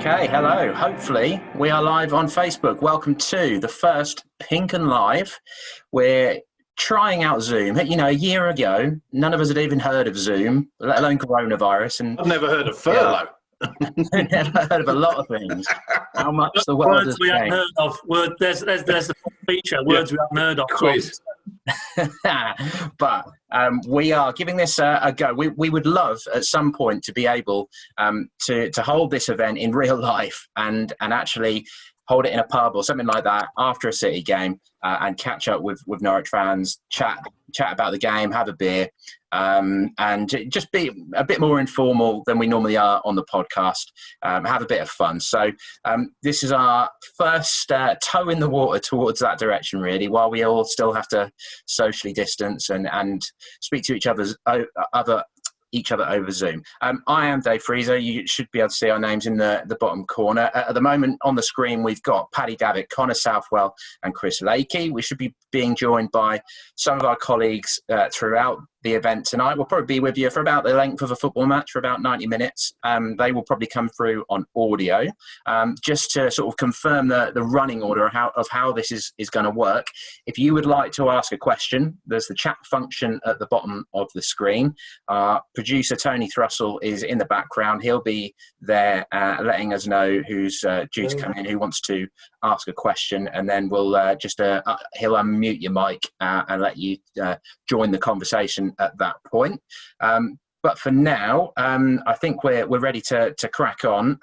Okay, hello. Hopefully we are live on Facebook. Welcome to the first PinkUn Live. We're trying out Zoom. You know, a year ago, none of us had even heard of Zoom, let alone coronavirus. And I've never heard of furlough. never heard of a lot of things. How much the world words has we haven't changed. heard of. There's the feature. Words we haven't heard of. Quiz. But we are giving this a go. We would love at some point to be able to hold this event in real life and actually hold it in a pub or something like that after a City game and catch up with Norwich fans, chat about the game, have a beer, and just be a bit more informal than we normally are on the podcast, have a bit of fun. So this is our first toe in the water towards that direction, really, while we all still have to socially distance and speak to each other over Zoom. I am Dave Freezer. You should be able to see our names in the bottom corner. At the moment on the screen, we've got Paddy, Connor Southwell and Chris Lakey. We should be being joined by some of our colleagues throughout the event tonight. We'll probably be with you for about the length of a football match, for about 90 minutes. They will probably come through on audio. Just to sort of confirm the running order of how this is going to work. If you would like to ask a question, there's the chat function at the bottom of the screen. Producer Tony Thrussell is in the background. He'll be there letting us know who's due to come in, who wants to ask a question, and then we'll he'll unmute your mic and let you join the conversation at that point. But for now, I think we're ready to crack on.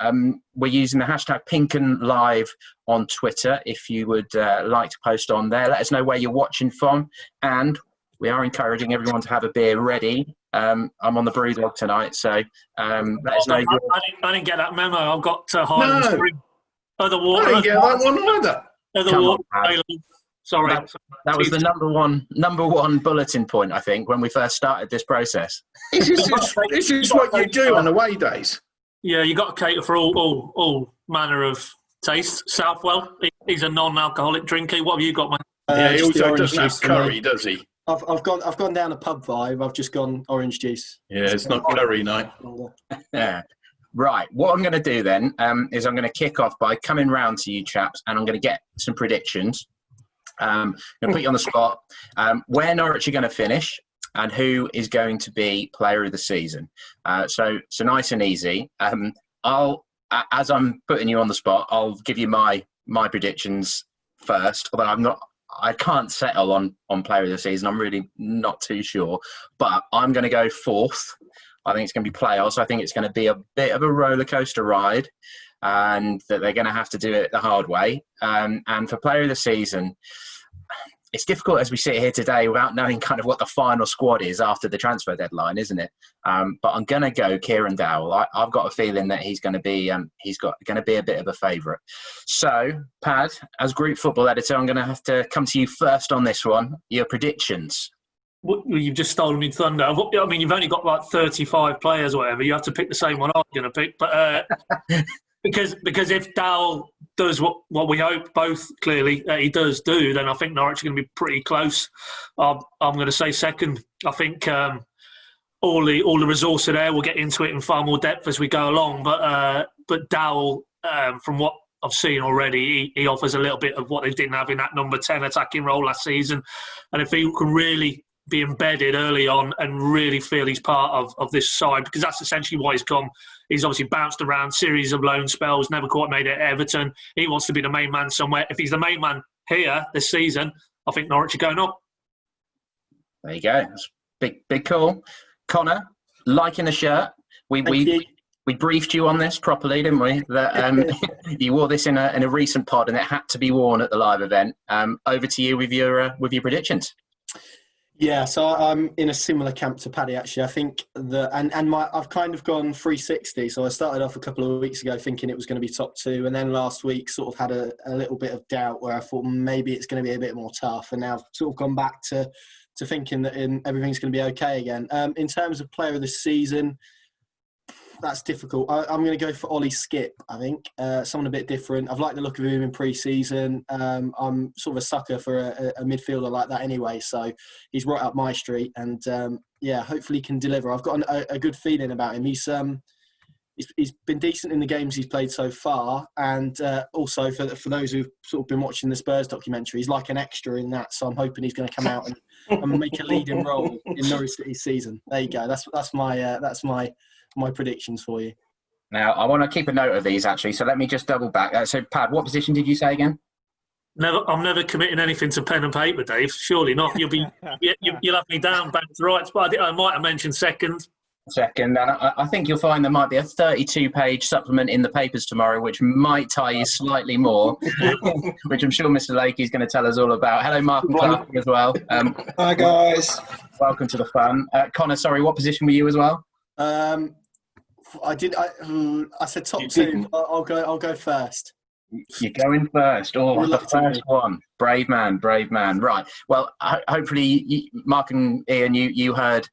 We're using the hashtag PinkUn Live on Twitter. If you would like to post on there, let us know where you're watching from, and we are encouraging everyone to have a beer ready. I'm on the Brewdog tonight, so let us know. I didn't get that memo. I've got to hide No. spring. Other water. I didn't get that one either. Other Come water. on, Pad. available. Sorry. That was the number one bulletin point, I think, when we first started this process. This is what you do on away days. Yeah, you got to cater for all manner of tastes. Southwell, he's a non-alcoholic drinker. What have you got, mate? Yeah, he Just the also orange doesn't have juice for me. curry, does he? I've gone down a pub vibe. I've just gone orange juice. Yeah, it's not curry night. Yeah. Right. What I'm going to do then is I'm going to kick off by coming round to you chaps, and I'm going to get some predictions. I'm going to put you on the spot. Where Norwich are going to finish and who is going to be player of the season. So nice and easy. As I'm putting you on the spot, I'll give you my predictions first, although I can't settle on player of the season. I'm really not too sure, but I'm going to go fourth. I think it's going to be playoffs. I think it's going to be a bit of a roller coaster ride, and that they're going to have to do it the hard way. And for player of the season, it's difficult as we sit here today without knowing kind of what the final squad is after the transfer deadline, isn't it? But I'm going to go Kieran Dowell. I've got a feeling that he's going to be a bit of a favourite. So, Pad, as group football editor, I'm going to have to come to you first on this one. Your predictions. Well, you've just stolen me thunder. I mean, you've only got like 35 players or whatever. You have to pick the same one I'm going to pick. But because if Dowell does what we hope both clearly he does do, then I think Norwich are going to be pretty close. I'm going to say second. I think all the resource are there. We'll get into it in far more depth as we go along. But Dowell, from what I've seen already, he offers a little bit of what they didn't have in that number 10 attacking role last season. And if he can really be embedded early on and really feel he's part of this side, because that's essentially why he's come. He's obviously bounced around, series of loan spells, never quite made it at Everton. He wants to be the main man somewhere. If he's the main man here this season, I think Norwich are going up. There you go. That's big call. Connor, liking the shirt. We briefed you on this properly, didn't we? That you wore this in a recent pod, and it had to be worn at the live event. Over to you with your predictions. Yeah, so I'm in a similar camp to Paddy, actually. I think I've kind of gone 360. So I started off a couple of weeks ago thinking it was going to be top two, and then last week sort of had a little bit of doubt where I thought maybe it's going to be a bit more tough, and now I've sort of gone back to thinking that everything's going to be okay again. In terms of player of the season, that's difficult. I'm going to go for Ollie Skip, I think. Someone a bit different. I've liked the look of him in pre-season. I'm sort of a sucker for a midfielder like that anyway, so he's right up my street. And, hopefully he can deliver. I've got a good feeling about him. he's been decent in the games he's played so far, and also for those who've sort of been watching the Spurs documentary, he's like an extra in that. So I'm hoping he's going to come out and make a leading role in Norwich City's season. There you go. That's my predictions for you. Now, I want to keep a note of these, actually, so let me just double back. So, Pad, what position did you say again? I'm never committing anything to pen and paper, Dave. Surely not. You'll have me down back to rights, but I might have mentioned second. Second, and I think you'll find there might be a 32-page supplement in the papers tomorrow, which might tie you slightly more, which I'm sure Mr. Lakey is going to tell us all about. Hello, Mark and Clark as well. Hi, guys. Welcome to the fun. Connor, sorry, what position were you as well? I said top two. I'll go first. You're going first. Oh, the first one. Brave man. Right. Well, hopefully, Mark and Ian, you heard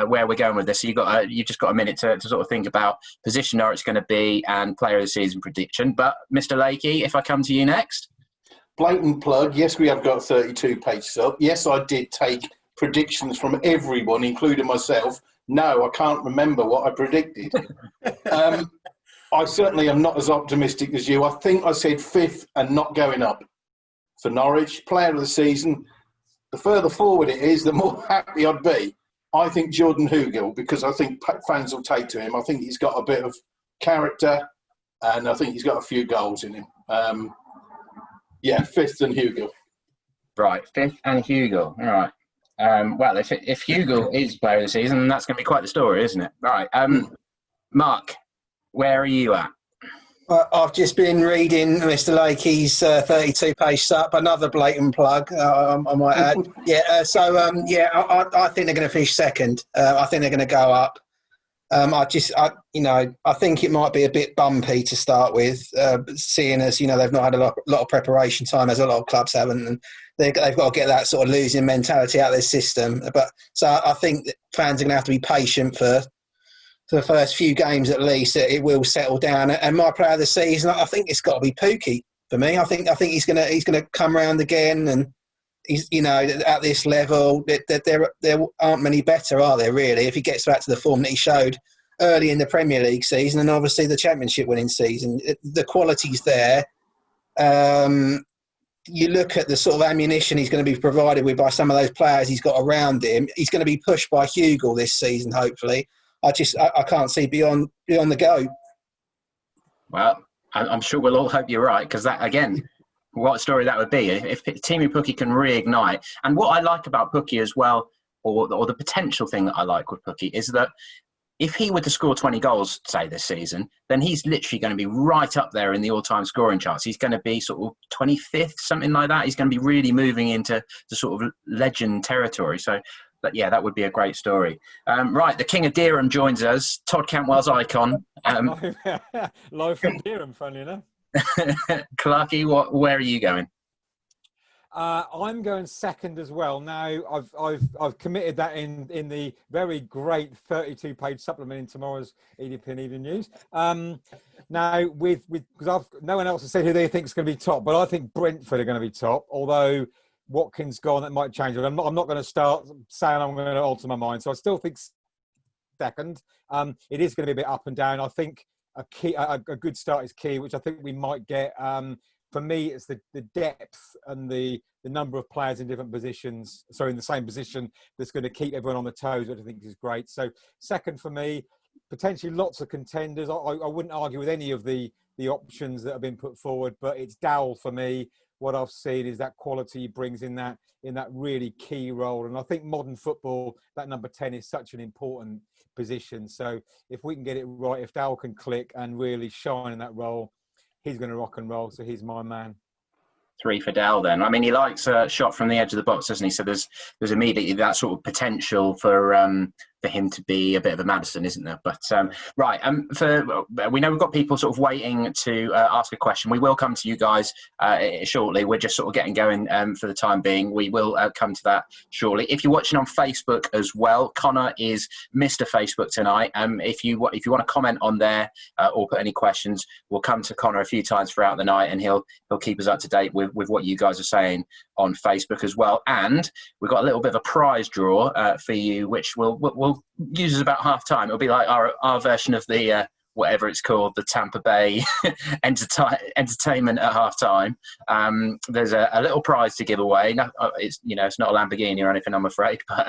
where we're going with this. So you've just got a minute to sort of think about position Norwich going to be and player of the season prediction. But Mr. Lakey, if I come to you next. Blatant plug. Yes, we have got 32-page sub. Yes, I did take predictions from everyone, including myself. No, I can't remember what I predicted. I certainly am not as optimistic as you. I think I said 5th and not going up for Norwich. Player of the season, the further forward it is, the more happy I'd be. I think Jordan Hugill, because I think fans will take to him. I think he's got a bit of character and I think he's got a few goals in him. 5th and Hugill. Right, 5th and Hugill. All right. Well, if Hugill is player of the season, that's going to be quite the story, isn't it? Right. Mark, where are you at? I've just been reading Mr. Lakey's 32-page sup, another blatant plug, I might add. I think they're going to finish second. I think they're going to go up. I think it might be a bit bumpy to start with, seeing as, they've not had a lot of preparation time, as a lot of clubs haven't, and they've got to get that sort of losing mentality out of their system. So I think that fans are going to have to be patient for the first few games at least. It will settle down. And my player of the season, I think it's got to be Pookie for me. I think he's going to come round again, and he's at this level there aren't many better, are there really? If he gets back to the form that he showed early in the Premier League season and obviously the Championship winning season, the quality's there. You look at the sort of ammunition he's going to be provided with by some of those players he's got around him. He's going to be pushed by Hugill this season, hopefully. I can't see beyond the go. Well, I'm sure we'll all hope you're right, because that, again, what a story that would be if Teemu Pukki can reignite. And what I like about Pukki as well, or the potential thing that I like with Pukki, is that if he were to score 20 goals, say, this season, then he's literally going to be right up there in the all-time scoring charts. He's going to be sort of 25th, something like that. He's going to be really moving into the sort of legend territory. So, but yeah, that would be a great story. Right, the King of Dereham joins us, Todd Cantwell's icon. Live from Dereham, funnily enough. Clarky, where are you going? I'm going second as well. Now, I've committed that in the very great 32-page supplement in tomorrow's EDP Evening News. Now, because no one else has said who they think is going to be top, but I think Brentford are going to be top. Although Watkins gone, that might change. I'm not going to start saying I'm going to alter my mind. So I still think second. It is going to be a bit up and down. I think a good start is key, which I think we might get. For me, it's the depth and the number of players in different positions, so in the same position, that's going to keep everyone on the toes, which I think is great. So second for me, potentially lots of contenders. I wouldn't argue with any of the options that have been put forward, but it's Dowell for me. What I've seen is that quality he brings in that really key role. And I think modern football, that number 10 is such an important position. So if we can get it right, if Dowell can click and really shine in that role, he's going to rock and roll. So he's my man. 3 for Dowell then. I mean, he likes a shot from the edge of the box, doesn't he? So there's immediately that sort of potential for him to be a bit of a Maddison, isn't there? But right, we know we've got people sort of waiting to ask a question. We will come to you guys shortly. We're just sort of getting going for the time being. We will come to that shortly. If you're watching on Facebook as well, Connor is Mr. Facebook tonight. If you want to comment on there or put any questions, we'll come to Connor a few times throughout the night, and he'll keep us up to date with what you guys are saying on Facebook as well. And we've got a little bit of a prize draw for you, which we'll use as about half time. It'll be like our version of the whatever it's called, the Tampa Bay entertainment at half-time. There's a little prize to give away. No, it's it's not a Lamborghini or anything, I'm afraid, but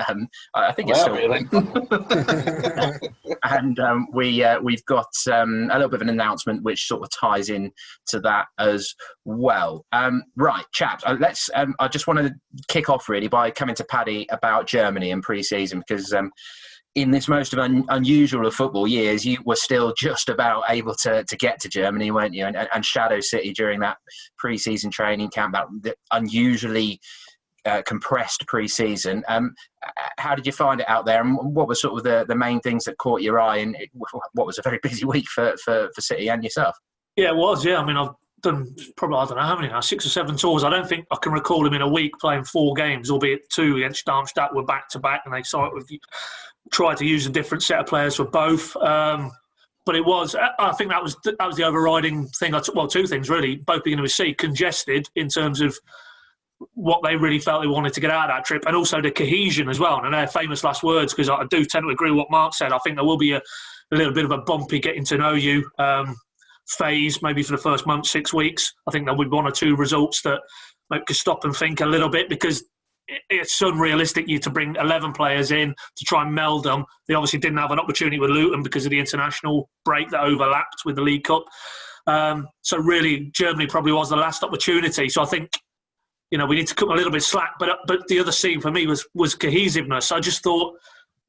I think it's still. Really. And we've got a little bit of an announcement which sort of ties in to that as well. Right, chaps, let's. I just want to kick off really by coming to Paddy about Germany and pre-season, because in this most of unusual of football years, you were still just about able to get to Germany, weren't you? And Shadow City during that pre-season training camp, that unusually compressed pre-season. How did you find it out there, and what were sort of the main things that caught your eye? And what was a very busy week for City and yourself? Yeah, it was. Yeah, I mean, I've done probably, I don't know how many now, 6 or 7 tours. I don't think I can recall them in a week playing 4 games, albeit 2 against Darmstadt were back to back, and they tried to use a different set of players for both. But it was, I think that was the overriding thing. Well, 2 things really, both beginning with C, congested in terms of what they really felt they wanted to get out of that trip, and also the cohesion as well. And they're famous last words, because I do tend to agree with what Mark said. I think there will be a little bit of a bumpy getting to know you phase, maybe for the first month, 6 weeks. I think there would be 1 or 2 results that could stop and think a little bit, because it's unrealistic to bring 11 players in to try and meld them. They obviously didn't have an opportunity with Luton because of the international break that overlapped with the League Cup. So really, Germany probably was the last opportunity. So I think, we need to cut a little bit slack. But the other scene for me was cohesiveness. I just thought,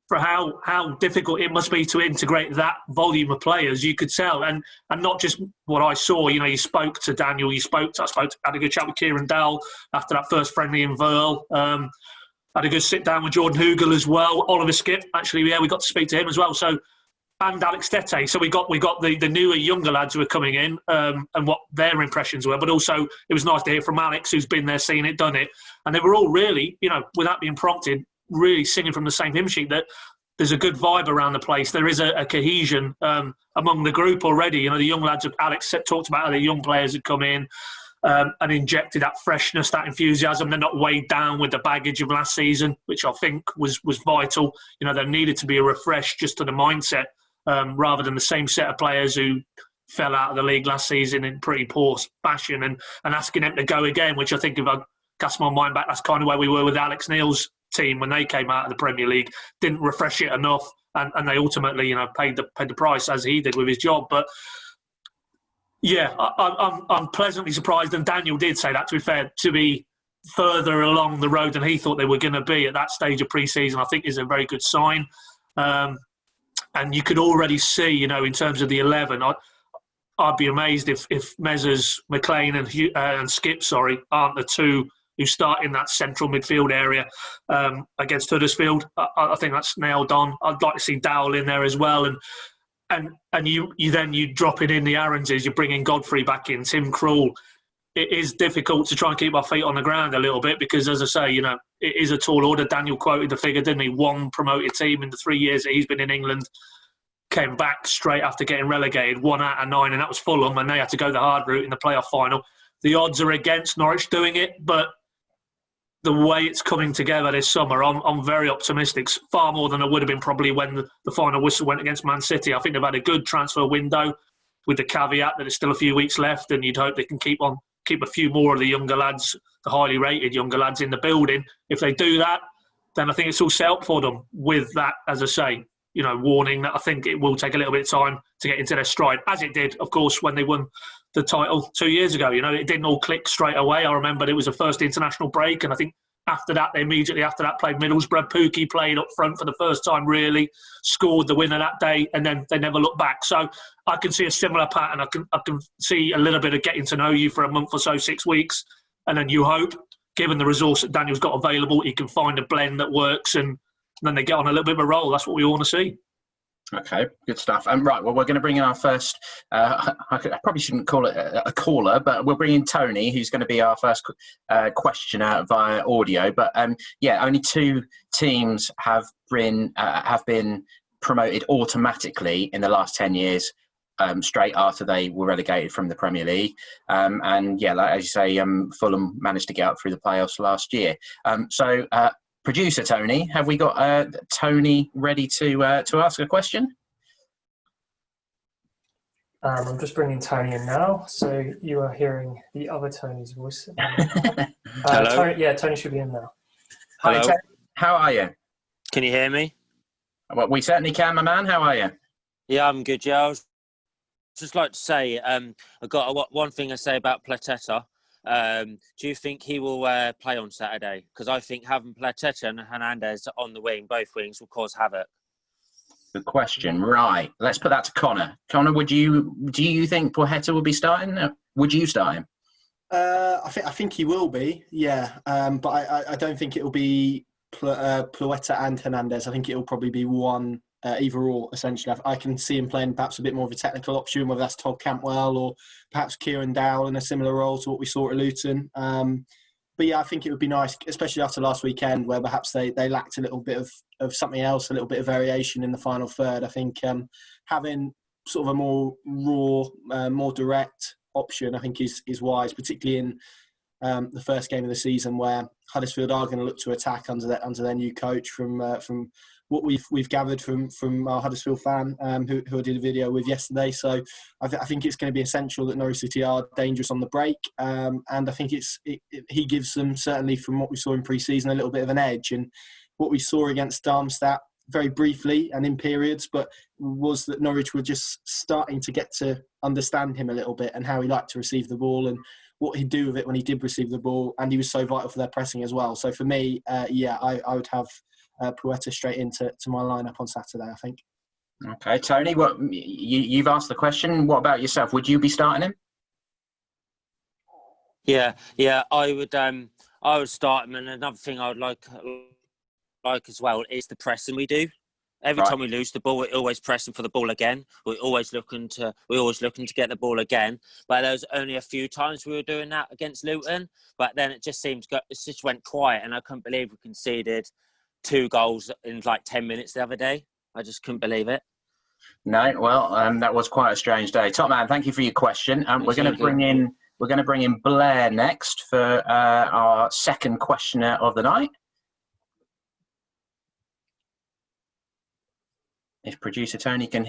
for how difficult it must be to integrate that volume of players, you could tell. And not just what I saw. You spoke to Daniel, had a good chat with Kieran Dowell after that first friendly in Verl. Had a good sit down with Jordan Hugel as well. Oliver Skipp, actually, we got to speak to him as well. So, and Alex Tettey. So we got the newer, younger lads who are coming in, and what their impressions were. But also, it was nice to hear from Alex, who's been there, seen it, done it. And they were all really, without being prompted, really singing from the same hymn sheet, that there's a good vibe around the place. There is a cohesion among the group already. The young lads, Alex talked about how the young players had come in and injected that freshness, that enthusiasm. They're not weighed down with the baggage of last season, which I think was vital. There needed to be a refresh just to the mindset, rather than the same set of players who fell out of the league last season in pretty poor fashion, and asking them to go again, which I think, if I cast my mind back, that's kind of where we were with Alex Neil's team when they came out of the Premier League. Didn't refresh it enough, and they ultimately paid the price, as he did with his job. But yeah, I'm pleasantly surprised, and Daniel did say that, to be fair, to be further along the road than he thought they were going to be at that stage of pre-season, I think is a very good sign. And you could already see, in terms of the 11, I'd be amazed if Mezzers, McLean and Skipp, aren't the 2 who start in that central midfield area against Huddersfield. I think that's nailed on. I'd like to see Dowell in there as well. And you drop it in the Aaronses, you're bringing Godfrey back in, Tim Krul. It is difficult to try and keep our feet on the ground a little bit, because, as I say, it is a tall order. Daniel quoted the figure, didn't he? 1 promoted team in the 3 years that he's been in England came back straight after getting relegated, 1 out of 9, and that was Fulham, and they had to go the hard route in the playoff final. The odds are against Norwich doing it, but the way it's coming together this summer, I'm very optimistic, far more than I would have been probably when the final whistle went against Man City. I think they've had a good transfer window, with the caveat that there's still a few weeks left, and you'd hope they can keep a few more of the younger lads, the highly rated younger lads, in the building. If they do that, then I think it's all set up for them. With that, as I say, warning that I think it will take a little bit of time to get into their stride, as it did, of course, when they won the title 2 years ago. It didn't all click straight away. I remember it was the first international break, and I think after that, they immediately after that played Middlesbrough. Pookie played up front for the first time, really, scored the winner that day, and then they never looked back. So I can see a similar pattern. I can see a little bit of getting to know you for a month or so, 6 weeks, and then you hope, given the resource that Daniel's got available, he can find a blend that works, and then they get on a little bit of a roll. That's what we want to see. Okay, good stuff. Right, well, we're going to bring in our first, I probably shouldn't call it a caller, but we'll bring in Tony, who's going to be our first questioner via audio. But only 2 teams have been promoted automatically in the last 10 years, straight after they were relegated from the Premier League. Like as you say, Fulham managed to get up through the playoffs last year. Producer Tony, have we got Tony ready to ask a question? I'm just bringing Tony in now, so you are hearing the other Tony's voice. Hello? Tony should be in now. Hi, Hello? Ted. How are you? Can you hear me? Well, we certainly can, my man. How are you? Yeah, I'm good. Yeah, I was just like to say, I've got one thing to say about Tettey. Do you think he will play on Saturday? Because I think having Tettey and Hernandez on the wing, both wings, will cause havoc. Good question. Right. Let's put that to Connor. Connor, do you think Pajetta will be starting? Would you start him? I think he will be, yeah. But I don't think it will be Pajetta and Hernandez. I think it will probably be one, either or, essentially. I can see him playing perhaps a bit more of a technical option, whether that's Todd Cantwell or perhaps Kieran Dowell in a similar role to what we saw at Luton. But yeah, I think it would be nice, especially after last weekend, where perhaps they lacked a little bit of something else, a little bit of variation in the final third. I think having sort of a more raw, more direct option, I think is wise, particularly in the first game of the season, where Huddersfield are going to look to attack under their new coach. From what we've gathered from our Huddersfield fan who I did a video with yesterday. So I think it's going to be essential that Norwich City are dangerous on the break, and I think he gives them, certainly from what we saw in pre-season, a little bit of an edge. And what we saw against Darmstadt very briefly and in periods, but was that Norwich were just starting to get to understand him a little bit and how he liked to receive the ball and what he'd do with it when he did receive the ball, and he was so vital for their pressing as well. So for me, I would have Pajetta straight into my lineup on Saturday, I think. Okay, Tony, what you've asked the question. What about yourself? Would you be starting him? Yeah, I would start him. And another thing I would like as well is the pressing we do. Every time we lose the ball, we're always pressing for the ball again. We're always looking to get the ball again. But there was only a few times we were doing that against Luton. But then it just went quiet, and I couldn't believe we conceded 2 goals in like 10 minutes the other day. I just couldn't believe it. No, well, that was quite a strange day. Top man, thank you for your question. We're going to bring in Blair next for our second questioner of the night. If producer Tony can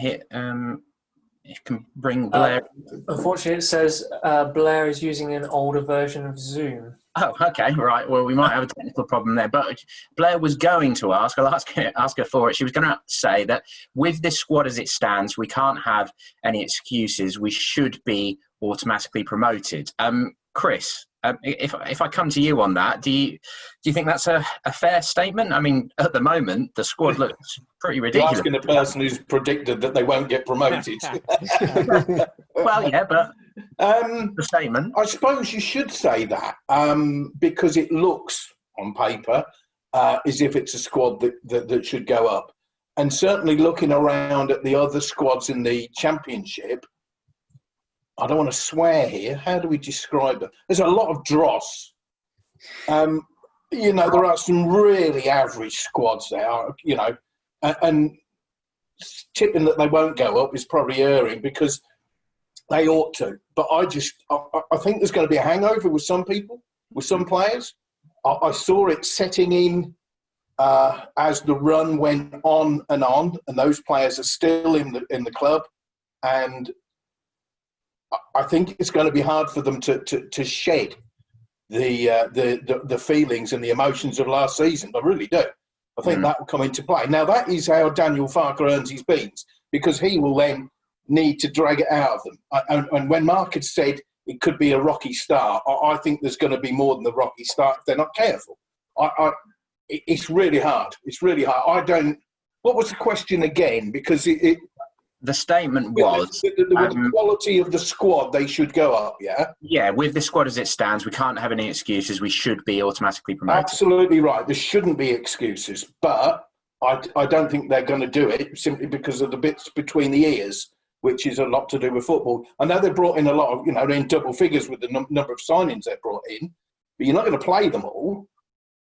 can bring Blair. Unfortunately, it says Blair is using an older version of Zoom. Oh, okay, right. Well, we might have a technical problem there. But Blair was going to ask. I'll ask her for it. She was going to say that with this squad as it stands, we can't have any excuses. We should be automatically promoted. Chris, if I come to you on that, do you think that's a fair statement? I mean, at the moment, the squad looks pretty ridiculous. You're asking the person who's predicted that they won't get promoted. Well, yeah, but the statement. I suppose you should say that because it looks on paper as if it's a squad that should go up. And certainly looking around at the other squads in the Championship, I don't want to swear here. How do we describe it? There's a lot of dross. There are some really average squads there, and tipping that they won't go up is probably erring because they ought to. But I think there's going to be a hangover with some people, with some players. I saw it setting in as the run went on, and those players are still in the club, and I think it's going to be hard for them to shed the feelings and the emotions of last season. I really do. I think that will come into play. Now, that is how Daniel Farker earns his beans, because he will then need to drag it out of them. And when Mark had said it could be a rocky start, I think there's going to be more than the rocky start if they're not careful. It's really hard. It's really hard. What was the question again? Because the statement was the quality of the squad, they should go up, yeah? Yeah, with the squad as it stands, we can't have any excuses. We should be automatically promoted. Absolutely right. There shouldn't be excuses. But I don't think they're going to do it simply because of the bits between the ears, which is a lot to do with football. I know they brought in a lot of, they're in double figures with the number of signings they brought in, but you're not going to play them all.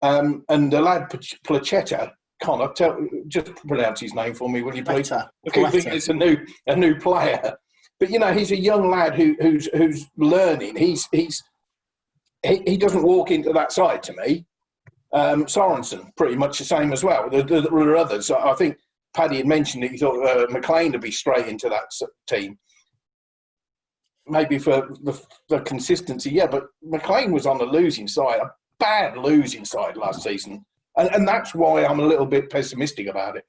And the lad Pajetta, Connor, just pronounce his name for me, will you please? I think it's a new player, but he's a young lad who's learning. He doesn't walk into that side to me. Sorensen, pretty much the same as well. There are others. I think Paddy had mentioned that he thought McLean would be straight into that team. maybe for the consistency, yeah, but McLean was on the losing side, a bad losing side last season. And that's why I'm a little bit pessimistic about it.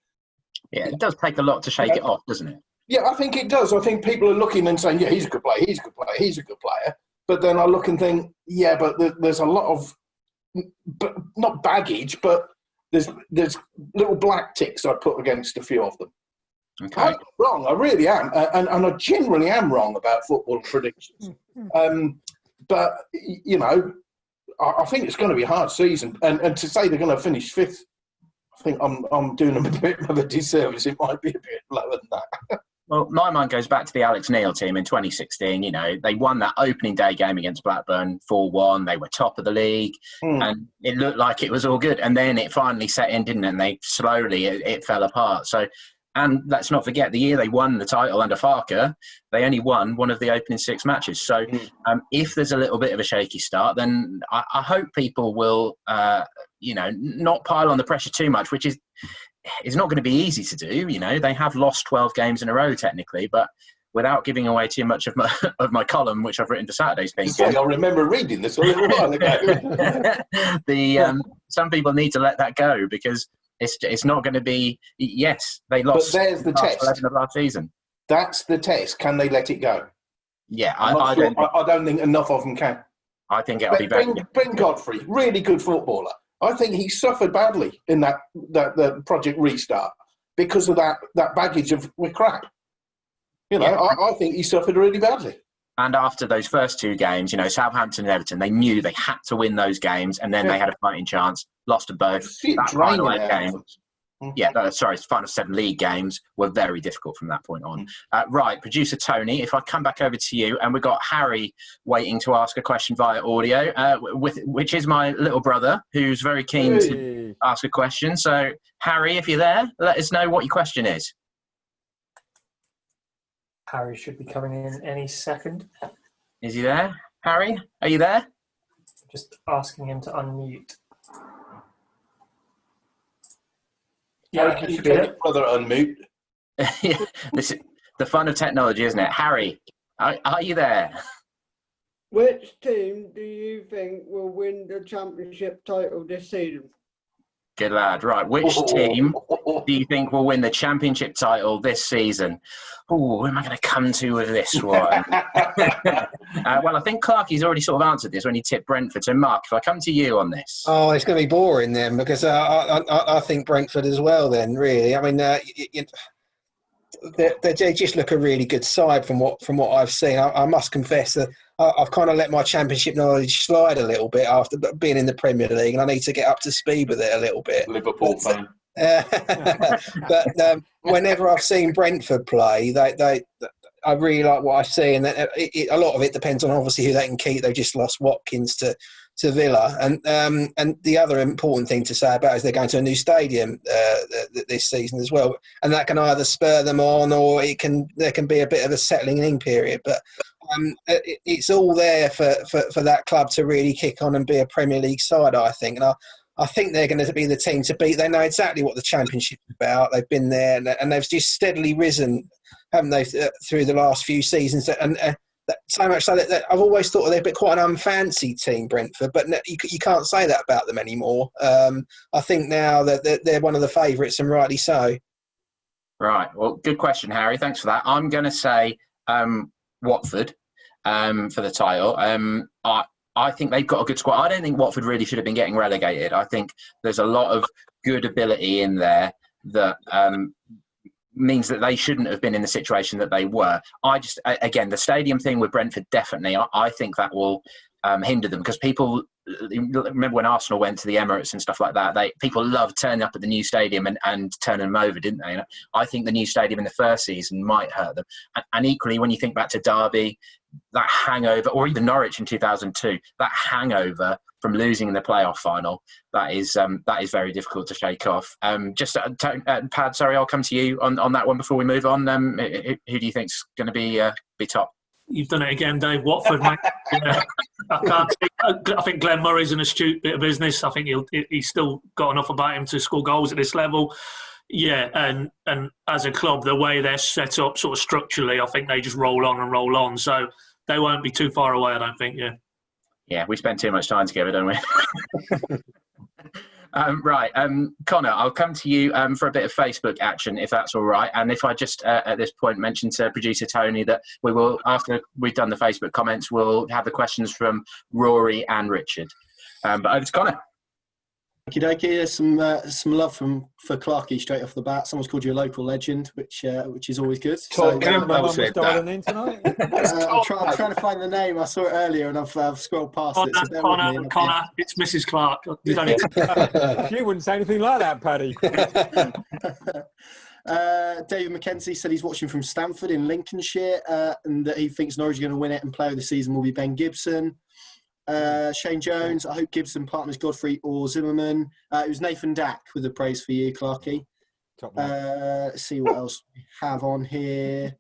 Yeah, it does take a lot to shake it off, doesn't it? Yeah, I think it does. I think people are looking and saying, yeah, he's a good player, he's a good player, he's a good player. But then I look and think, yeah, but there's a lot of, not baggage, but there's little black ticks I put against a few of them. Okay. I'm wrong, I really am. And I generally am wrong about football predictions. But, you know, I think it's going to be a hard season. And to say they're going to finish fifth, I think I'm doing them a bit of a disservice. It might be a bit lower than that. Well, my mind goes back to the Alex Neil team in 2016. You know, they won that opening day game against Blackburn 4-1. They were top of the league, and it looked like it was all good. And then it finally set in, didn't it? And they slowly, it fell apart. So, and let's not forget, the year they won the title under Farker, they only won one of the opening 6 matches. So if there's a little bit of a shaky start, then I hope people will, you know, not pile on the pressure too much, which is not going to be easy to do. You know, they have lost 12 games in a row technically, but without giving away too much of my column, which I've written for Saturday's PinkUn. I remember reading this a little while ago. Some people need to let that go because it's not going to be. Yes, they lost. But there's the test. 11 of last season. That's the test. Can they let it go? Yeah, I don't think enough of them can. I think it'll be very. Ben Godfrey, really good footballer. I think he suffered badly in that Project Restart because of that baggage of we're crap. You know, I think he suffered really badly. And after those first 2 games, you know, Southampton and Everton, they knew they had to win those games, and then they had a fighting chance, lost to both. That final 8 games. Yeah, final 7 league games were very difficult from that point on. Right, producer Tony, if I come back over to you, and we've got Harry waiting to ask a question via audio, which is my little brother, who's very keen to ask a question. So, Harry, if you're there, let us know what your question is. Harry should be coming in any second. Is he there? Harry, are you there? Just asking him to unmute. Yeah, can you tell your brother unmute? Yeah, this is the fun of technology, isn't it? Harry, are you there? Which team do you think will win the championship title this season? Good lad. Right. Which team do you think will win the championship title this season? Oh, who am I going to come to with this one? Well, I think Clarkie's already sort of answered this when he tipped Brentford. So, Mark, if I come to you on this. Oh, it's going to be boring then because I think Brentford as well then, really. I mean, they just look a really good side from what I've seen. I must confess that I've kind of let my championship knowledge slide a little bit after being in the Premier League, and I need to get up to speed with it a little bit. Liverpool fan. But whenever I've seen Brentford play, I really like what I see, and a lot of it depends on obviously who they can keep. They've just lost Watkins to Villa, and the other important thing to say about it is they're going to a new stadium this season as well, and that can either spur them on or there can be a bit of a settling in period. But it's all there for that club to really kick on and be a Premier League side, I think, and I think they're going to be the team to beat. They know exactly what the Championship is about. They've been there, and they've just steadily risen, haven't they, through the last few seasons, and so much so that I've always thought they've been quite an unfancy team, Brentford, but you can't say that about them anymore. I think now that they're one of the favourites, and rightly so. Right. Well, good question, Harry. Thanks for that. I'm going to say Watford for the title. I think they've got a good squad. I don't think Watford really should have been getting relegated. I think there's a lot of good ability in there that means that they shouldn't have been in the situation that they were. Again, the stadium thing with Brentford, definitely, I think that will hinder them, because people remember when Arsenal went to the Emirates and stuff like that, people loved turning up at the new stadium and turning them over, didn't they? I think the new stadium in the first season might hurt them. And equally, when you think back to Derby, that hangover, or even Norwich in 2002, that hangover from losing in the playoff final, that is very difficult to shake off. Pad, sorry, I'll come to you on that one before we move on. Who do you think's going to be top? You've done it again, Dave. Watford, mate. Yeah. I think Glenn Murray's an astute bit of business. I think he's still got enough about him to score goals at this level. Yeah, and as a club, the way they're set up sort of structurally, I think they just roll on and roll on. So they won't be too far away, I don't think. Yeah. Yeah, we spend too much time together, don't we? Right, Connor, I'll come to you for a bit of Facebook action, if that's all right. And if I just, at this point, mention to producer Tony that we will, after we've done the Facebook comments, we'll have the questions from Rory and Richard. But over to Connor. Okie dokie. There's some love for Clarkey straight off the bat. Someone's called you a local legend, which is always good. Todd My Campbell mum said was dialing that. in tonight. I'm trying to find the name. I saw it earlier and I've scrolled past it. So bear with me. Connor, it's Mrs. Clark. You don't need to... You wouldn't say anything like that, Paddy. David McKenzie said he's watching from Stamford in Lincolnshire and that he thinks Norwich are going to win it, and player of the season will be Ben Gibson. Shane Jones, I hope Gibson partners Godfrey or Zimmerman. It was Nathan Dack with the praise for you, Clarkey. Let's see what else we have on here.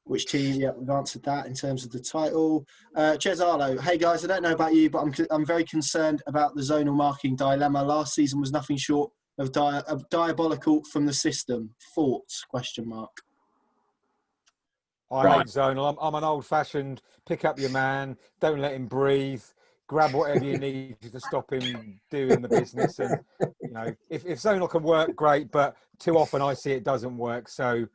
Which team? Yeah, we've answered that in terms of the title. Jez Arlo, hey guys, I don't know about you, but I'm very concerned about the zonal marking dilemma. Last season was nothing short of diabolical from the system. Thoughts? ? I hate zonal. I'm an old-fashioned pick up your man, don't let him breathe, grab whatever you need to stop him doing the business. And you know, if zonal can work, great. But too often I see it doesn't work. So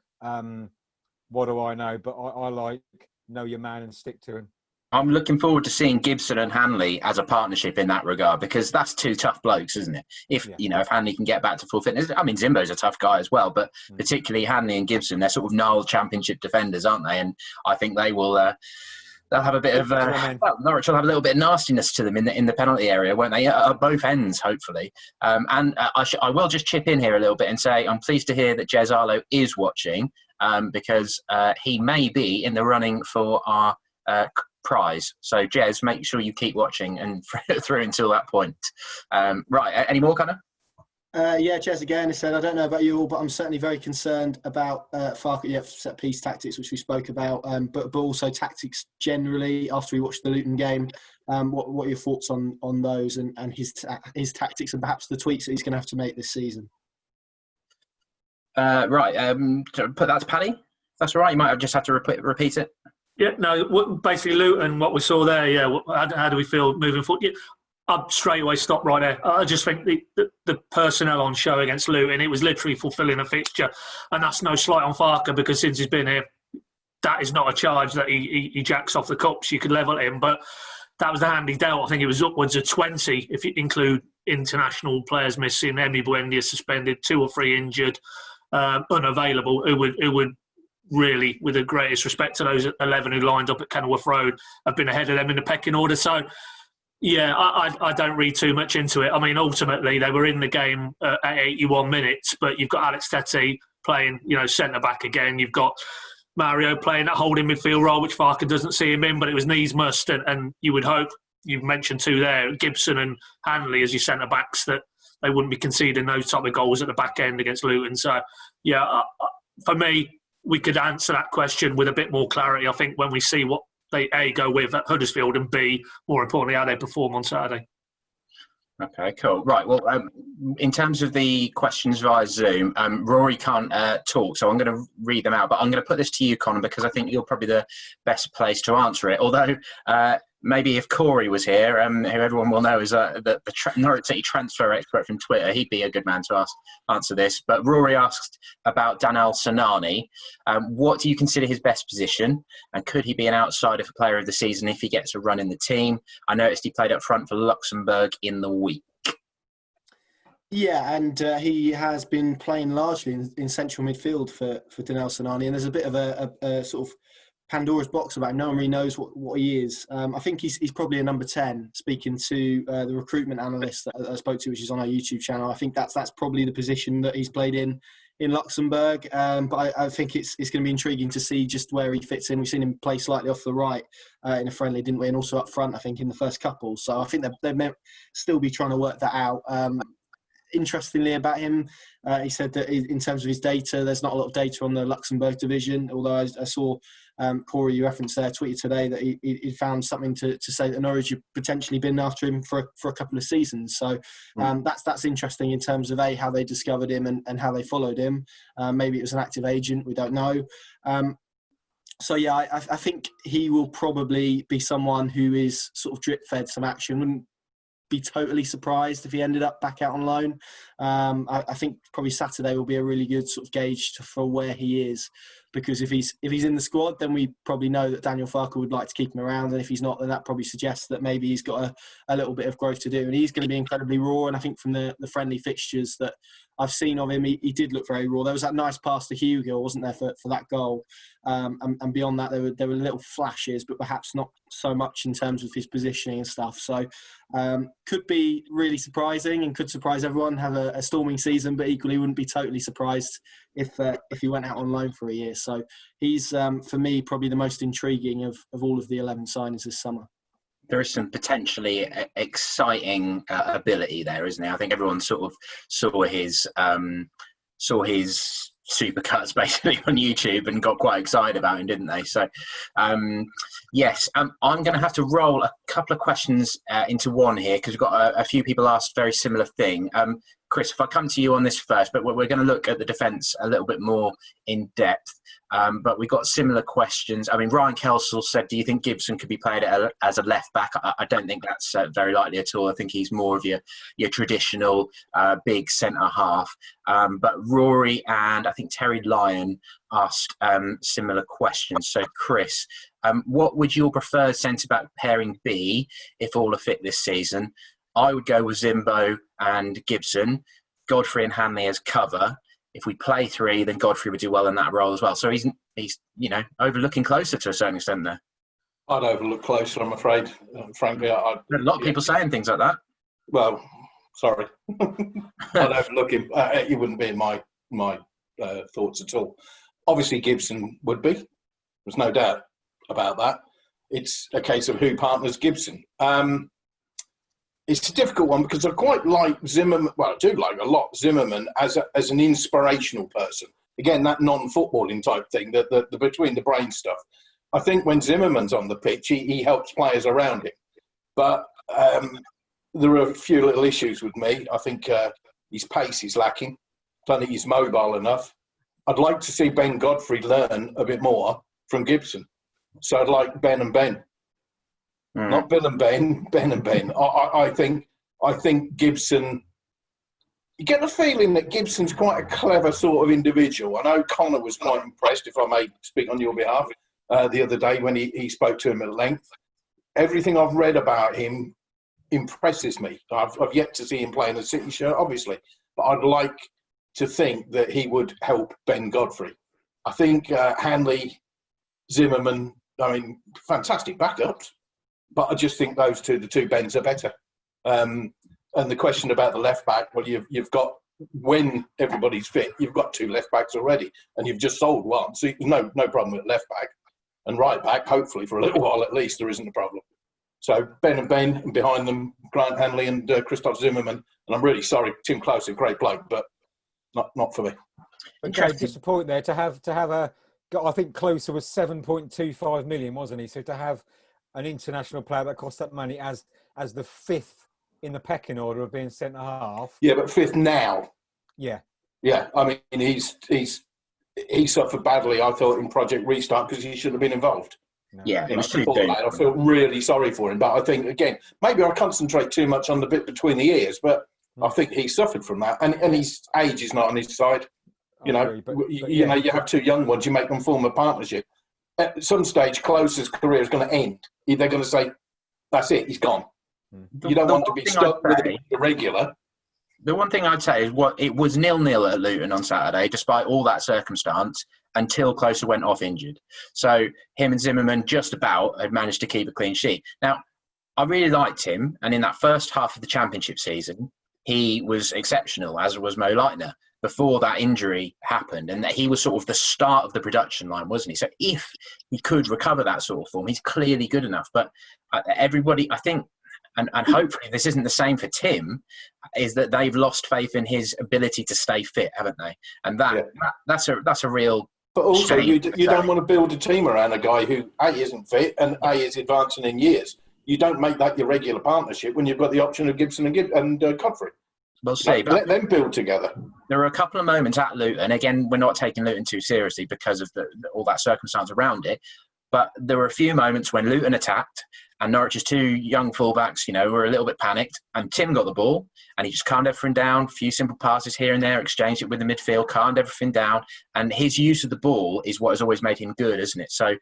what do I know? But I like know your man and stick to him. I'm looking forward to seeing Gibson and Hanley as a partnership in that regard, because that's two tough blokes, isn't it? If Hanley can get back to full fitness, I mean, Zimbo's a tough guy as well, but particularly Hanley and Gibson, they're sort of Nile Championship defenders, aren't they? And I think they will. They'll have a bit of Norwich will have a little bit of nastiness to them in the penalty area, won't they? At both ends, hopefully. I will just chip in here a little bit and say I'm pleased to hear that Jez Arlo is watching, because he may be in the running for our prize. So Jez, make sure you keep watching and through until that point. Right, any more, Connor? Yeah, Jez again, he said, I don't know about you all, but I'm certainly very concerned about Farke, set piece tactics, which we spoke about, but also tactics generally after we watched the Luton game. What are your thoughts on those and his tactics and perhaps the tweaks that he's going to have to make this season? Right, put that to Paddy. That's all right. You might have just have to repeat it. Yeah, no, basically Luton, what we saw there, how do we feel moving forward? Yeah, I'd straight away stop right there. I just think the personnel on show against Luton, it was literally fulfilling a fixture. And that's no slight on Farke, because since he's been here, that is not a charge that he jacks off the cups. You could level him, but that was the hand he dealt. I think it was upwards of 20, if you include international players missing, Emi Buendia suspended, 2 or 3 injured, unavailable, who would really, with the greatest respect to those 11 who lined up at Kenilworth Road, have been ahead of them in the pecking order. So, yeah, I don't read too much into it. I mean, ultimately, they were in the game at 81 minutes, but you've got Alex Tettey playing, centre-back again. You've got Mario playing that holding midfield role, which Farke doesn't see him in, but it was needs must. And you would hope, you've mentioned 2 there, Gibson and Hanley as your centre-backs, that they wouldn't be conceding those type of goals at the back end against Luton. So, yeah, for me, we could answer that question with a bit more clarity, I think, when we see what they, A, go with at Huddersfield, and B, more importantly, how they perform on Saturday. Okay, cool. Right, well, in terms of the questions via Zoom, Rory can't talk, so I'm going to read them out, but I'm going to put this to you, Connor, because I think you're probably the best place to answer it. Although, maybe if Corey was here, who everyone will know is the Norwich City transfer expert from Twitter, he'd be a good man to answer this. But Rory asked about Danel Sanani. What do you consider his best position? And could he be an outsider for player of the season if he gets a run in the team? I noticed he played up front for Luxembourg in the week. Yeah, and he has been playing largely in central midfield for Danel Sanani. And there's a bit of a sort of Pandora's box about him. No one really knows what he is. I think he's probably a number 10, speaking to the recruitment analyst that I spoke to, which is on our YouTube channel. I think that's probably the position that he's played in Luxembourg. But I think it's going to be intriguing to see just where he fits in. We've seen him play slightly off the right in a friendly, didn't we? And also up front, I think, in the first couple. So I think they may still be trying to work that out. Interestingly about him, he said that in terms of his data, there's not a lot of data on the Luxembourg division, although I saw Corey, you referenced there, tweeted today that he found something to say that Norwich have potentially been after him for a couple of seasons. So that's interesting in terms of how they discovered him and how they followed him. Maybe it was an active agent, we don't know. So yeah, I think he will probably be someone who is sort of drip fed some action. Wouldn't be totally surprised if he ended up back out on loan. I think probably Saturday will be a really good sort of gauge for where he is, because if he's in the squad, then we probably know that Daniel Farke would like to keep him around, and if he's not, then that probably suggests that maybe he's got a little bit of growth to do, and he's going to be incredibly raw. And I think from the friendly fixtures that I've seen of him, he did look very raw. There was that nice pass to Hugo, wasn't there, for that goal? And beyond that, there were little flashes, but perhaps not so much in terms of his positioning and stuff. So could be really surprising and could surprise everyone, have a storming season, but equally wouldn't be totally surprised if he went out on loan for a year. So he's, for me, probably the most intriguing of all of the 11 signings this summer. There is some potentially exciting ability there, isn't there? I think everyone sort of saw his supercuts basically on YouTube and got quite excited about him, didn't they? So, yes, I'm going to have to roll a couple of questions into one here because we've got a few people asked very similar thing. Chris, if I come to you on this first, but we're going to look at the defence a little bit more in depth. But we've got similar questions. I mean, Ryan Kelsall said, do you think Gibson could be played as a left back? I don't think that's very likely at all. I think he's more of your traditional big centre half. But Rory and I think Terry Lyon asked similar questions. So, Chris, what would your preferred centre-back pairing be if all are fit this season? I would go with Zimbo and Gibson, Godfrey and Hanley as cover. If we play three, then Godfrey would do well in that role as well. So he's overlooking closer to a certain extent there. I'd overlook closer, I'm afraid. Frankly, a lot of people saying things like that. Well, sorry. I'd overlook him. He wouldn't be in my thoughts at all. Obviously, Gibson would be. There's no doubt about that. It's a case of who partners Gibson. It's a difficult one because I quite like Zimmerman. Well, I do like a lot Zimmerman as an inspirational person. Again, that non-footballing type thing, the between the brain stuff. I think when Zimmerman's on the pitch, he helps players around him. But there are a few little issues with me. I think his pace is lacking. I don't think he's mobile enough. I'd like to see Ben Godfrey learn a bit more from Gibson. So I'd like Ben and Ben. Not Bill and Ben, Ben and Ben. I think Gibson. You get the feeling that Gibson's quite a clever sort of individual. I know Connor was quite impressed, if I may speak on your behalf, the other day when he spoke to him at length. Everything I've read about him impresses me. I've yet to see him play in a City shirt, obviously, but I'd like to think that he would help Ben Godfrey. I think Hanley, Zimmerman, fantastic backups. But I just think the two Bens are better. And the question about the left back, well, you've got, when everybody's fit, you've got two left backs already, and you've just sold one. So no problem with left back. And right back, hopefully for a little while at least, there isn't a problem. So Ben, and behind them, Grant Hanley and Christoph Zimmerman. And I'm really sorry, Tim Close, a great bloke, but not for me. Okay, just a point there to have I think Closer was 7.25 million, wasn't he? So to have an international player that cost that money as the fifth in the pecking order of being centre half. Yeah, but fifth now. Yeah. Yeah, he suffered badly, I thought, in Project Restart because he should have been involved. No. Yeah, it was too big. I feel really sorry for him, but I think, again, maybe I concentrate too much on the bit between the ears, but I think he suffered from that, and his age is not on his side. You have two young ones, you make them form a partnership. At some stage, Close's career is going to end. They're going to say, that's it, he's gone. You don't want to be stuck with a regular. The one thing I'd say is it was 0-0 at Luton on Saturday, despite all that circumstance, until Closer went off injured. So him and Zimmerman just about had managed to keep a clean sheet. Now, I really liked him, and in that first half of the Championship season, he was exceptional, as was Mo Leitner, before that injury happened, and that he was sort of the start of the production line, wasn't he? So if he could recover that sort of form, he's clearly good enough. But everybody, I think, and hopefully this isn't the same for Tim, is that they've lost faith in his ability to stay fit, haven't they? And that's a real. But also, shame, you don't want to build a team around a guy who A, isn't fit and A, is advancing in years. You don't make that your regular partnership when you've got the option of Gibson and Godfrey. We'll see. But Let them build together. there were a couple of moments at Luton. Again, we're not taking Luton too seriously because of all that circumstance around it. But there were a few moments when Luton attacked and Norwich's two young fullbacks, were a little bit panicked. And Tim got the ball and he just calmed everything down. A few simple passes here and there, exchanged it with the midfield, calmed everything down. And his use of the ball is what has always made him good, isn't it? So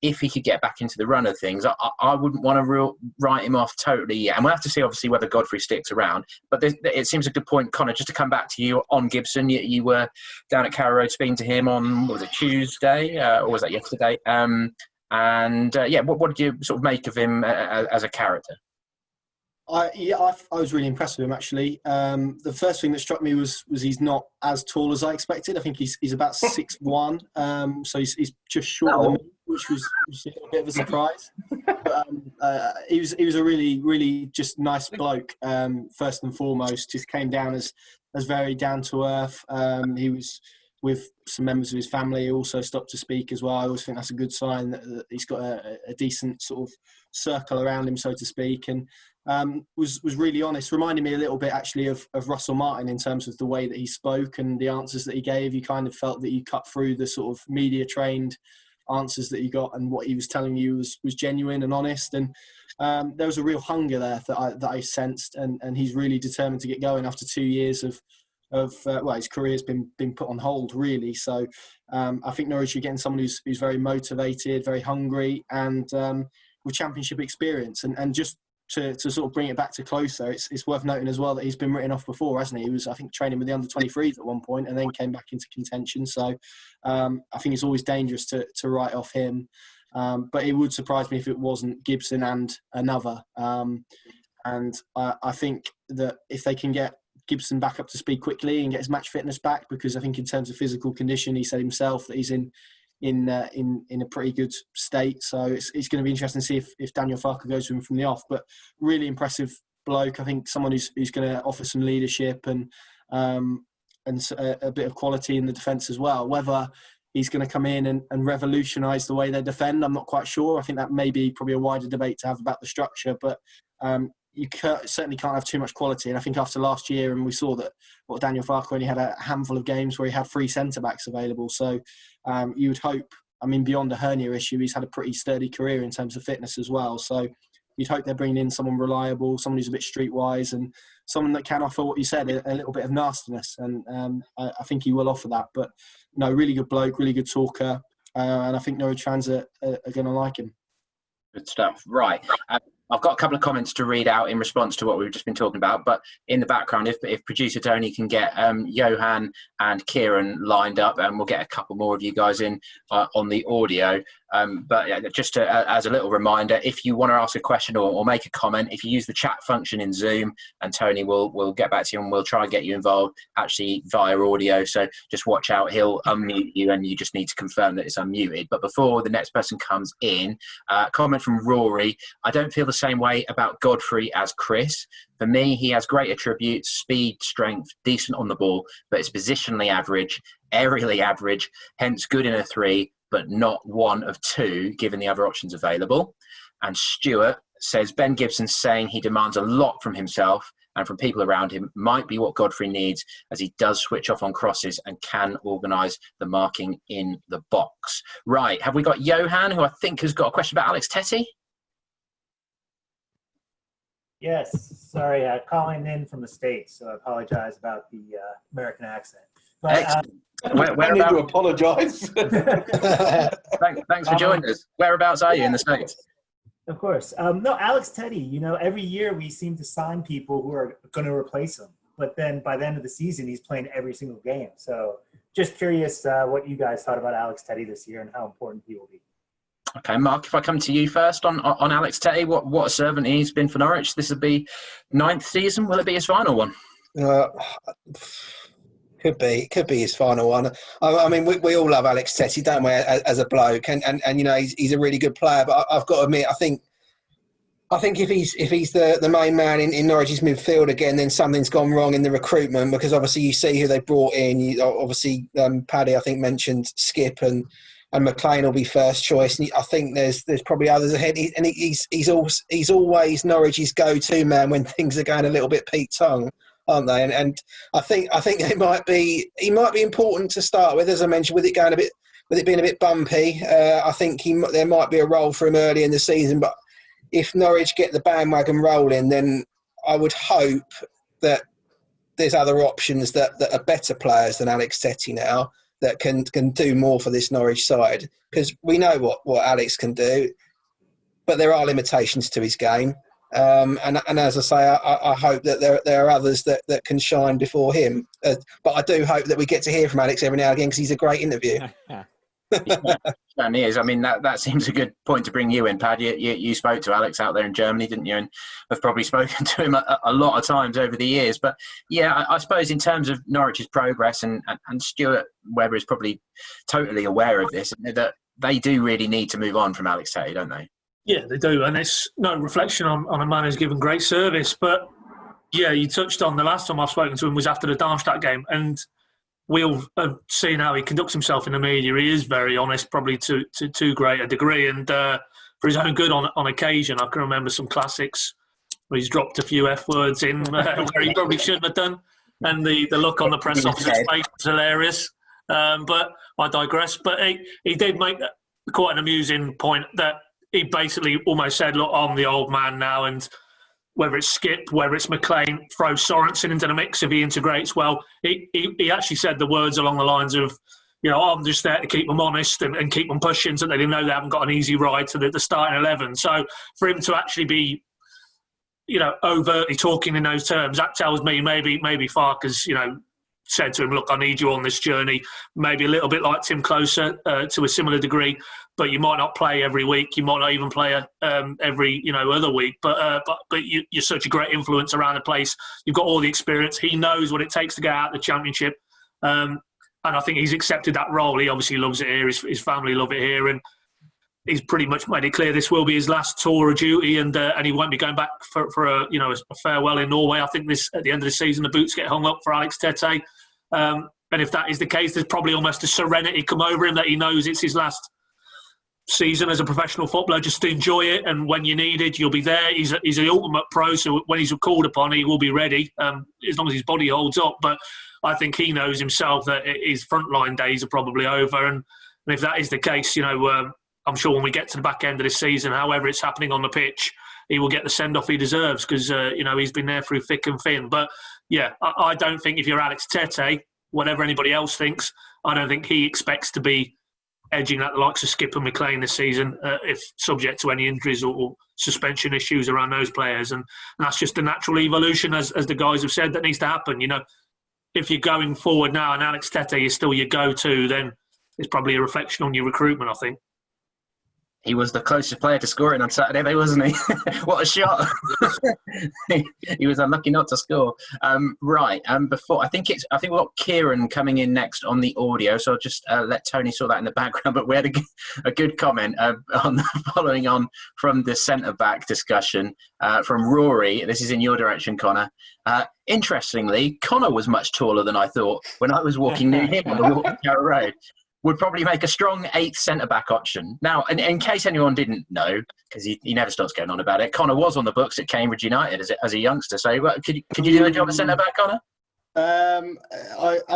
if he could get back into the run of things, I wouldn't want to write him off totally yet. And we'll have to see, obviously, whether Godfrey sticks around. But it seems a good point, Connor, just to come back to you on Gibson. You were down at Carrow Road speaking to him on, was it Tuesday? Or was that yesterday? What did you sort of make of him as a character? I was really impressed with him, actually. The first thing that struck me was he's not as tall as I expected. I think he's about 6'1", so he's just short of me, which was a bit of a surprise. But he was a really, really just nice bloke, first and foremost. Just came down as very down to earth. He was with some members of his family, also stopped to speak as well. I always think that's a good sign that he's got a decent sort of circle around him, so to speak, and was really honest. Reminded me a little bit actually of Russell Martin in terms of the way that he spoke and the answers that he gave. You kind of felt that you cut through the sort of media trained answers that you got, and what he was telling you was genuine and honest. And there was a real hunger there that I sensed, and he's really determined to get going after 2 years of his career's been put on hold, really. So I think Norwich are getting someone who's very motivated, very hungry, and with championship experience. And just to sort of bring it back to closer, it's worth noting as well that he's been written off before, hasn't he? He was, I think, training with the under-23s at one point and then came back into contention. So I think it's always dangerous to write off him. But it would surprise me if it wasn't Gibson and another. And I think that if they can get Gibson back up to speed quickly and get his match fitness back, because I think in terms of physical condition, he said himself that he's in a pretty good state. So it's going to be interesting to see if Daniel Farke goes to him from the off. But really impressive bloke. I think someone who's going to offer some leadership and a bit of quality in the defence as well. Whether he's going to come in and revolutionise the way they defend, I'm not quite sure. I think that may be probably a wider debate to have about the structure, but you certainly can't have too much quality. And I think after last year, and we saw that Daniel Farke only had a handful of games where he had 3 centre-backs available. So you would hope, beyond a hernia issue, he's had a pretty sturdy career in terms of fitness as well. So you'd hope they're bringing in someone reliable, someone who's a bit streetwise, and someone that can offer, what you said, a little bit of nastiness. And I think he will offer that. But no, really good bloke, really good talker. And I think Norwich fans are going to like him. Good stuff. Right. I've got a couple of comments to read out in response to what we've just been talking about, but in the background, if producer Tony can get Johan and Kieran lined up, and we'll get a couple more of you guys in on the audio. But just as a little reminder, if you want to ask a question or make a comment, if you use the chat function in Zoom, and Tony will get back to you and we'll try and get you involved actually via audio. So just watch out, he'll unmute you and you just need to confirm that it's unmuted. But before the next person comes in, comment from Rory: I don't feel the same way about Godfrey as Chris. For me, he has great attributes: speed, strength, decent on the ball, but it's positionally average, aerially average, hence good in a 3, but not one of 2, given the other options available. And Stuart says Ben Gibson saying he demands a lot from himself and from people around him might be what Godfrey needs, as he does switch off on crosses and can organise the marking in the box. Right, have we got Johan, who I think has got a question about Alex Tettey? Yes, sorry, calling in from the States, so I apologize about the American accent. But I need to apologise. Thanks for joining us. Whereabouts are you in the States? Of course. No, Alex Tettey, every year we seem to sign people who are going to replace him. But then by the end of the season, he's playing every single game. So just curious what you guys thought about Alex Tettey this year and how important he will be. Okay, Mark, if I come to you first on Alex Tettey, what a servant he's been for Norwich. This will be 9th season. Will it be his final one? Could be his final one. We all love Alex Tettey, don't we, as a bloke, and he's a really good player. But I've got to admit, I think if he's the main man in Norwich's midfield again, then something's gone wrong in the recruitment, because obviously you see who they brought in. Obviously, Paddy, I think, mentioned Skip and McLean will be first choice. And I think there's probably others ahead. And he's always Norwich's go-to man when things are going a little bit Pete Tongue. aren't they? And I think he might be important to start with, as I mentioned, with it being a bit bumpy. I think there might be a role for him early in the season. But if Norwich get the bandwagon rolling, then I would hope that there's other options that are better players than Alex Tettey now that can do more for this Norwich side, because we know what Alex can do, but there are limitations to his game. And as I say, I hope that there are others that can shine before him. But I do hope that we get to hear from Alex every now and again, because he's a great interview. Certainly is. I mean, that seems a good point to bring you in, Pad. You spoke to Alex out there in Germany, didn't you? And have probably spoken to him a lot of times over the years. But yeah, I suppose in terms of Norwich's progress, and Stuart Webber is probably totally aware of this, that they do really need to move on from Alex Tettey, don't they? Yeah, they do, and it's no reflection on a man who's given great service. But yeah, you touched on the last time I've spoken to him was after the Darmstadt game, and we all have seen how he conducts himself in the media. He is very honest, probably to too great a degree, and for his own good on occasion. I can remember some classics where he's dropped a few F words in where he probably shouldn't have done, and the look on the press officer's face was hilarious. But I digress. But he did make quite an amusing point that he basically almost said, look, I'm the old man now, and whether it's Skip, whether it's McLean, throw Sorensen into the mix if he integrates well. He actually said the words along the lines of, I'm just there to keep them honest and keep them pushing so they know they haven't got an easy ride to the starting 11. So for him to actually be, overtly talking in those terms, that tells me maybe Farke has, said to him, look, I need you on this journey, maybe a little bit like Tim Closer to a similar degree, but you might not play every week. You might not even play every other week. But you're such a great influence around the place. You've got all the experience. He knows what it takes to get out of the Championship, and I think he's accepted that role. He obviously loves it here. His family love it here, and he's pretty much made it clear this will be his last tour of duty, and he won't be going back for a farewell in Norway. I think at the end of the season the boots get hung up for Alex Tettey, and if that is the case, there's probably almost a serenity come over him that he knows it's his last season as a professional footballer. Just to enjoy it, and when you're needed, you'll be there. He's the ultimate pro, so when he's called upon, he will be ready, as long as his body holds up. But I think he knows himself that his frontline days are probably over, and if that is the case, I'm sure when we get to the back end of this season, however it's happening on the pitch, he will get the send-off he deserves, because he's been there through thick and thin. But yeah, I don't think if you're Alex Tettey, whatever anybody else thinks, I don't think he expects to be edging at the likes of Skip and McLean this season, if subject to any injuries or suspension issues around those players. And that's just a natural evolution, as the guys have said, that needs to happen. If you're going forward now and Alex Tettey is still your go-to, then it's probably a reflection on your recruitment, I think. He was the closest player to scoring on Saturday, though, wasn't he? What a shot! He was unlucky not to score. Right, before I think we've got Kieran coming in next on the audio, so I'll just let Tony sort that in the background. But we had a good comment following on from the centre back discussion from Rory. This is in your direction, Connor. Interestingly, Connor was much taller than I thought when I was walking near him on the walk to Carrow Road. Would probably make a strong 8th centre-back option. Now, in case anyone didn't know, because he never stops going on about it, Connor was on the books at Cambridge United as a youngster. So could you do a job as centre-back, Connor? I'm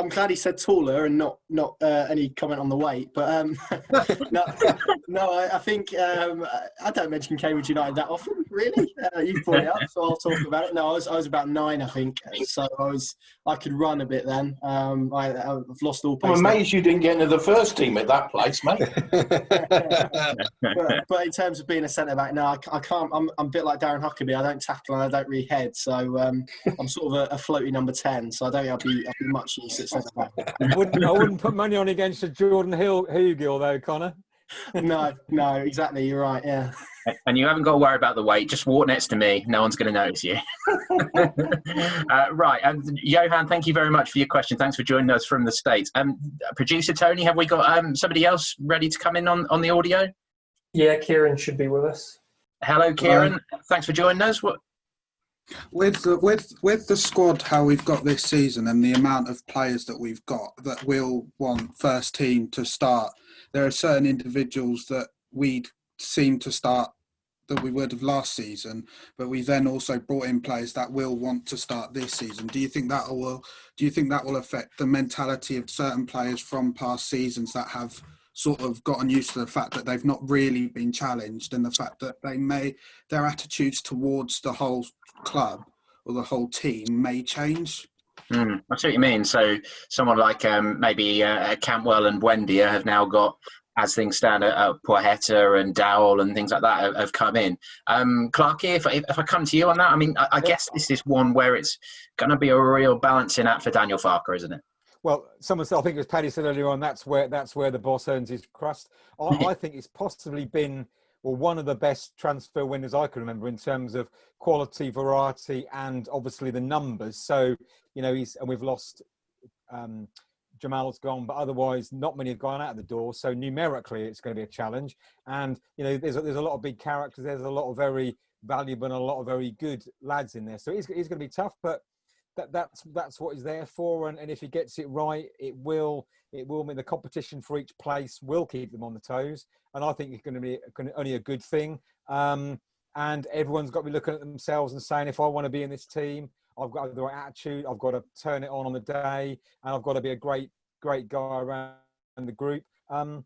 glad he said taller and not any comment on the weight. But I think I don't mention Cambridge United that often, really. You brought it up, so I'll talk about it. No, I was about 9, I think, so I could run a bit then. I've lost all pace. I'm amazed you didn't get into the first team at that place, mate. but in terms of being a centre back, no, I can't. I'm a bit like Darren Huckabee. I don't tackle and I don't really head, so I'm sort of a floaty number 10. So I don't think I'll be much use at centre back. I wouldn't put money on against a Jordan Hugill though, Connor. No, exactly. You're right. Yeah. And you haven't got to worry about the weight. Just walk next to me. No one's going to notice you. Right. And Johan, thank you very much for your question. Thanks for joining us from the States. Producer Tony, have we got somebody else ready to come in on the audio? Yeah, Kieran should be with us. Hello, Kieran. Thanks for joining us. With the squad, how we've got this season and the amount of players that we've got that will want first team to start, there are certain individuals that we'd seem to start that we would have last season, but we then also brought in players that will want to start this season. Do you think that will affect the mentality of certain players from past seasons that have sort of gotten used to the fact that they've not really been challenged, and the fact that their attitudes towards the whole club or the whole team may change? I see what you mean. So someone like maybe Cantwell and Buendia have now got, as things stand, Poeta and Dowell and things like that have come in. Clarky, if I come to you on that, I mean, I guess this is one where it's going to be a real balancing act for Daniel Farke, isn't it? Well, someone said, I think it was Paddy said earlier on, that's where the boss earns his crust. I think it's possibly been one of the best transfer windows I can remember in terms of quality, variety, and obviously the numbers. So, and we've lost, Jamal's gone, but otherwise not many have gone out of the door. So numerically, it's going to be a challenge. And, there's a lot of big characters. There's a lot of very valuable and a lot of very good lads in there. So it's going to be tough, but that's what he's there for. And if he gets it right, it will mean the competition for each place will keep them on the toes. And I think it's going to be only a good thing. And everyone's got to be looking at themselves and saying, if I want to be in this team, I've got the right attitude, I've got to turn it on the day, and I've got to be a great guy around the group. And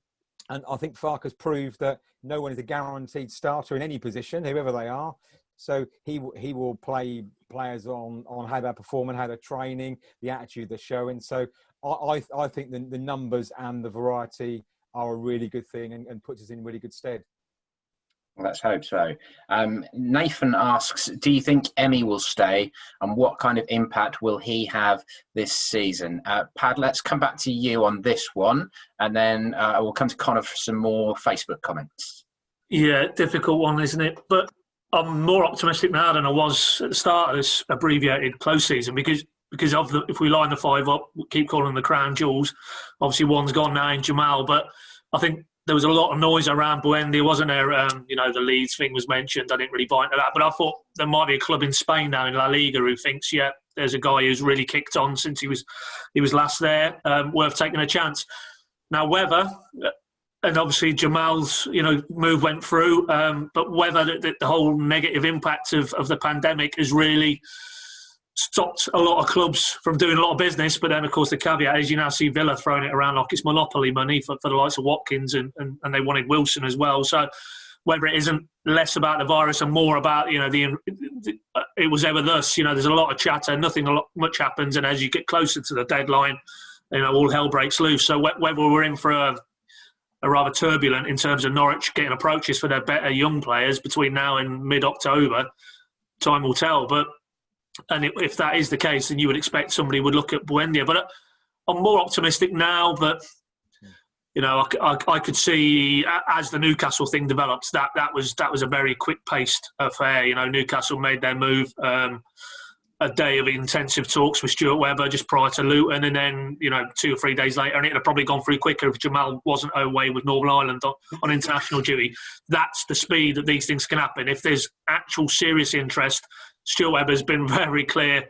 I think Farke has proved that no one is a guaranteed starter in any position, whoever they are. So he will play players on how they're performing, how they're training, the attitude they're showing. So I think the numbers and the variety are a really good thing and puts us in really good stead. Let's hope so. Nathan asks, do you think Emmy will stay, and what kind of impact will he have this season? Pad, let's come back to you on this one, and then we'll come to Connor for some more Facebook comments. Yeah, difficult one, isn't it? But I'm more optimistic now than I was at the start of this abbreviated close season because if we line the five up, we keep calling them the crown jewels. Obviously, one's gone now in Jamal, but I think there was a lot of noise around Buendia, wasn't there? The Leeds thing was mentioned. I didn't really buy into that, but I thought there might be a club in Spain now in La Liga who thinks, yeah, there's a guy who's really kicked on since he was last there, worth taking a chance. Now, whether, and obviously Jamal's move went through, but whether the whole negative impact of the pandemic has really stopped a lot of clubs from doing a lot of business. But then, of course, the caveat is you now see Villa throwing it around like it's monopoly money for the likes of Watkins, and they wanted Wilson as well. So whether it isn't less about the virus and more about, it was ever thus, there's a lot of chatter, much happens. And as you get closer to the deadline, all hell breaks loose. So whether we're in for a rather turbulent in terms of Norwich getting approaches for their better young players between now and mid-October, time will tell. And if that is the case, then you would expect somebody would look at Buendia. But I'm more optimistic now. But I could see as the Newcastle thing develops that was a very quick-paced affair. Newcastle made their move. A day of intensive talks with Stuart Webber just prior to Luton, and then 2 or 3 days later, and it would have probably gone through quicker if Jamal wasn't away with Northern Ireland on international duty. That's the speed that these things can happen. If there's actual serious interest, Stuart Webber's been very clear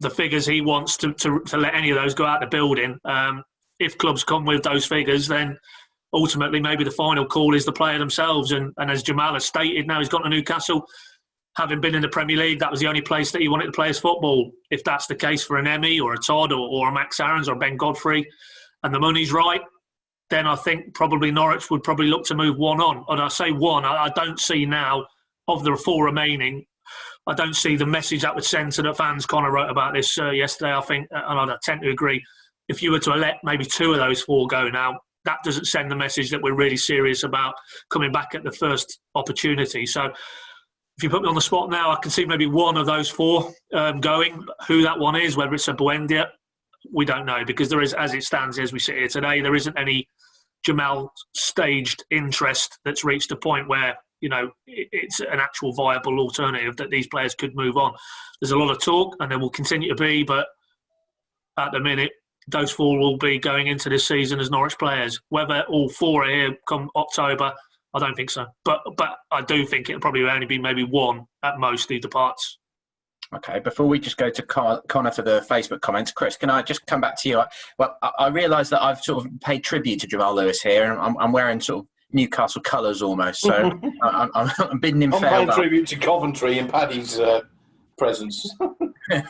the figures he wants to let any of those go out the building. If clubs come with those figures, then ultimately maybe the final call is the player themselves. And as Jamal has stated, now he's gone to Newcastle. Having been in the Premier League, that was the only place that he wanted to play his football. If that's the case for an Emmy or a Todd or a Max Aarons or Ben Godfrey, and the money's right, then I think probably Norwich would probably look to move one on. And I say one, I don't see now, of the 4 remaining, I don't see the message that would send to the fans. Connor wrote about this yesterday, I think, and I tend to agree. If you were to let maybe 2 of those 4 go now, that doesn't send the message that we're really serious about coming back at the first opportunity. So if you put me on the spot now, I can see maybe 1 of those 4 going. Who that one is, whether it's a Buendia, we don't know, because there is, as it stands as we sit here today, there isn't any Jamal staged interest that's reached a point where it's an actual viable alternative that these players could move on. There's a lot of talk, and there will continue to be, but at the minute, those 4 will be going into this season as Norwich players. Whether all 4 are here come October, I don't think so. But I do think it'll probably only be maybe 1 at most who departs. Okay, before we just go to Connor for the Facebook comments, Chris, can I just come back to you? Well, I realise that I've sort of paid tribute to Jamal Lewis here, and I'm wearing sort of Newcastle colours almost. So I'm bidding him I'm farewell. paying tribute to Coventry in Paddy's presence.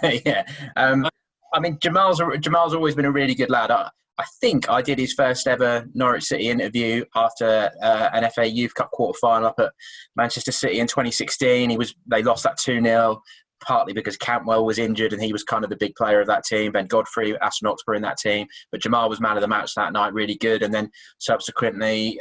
Yeah. I mean, Jamal's always been a really good lad. I think I did his first ever Norwich City interview after an FA Youth Cup quarter final up at Manchester City in 2016. They lost that 2-0, partly because Cantwell was injured and he was kind of the big player of that team. Ben Godfrey, Aston Oxford in that team, but Jamal was man of the match that night, really good. And then subsequently,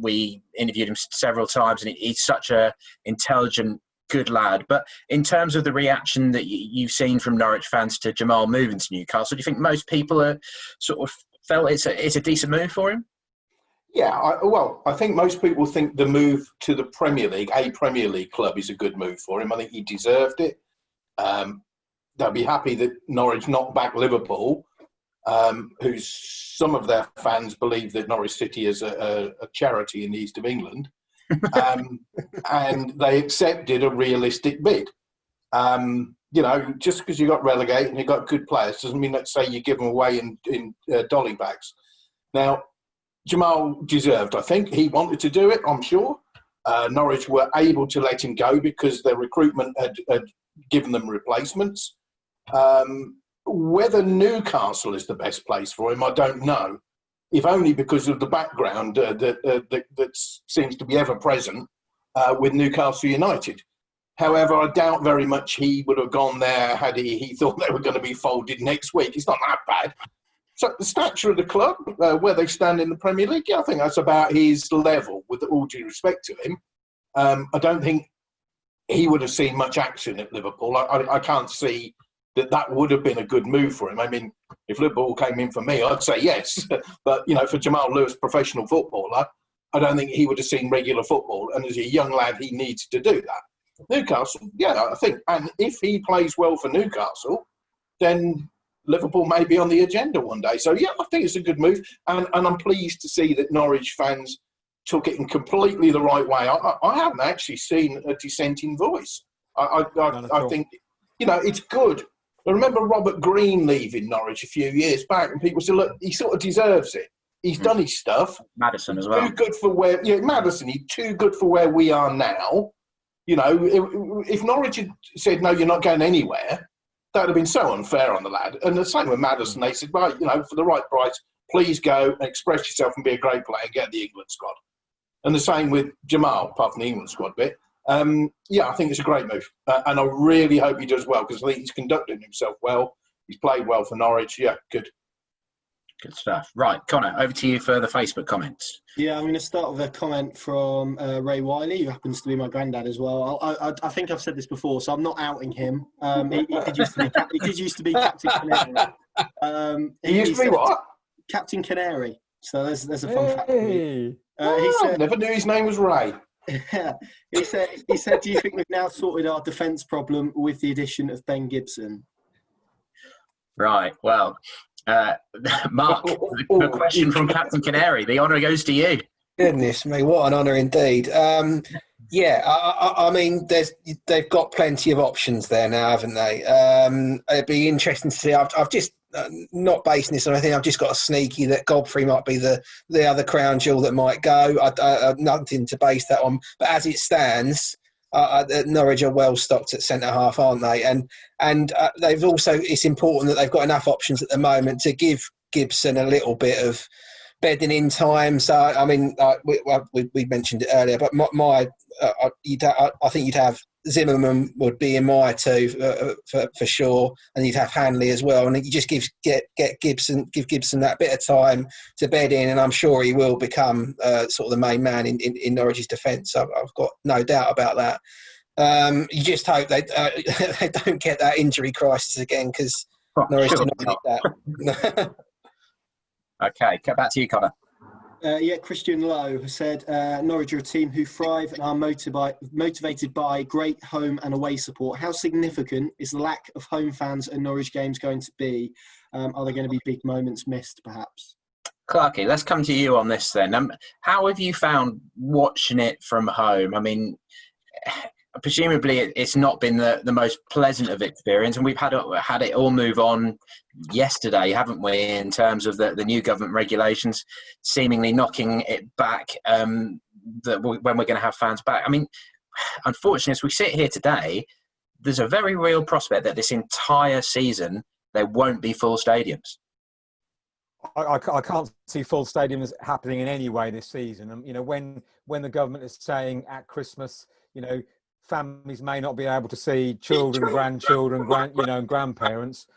we interviewed him several times, and he's such a intelligent, good lad. But in terms of the reaction that you've seen from Norwich fans to Jamal moving to Newcastle, do you think most people are sort of felt it's a decent move for him? Yeah, I think most people think the move to the Premier League, a Premier League club, is a good move for him. I think he deserved it. They'll be happy that Norwich knocked back Liverpool, whose some of their fans believe that Norwich City is a charity in the east of England. And they accepted a realistic bid. Just because you got relegated and you got good players doesn't mean that say you give them away in dolly bags. Now, Jamal deserved, I think. He wanted to do it, I'm sure. Norwich were able to let him go because their recruitment had given them replacements. Whether Newcastle is the best place for him, I don't know. If only because of the background that seems to be ever present with Newcastle United. However, I doubt very much he would have gone there had he thought they were going to be folded next week. It's not that bad. So the stature of the club, where they stand in the Premier League, I think that's about his level, with all due respect to him. I don't think he would have seen much action at Liverpool. I can't see that would have been a good move for him. I mean, if Liverpool came in for me, I'd say yes. But, for Jamal Lewis, professional footballer, I don't think he would have seen regular football. And as a young lad, he needs to do that. Newcastle, yeah, I think. And if he plays well for Newcastle, then Liverpool may be on the agenda one day. So, yeah, I think it's a good move. And I'm pleased to see that Norwich fans took it in completely the right way. I haven't actually seen a dissenting voice. I think, it's good. I remember Robert Green leaving Norwich a few years back, and people said, look, he sort of deserves it. He's done his stuff. Maddison as well. Too good for Maddison, he's too good for where we are now. If Norwich had said, no, you're not going anywhere, that would have been so unfair on the lad. And the same with Maddison. They said, well, for the right price, please go and express yourself and be a great player and get the England squad. And the same with Jamal, apart from the England squad bit. I think it's a great move. And I really hope he does well, because I think he's conducted himself well. He's played well for Norwich. Yeah, good. Good stuff. Right, Connor, over to you for the Facebook comments. Yeah, I'm going to start with a comment from Ray Wiley, who happens to be my granddad as well. I think I've said this before, so I'm not outing him. He did used to be Captain Canary. He used to be what? Captain Canary. So there's a fun fact. He said, never knew his name was Ray. He said, do you think we've now sorted our defence problem with the addition of Ben Gibson? Right, well, Mark, the question from Captain Canary. The honour goes to you. Goodness me, what an honour indeed. I mean, they've got plenty of options there now, haven't they? It'd be interesting to see. I've just not basing this on anything. I've just got a sneaky that Godfrey might be the other crown jewel that might go. I've nothing to base that on. But as it stands, Norwich are well stocked at centre half, aren't they? And they've also. It's important that they've got enough options at the moment to give Gibson a little bit of bedding in time. So I mean, we mentioned it earlier, but I think you'd have Zimmerman would be in my two for sure, and you'd have Hanley as well. And you just give Gibson that bit of time to bed in, and I'm sure he will become sort of the main man in Norwich's defence. I've got no doubt about that. You just hope they don't get that injury crisis again, because Norwich do not need that. Okay, get back to you, Connor. Christian Lowe said Norwich are a team who thrive and are motivated by great home and away support. How significant is the lack of home fans at Norwich games going to be? Are there going to be big moments missed, perhaps? Clarky, let's come to you on this then. How have you found watching it from home? I mean, presumably it's not been the most pleasant of experience, and we've had it all move on yesterday, haven't we, in terms of the new government regulations seemingly knocking it back, when we're going to have fans back. I mean, unfortunately, as we sit here today, there's a very real prospect that this entire season there won't be full stadiums. I can't see full stadiums happening in any way this season. And, you know, when the government is saying at Christmas, you know, families may not be able to see children, grandchildren, and grandparents,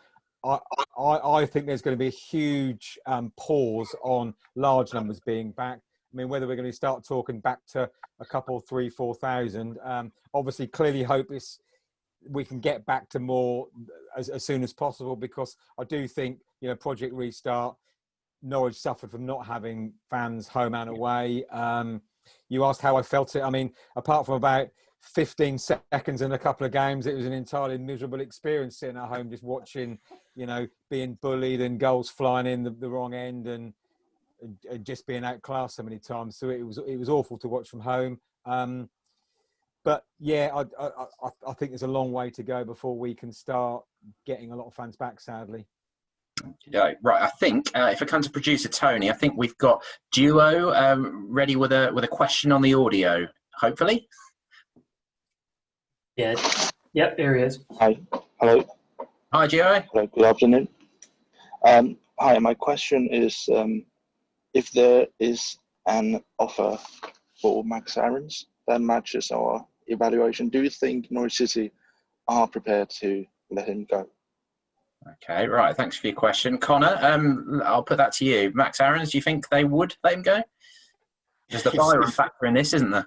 I think there's going to be a huge pause on large numbers being back. I mean, whether we're going to start talking back to a couple, 3,000, 4,000, obviously clearly hope we can get back to more as soon as possible, because I do think, you know, Project Restart, Norwich suffered from not having fans home and away. You asked how I felt it. I mean, apart from about 15 seconds in a couple of games, it was an entirely miserable experience sitting at home just watching, you know, being bullied and goals flying in the wrong end and just being outclassed so many times. So it was awful to watch from home. But yeah, I think there's a long way to go before we can start getting a lot of fans back, sadly. Yeah, right. I think if it comes to producer Tony, I think we've got Duo ready with a question on the audio. Hopefully. Yeah. Yep. There he is. Hi. Hello. Hi, Duo. Hello. Good afternoon. Hi. My question is, if there is an offer for Max Aarons that matches our evaluation, do you think Norwich City are prepared to let him go? Okay, right. Thanks for your question. Connor, I'll put that to you. Max Aarons, do you think they would let him go? There's the Byron factor in this, isn't there?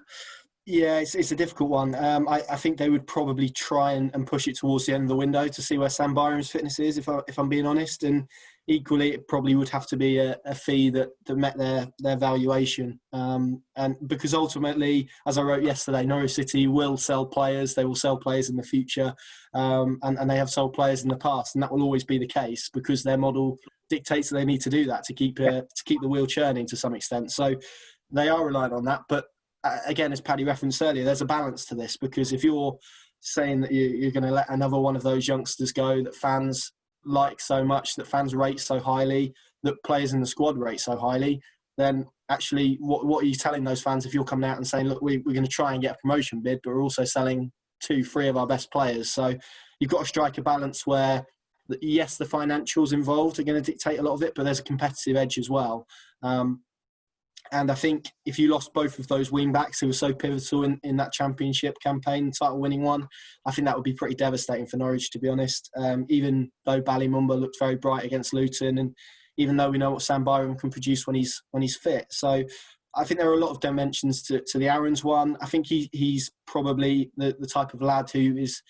Yeah, it's a difficult one. I think they would probably try and push it towards the end of the window to see where Sam Byram's fitness is, if I'm being honest. And equally, it probably would have to be a fee that met their valuation. And because ultimately, as I wrote yesterday, Norwich City will sell players. They will sell players in the future, and they have sold players in the past, and that will always be the case because their model dictates that they need to do that to keep the wheel churning to some extent. So they are reliant on that, but again, as Paddy referenced earlier, there's a balance to this, because if you're saying that you're going to let another one of those youngsters go that fans like so much, that fans rate so highly, that players in the squad rate so highly, then actually what are you telling those fans if you're coming out and saying, look, we're going to try and get a promotion bid, but we're also selling 2-3 of our best players? So you've got to strike a balance where, yes, the financials involved are going to dictate a lot of it, but there's a competitive edge as well. And I think if you lost both of those wing-backs who were so pivotal in that championship campaign, title-winning one, I think that would be pretty devastating for Norwich, to be honest. Even though Ballymumba looked very bright against Luton, and even though we know what Sam Byram can produce when he's fit. So I think there are a lot of dimensions to the Aarons one. I think he's probably the type of lad who is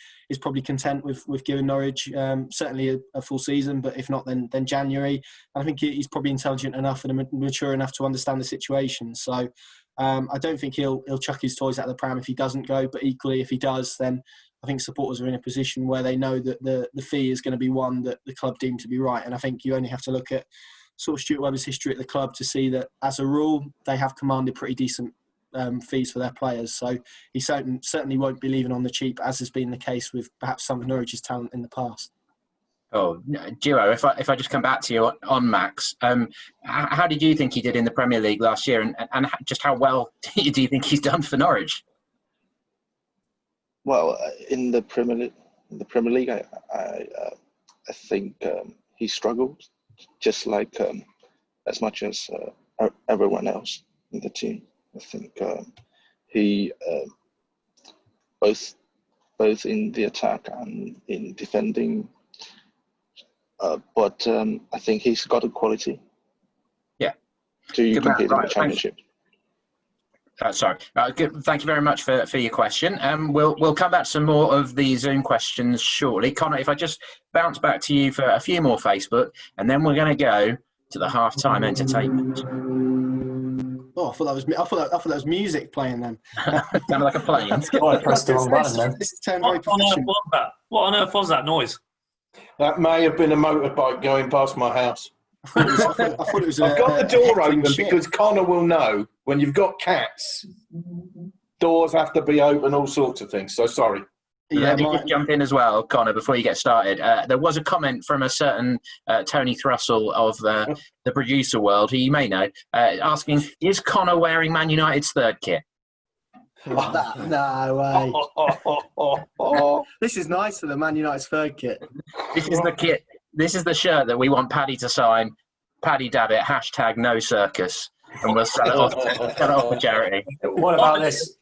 probably content with giving Norwich certainly a full season, but if not, then January. And I think he's probably intelligent enough and mature enough to understand the situation. So I don't think he'll chuck his toys out of the pram if he doesn't go, but equally if he does, then I think supporters are in a position where they know that the fee is going to be one that the club deemed to be right. And I think you only have to look at sort of Stuart Webber's history at the club to see that, as a rule, they have commanded pretty decent fees for their players. So he certainly won't be leaving on the cheap, as has been the case with perhaps some of Norwich's talent in the past. Oh, Duo, if I just come back to you on Max, how did you think he did in the Premier League last year, and just how well do you think he's done for Norwich? Well, in the Premier League, I think he struggled, just like as much as everyone else in the team. I think he both in the attack and in defending, but I think he's got a quality. Yeah. To compete in the Championship. Good. Thank you very much for your question. We'll come back to some more of the Zoom questions shortly. Connor, if I just bounce back to you for a few more Facebook, and then we're going to go to the half-time entertainment. Oh, I thought that was music playing then. Sounded like a plane. I pressed the wrong button then. This turned very professional. What on earth was that noise? That may have been a motorbike going past my house. I thought it was I've got the door open because Connor will know when you've got cats, doors have to be open, all sorts of things. So sorry. Yeah, Let me just jump in as well, Connor, before you get started. There was a comment from a certain Tony Thrussell of the producer world, who you may know, asking, is Connor wearing Man United's third kit? No way. This is nice for the Man United's third kit. This is the kit. This is the shirt that we want Paddy to sign. Paddy Davitt, #no circus. And we'll sell it off for charity. What about this?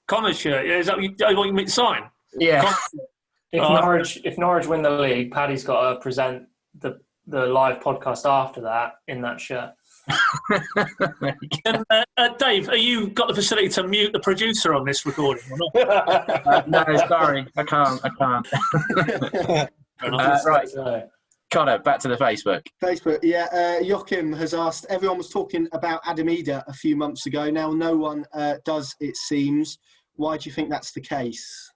Connor's shirt. Yeah, is that what you mean to sign? Yeah. If Norwich win the league, Paddy's got to present the live podcast after that in that shirt. And, Dave, are you got the facility to mute the producer on this recording or not? No, sorry, I can't. Right, Connor, back to the Facebook. Yeah. Joachim has asked, everyone was talking about Adam Eder a few months ago. Now no one does, it seems. Why do you think that's the case?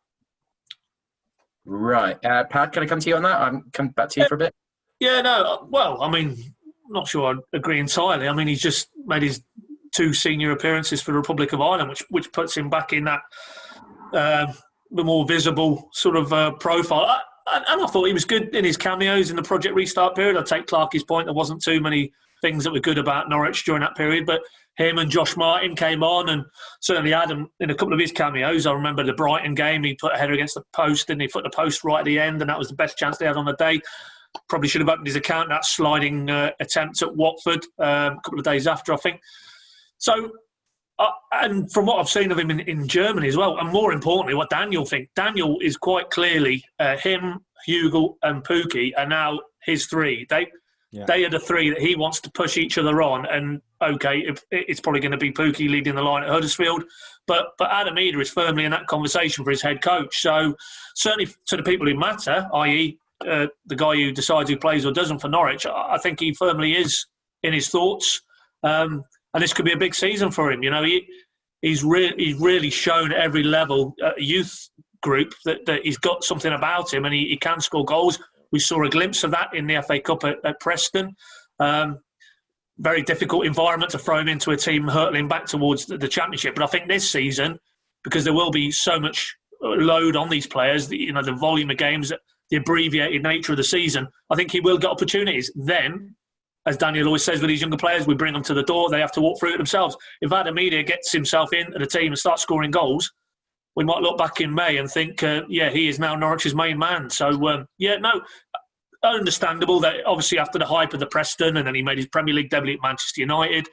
Right. Pad, can I come to you on that? I'm coming back to you for a bit. Yeah, no. Well, I mean, not sure I agree entirely. I mean, he's just made his 2 senior appearances for the Republic of Ireland, which puts him back in that the more visible sort of profile. And I thought he was good in his cameos in the Project Restart period. I take Clarkie's point. There wasn't too many things that were good about Norwich during that period, but him and Josh Martin came on, and certainly Adam in a couple of his cameos. I remember the Brighton game, he put a header against the post and he put the post right at the end, and that was the best chance they had on the day. Probably should have opened his account, that sliding attempt at Watford a couple of days after, I think. So, and from what I've seen of him in Germany as well, and more importantly, what Daniel thinks. Daniel is quite clearly him, Hugo and Pookie are now his 3. They are the 3 that he wants to push each other on. And, okay, it's probably going to be Pookie leading the line at Huddersfield. But Adam Eder is firmly in that conversation for his head coach. So certainly to the people who matter, i.e. The guy who decides who plays or doesn't for Norwich, I think he firmly is in his thoughts. And this could be a big season for him. You know, he's really shown at every level, youth group, that he's got something about him and he can score goals. We saw a glimpse of that in the FA Cup at Preston. Very difficult environment to throw him into a team hurtling back towards the Championship. But I think this season, because there will be so much load on these players, the volume of games, the abbreviated nature of the season, I think he will get opportunities. Then, as Daniel always says with these younger players, we bring them to the door, they have to walk through it themselves. If Adam Eder gets himself into the team and starts scoring goals, we might look back in May and think, he is now Norwich's main man. So, understandable that obviously after the hype of the Preston and then he made his Premier League debut at Manchester United,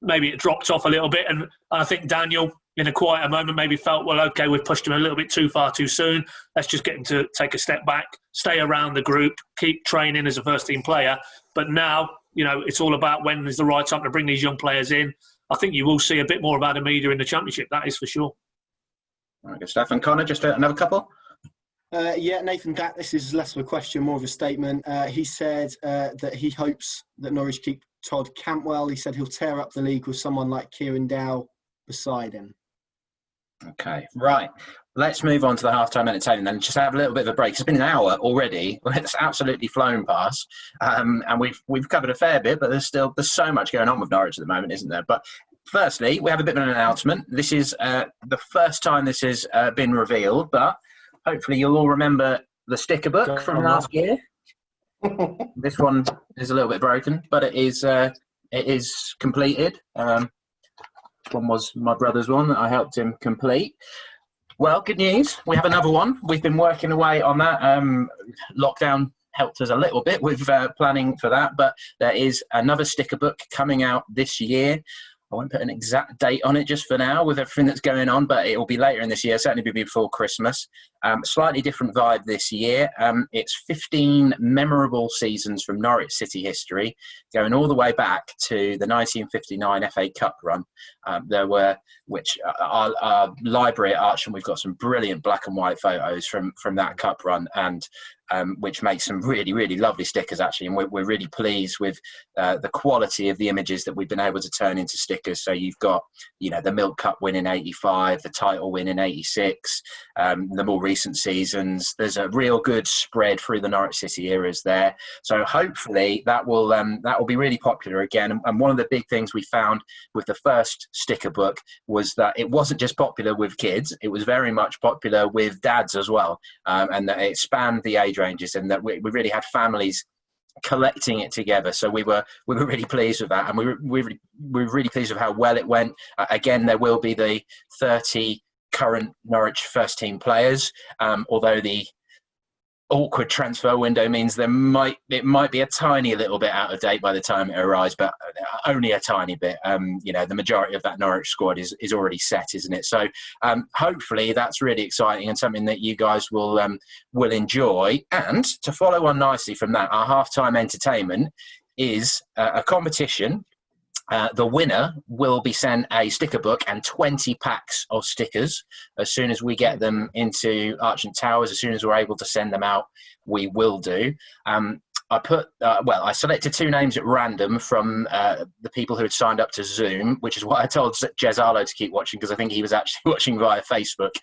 maybe it dropped off a little bit. And I think Daniel, in a quieter moment, maybe felt, well, okay, we've pushed him a little bit too far too soon. Let's just get him to take a step back, stay around the group, keep training as a first-team player. But now, it's all about when is the right time to bring these young players in. I think you will see a bit more of Adam Eder in the Championship, that is for sure. All right, good stuff. And Connor, just another couple? Nathan Gatt, this is less of a question, more of a statement. He said that he hopes that Norwich keep Todd Cantwell. He said he'll tear up the league with someone like Kieran Dow beside him. Okay, right. Let's move on to the halftime entertainment and just have a little bit of a break. It's been an hour already. It's absolutely flown past, and we've covered a fair bit, but there's so much going on with Norwich at the moment, isn't there? But firstly, we have a bit of an announcement. This is the first time this has been revealed, but hopefully you'll all remember the sticker book from last year. This one is a little bit broken, but it is completed. One was my brother's one that I helped him complete. Well, good news. We have another one. We've been working away on that. Lockdown helped us a little bit with planning for that, but there is another sticker book coming out this year. I won't put an exact date on it just for now with everything that's going on, but it will be later in this year, certainly be before Christmas. Slightly different vibe this year. It's 15 memorable seasons from Norwich City history, going all the way back to the 1959 FA Cup run. Our library at Archon, we've got some brilliant black and white photos from that cup run, and which makes some really, really lovely stickers, actually. And we're really pleased with the quality of the images that we've been able to turn into stickers. So you've got, the Milk Cup win in 85, the title win in 86, the more recent seasons. There's a real good spread through the Norwich City eras there. So hopefully that will be really popular again. And one of the big things we found with the first sticker book was that it wasn't just popular with kids, it was very much popular with dads as well. And that it spanned the age ranges, and that we really had families collecting it together. So we were really pleased with that, and we were really pleased with how well it went. Again, there will be the 30 current Norwich first team players, although the awkward transfer window means it might be a tiny little bit out of date by the time it arrives, but only a tiny bit. The majority of that Norwich squad is already set, isn't it? So hopefully that's really exciting and something that you guys will enjoy. And to follow on nicely from that, our halftime entertainment is a competition. The winner will be sent a sticker book and 20 packs of stickers as soon as we get them into Argent Towers. As soon as we're able to send them out, we will do. I selected 2 names at random from the people who had signed up to Zoom, which is why I told Jez Arlo to keep watching, because I think he was actually watching via Facebook.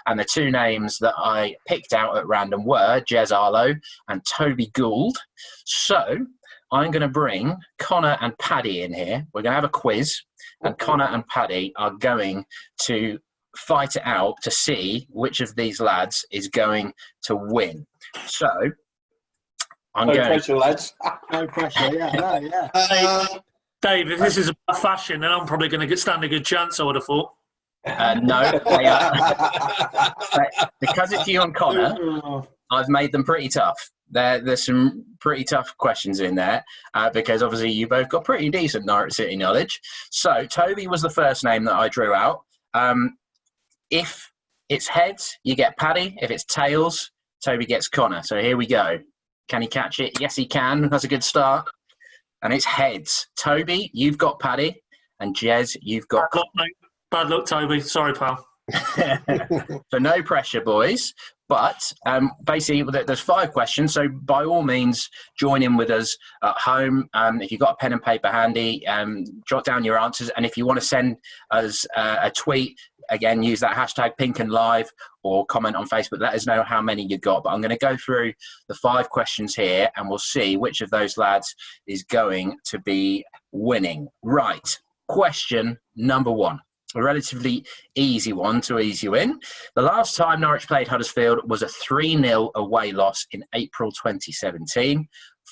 And the 2 names that I picked out at random were Jez Arlo and Toby Gould. So I'm going to bring Connor and Paddy in here. We're going to have a quiz, and Connor and Paddy are going to fight it out to see which of these lads is going to win. So, No pressure, lads. No pressure, yeah. Dave, if this is about fashion, then I'm probably going to stand a good chance, I would have thought. No, because it's you and Connor, I've made them pretty tough. There's some pretty tough questions in there because obviously you both got pretty decent Norwich City knowledge. So Toby was the first name that I drew out. If it's heads, you get Paddy. If it's tails, Toby gets Connor. So here we go. Can he catch it? Yes, he can. That's a good start. And it's heads. Toby, you've got Paddy. And Jez, you've got Connor. Bad luck, Toby. Sorry, pal. So no pressure, boys. But basically, there's 5 questions. So by all means, join in with us at home. If you've got a pen and paper handy, jot down your answers. And if you want to send us a tweet, again, use that hashtag PinkUnLive or comment on Facebook. Let us know how many you got. But I'm going to go through the 5 questions here, and we'll see which of those lads is going to be winning. Right. Question number 1. A relatively easy one to ease you in. The last time Norwich played Huddersfield was a 3-0 away loss in April 2017.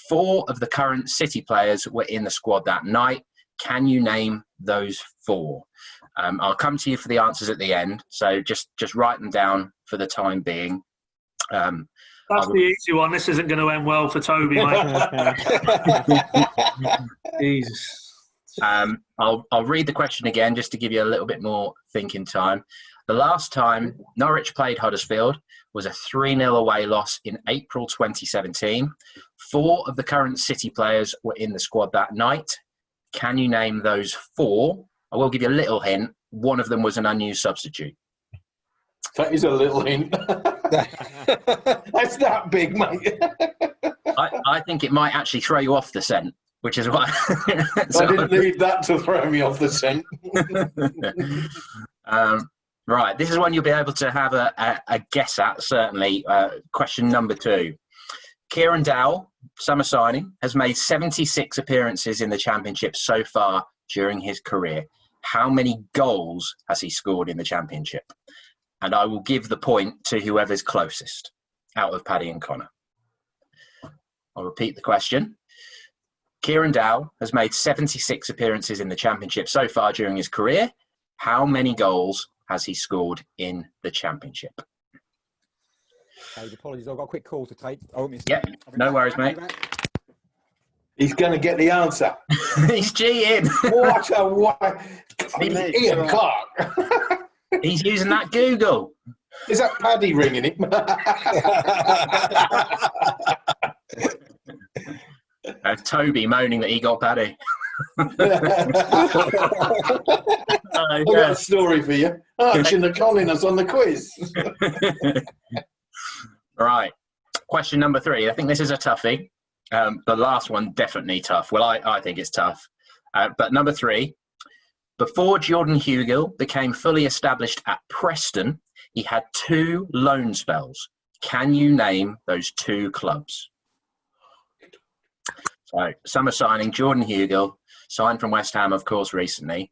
4 of the current City players were in the squad that night. Can you name those 4? I'll come to you for the answers at the end, so just write them down for the time being. That's the easy one. This isn't going to end well for Toby, mate. Jesus. I'll read the question again just to give you a little bit more thinking time. The last time Norwich played Huddersfield was a 3-0 away loss in April 2017. 4 of the current City players were in the squad that night. Can you name those 4? I will give you a little hint. One of them was an unused substitute. That is a little hint. That's that big, mate. I think it might actually throw you off the scent, which is why I didn't need that to throw me off the scent. Right, this is one you'll be able to have a guess at, certainly. Question number 2. Kieran Dowell, summer signing, has made 76 appearances in the Championship so far during his career. How many goals has he scored in the Championship? And I will give the point to whoever's closest out of Paddy and Connor. I'll repeat the question. Kieran Dowell has made 76 appearances in the Championship so far during his career. How many goals has he scored in the Championship? Hey, apologies, I've got a quick call to take. Yep, no worries, mate. He's going to get the answer. He's cheating. What? Ian Clark. He's using that Google. Is that Paddy ringing him? Toby moaning that he got Paddy. I've got a story for you. Arching the Colin us on the quiz. Right. Question number 3. I think this is a toughie. The last one, definitely tough. Well, I think it's tough. But number 3, before Jordan Hugill became fully established at Preston, he had 2 loan spells. Can you name those 2 clubs? So, summer signing, Jordan Hugill, signed from West Ham, of course, recently.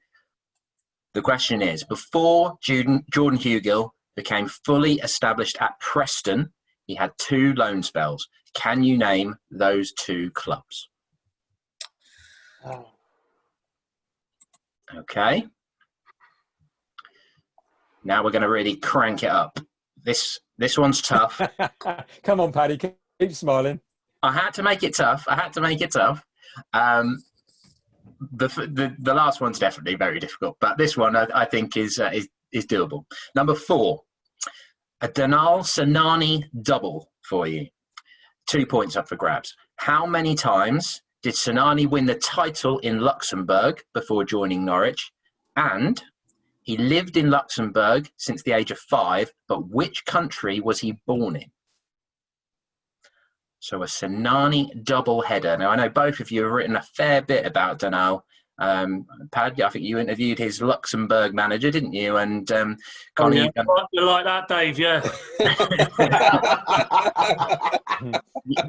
The question is, before Jordan Hugill became fully established at Preston, he had 2 loan spells. Can you name those 2 clubs? Oh. Okay. Now we're going to really crank it up. This one's tough. Come on, Paddy, keep smiling. I had to make it tough. The last one's definitely very difficult, but this one I think is doable. Number 4, a Danal Sinani double for you. 2 points up for grabs. How many times did Sinani win the title in Luxembourg before joining Norwich? And he lived in Luxembourg since the age of 5, but which country was he born in? So a Sinani double header. Now, I know both of you have written a fair bit about Danal. Paddy, I think you interviewed his Luxembourg manager, didn't you? And Connie, you like that, Dave? Yeah.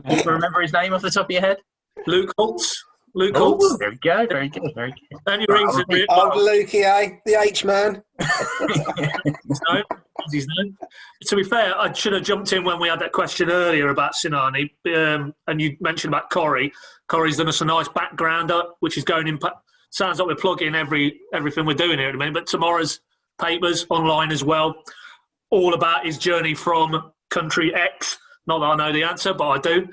You remember his name off the top of your head? Luke Holtz. Oh, very good, very good, very good. Then he rings it. Old Lukey, eh? The H-man. His name. To be fair, I should have jumped in when we had that question earlier about Sinani, and you mentioned about Corrie. Corrie's done us a nice background up, which is going in. Sounds like we're plugging everything we're doing here at the moment, but tomorrow's papers online as well, all about his journey from country X. Not that I know the answer, but I do.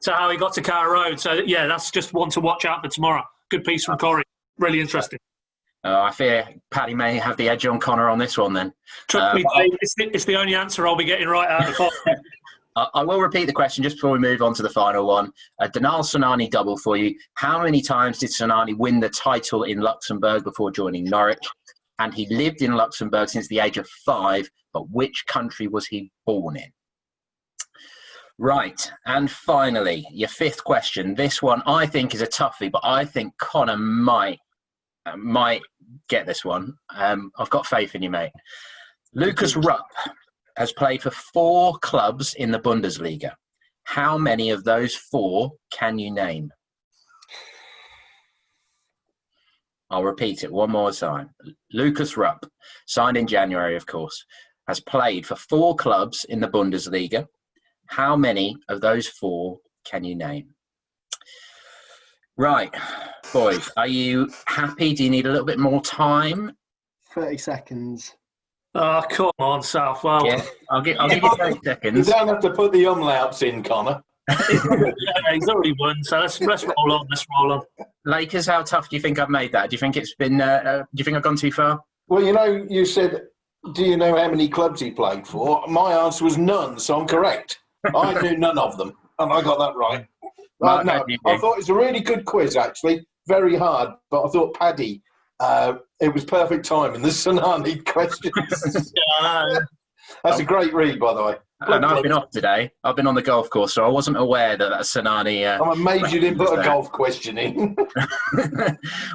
To how he got to Carrow Road. So, yeah, that's just one to watch out for tomorrow. Good piece from Corrie. Really interesting. I fear Paddy may have the edge on Connor on this one then. Trust me, Dave, it's the only answer I'll be getting right out of the five. I will repeat the question just before we move on to the final one. A Danal Sinani double for you. How many times did Sinani win the title in Luxembourg before joining Norwich? And he lived in Luxembourg since the age of 5, but which country was he born in? Right, and finally, your 5th question. This one I think is a toughie, but I think Connor might get this one. I've got faith in you, mate. Lucas Rupp has played for 4 clubs in the Bundesliga. How many of those 4 can you name? I'll repeat it one more time. Lucas Rupp, signed in January, of course, has played for 4 clubs in the Bundesliga. How many of those 4 can you name? Right, boys, are you happy? Do you need a little bit more time? 30 seconds. Oh, come on, Southwell. Yeah, I'll give you 30 seconds. You don't have to put the umlauts in, Connor. He's already won, so let's roll on. Let's roll on. Lakers, how tough do you think I've made that? Do you think it's been? Do you think I've gone too far? Well, you know, you said, do you know how many clubs he played for? My answer was none, so I'm correct. I knew none of them, and I got that right. Mark, No, I thought it was a really good quiz, actually. Very hard, but I thought Paddy, it was perfect timing. The Sinani questions. That's a great read, by the way. And I've been off today. I've been on the golf course, so I wasn't aware that Sinani... I'm amazed you didn't put a golf question in.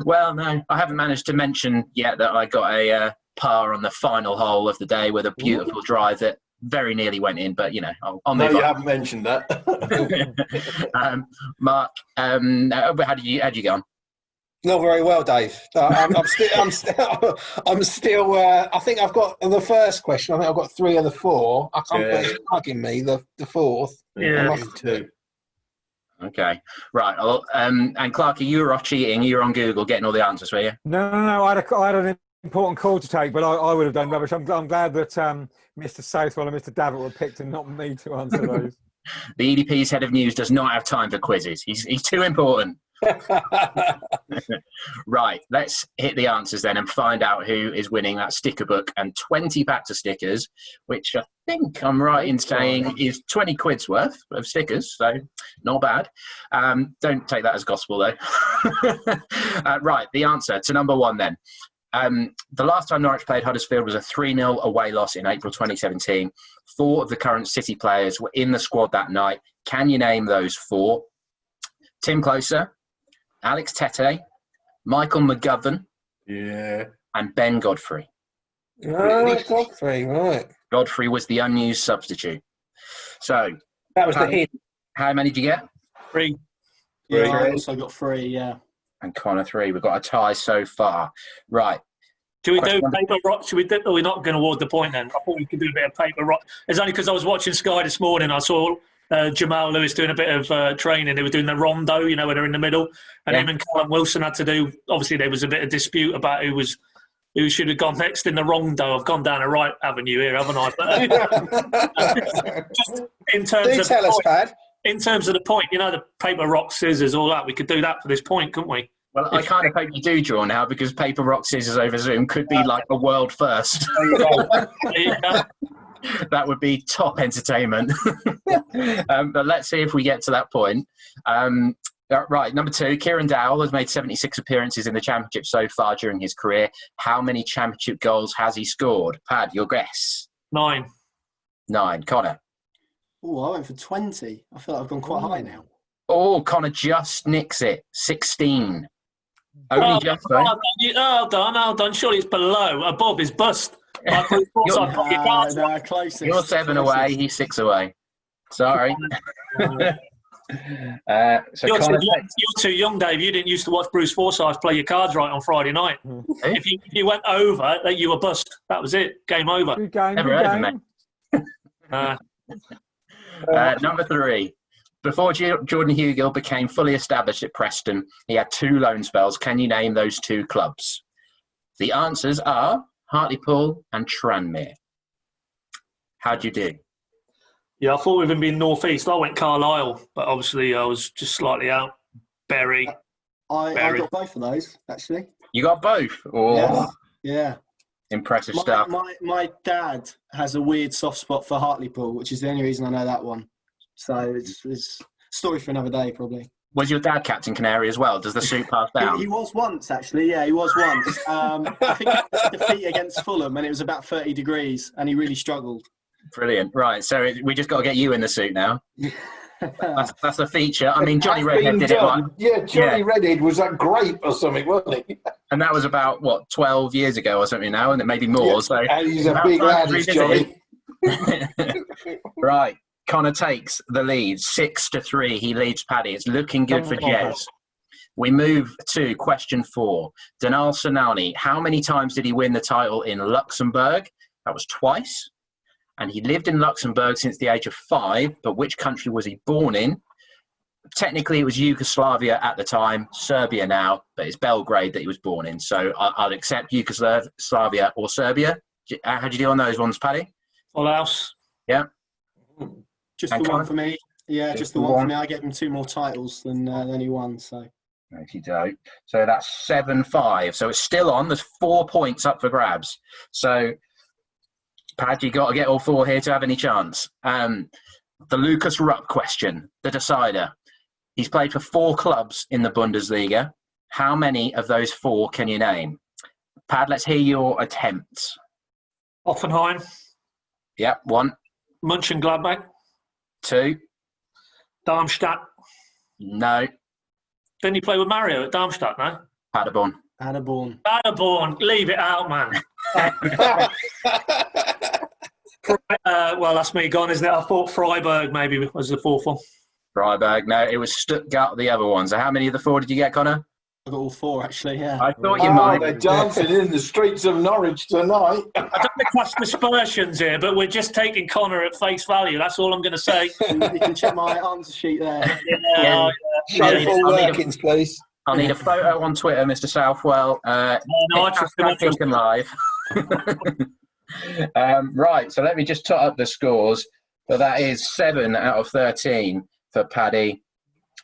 Well, no, I haven't managed to mention yet that I got a par on the final hole of the day with a beautiful drive that very nearly went in, but, you know, I'll move on. You haven't mentioned that. Mark, how did you get on? Not very well, Dave. I'm still. I think I've got the first question. I think I've got 3 of the 4. I can't believe it's bugging me. The 4th. Yeah, me too. Okay, right. And Clarky, you were off cheating. You were on Google getting all the answers, were you? No. I had an important call to take, but I would have done rubbish. I'm glad that Mr. Southwell and Mr. Davitt were picked and not me to answer those. The EDP's head of news does not have time for quizzes. He's too important. Right, let's hit the answers then and find out who is winning that sticker book and 20 packs of stickers, which I think I'm right in saying is 20 quid's worth of stickers, so not bad. Don't take that as gospel though. Right, the answer to number 1 then. The last time Norwich played Huddersfield was a 3-0 away loss in April 2017. 4 of the current City players were in the squad that night. Can you name those 4? Tim Closer, Alex Tettey, Michael McGovern, and Ben Godfrey. Godfrey, right. Godfrey was the unused substitute. So that was the hint. How many did you get? 3. Yeah, I also got 3, yeah. And Connor 3. We've got a tie so far. Right. Should we do paper rock? Should we do, we're not going to award the point then. I thought we could do a bit of paper rock. It's only because I was watching Sky this morning. I saw Jamal Lewis doing a bit of training. They were doing the rondo, you know, when they're in the middle. And him and Callum Wilson had to do, obviously there was a bit of dispute about who should have gone next in the rondo. I've gone down the right avenue here, haven't I? But, just in terms of tell us, Pad. In terms of the point, you know, the paper, rock, scissors, all that, we could do that for this point, couldn't we? Well, I kind of hope you do draw now, because paper, rock, scissors over Zoom could be like a world first. That would be top entertainment. But let's see if we get to that point. Right, number 2, Kieran Dowell has made 76 appearances in the Championship so far during his career. How many Championship goals has he scored? Pad, your guess? 9. 9. Connor? Oh, I went for 20. I feel like I've gone quite high now. Oh, Connor just nicks it. 16. Only just, though. Hold on. Surely it's below. Above is bust. Closest. You're 7 away, he's 6 away. Sorry. You're too young, Dave. You didn't used to watch Bruce Forsyth play your cards right on Friday night. If you went over, you were bust. That was it. Game over. Good game. Never heard of him, mate. Number 3. Before Jordan Hugill became fully established at Preston, he had 2 loan spells. Can you name those 2 clubs? The answers are Hartlepool and Tranmere. How'd you do? Yeah, I thought we were going to be in North East. I went Carlisle, but obviously I was just slightly out. Bury. I got both of those, actually. You got both? Oh, yeah. Impressive stuff. My dad has a weird soft spot for Hartlepool, which is the only reason I know that one. So it's a story for another day, probably. Was your dad captain Canary as well? Does the suit pass down? He was once, actually. Yeah, he was once. I think he had a defeat against Fulham, and it was about 30 degrees, and he really struggled. Brilliant. Right, so we just got to get you in the suit now. That's the feature. I mean, Johnny Redhead did it like... Yeah, Johnny Redhead was that grape or something, wasn't he? And that was about, 12 years ago or something now, and maybe more. Yeah, so and he's a big lad, is Johnny. Right. Connor takes the lead, 6-3. He leads Paddy. It's looking good for Jez. We move to question 4. Danal Sanani. How many times did he win the title in Luxembourg? That was twice. And he lived in Luxembourg since the age of 5. But which country was he born in? Technically, it was Yugoslavia at the time, Serbia now, but it's Belgrade that he was born in. So I'll accept Yugoslavia or Serbia. How'd you do on those ones, Paddy? Full house. Yeah. Just the one for me. Yeah, just the one for me. I gave him 2 more titles than he won. So. Okey-doke. So that's 7-5. So it's still on. There's 4 points up for grabs. So, Pad, you got to get all 4 here to have any chance. The Lucas Rupp question, the decider. He's played for 4 clubs in the Bundesliga. How many of those 4 can you name? Pad, let's hear your attempts. Hoffenheim. Yep, 1. Mönchengladbach. 2. Darmstadt. No. Didn't he play with Mario at Darmstadt, no? Paderborn. Leave it out, man. Well, that's me gone, isn't it? I thought Freiburg maybe was the 4th one. Freiburg. No, it was Stuttgart, the other one. So how many of the 4 did you get, Connor? I got all 4, actually, yeah. I thought you might. They're dancing in the streets of Norwich tonight. I don't want to cast aspersions here, but we're just taking Connor at face value. That's all I'm going to say. You can check my answer sheet there. Yeah. Please. I'll need a photo on Twitter, Mr. Southwell. I trust him. Live. Right, so let me just tot up the scores. So that is 7 out of 13 for Paddy.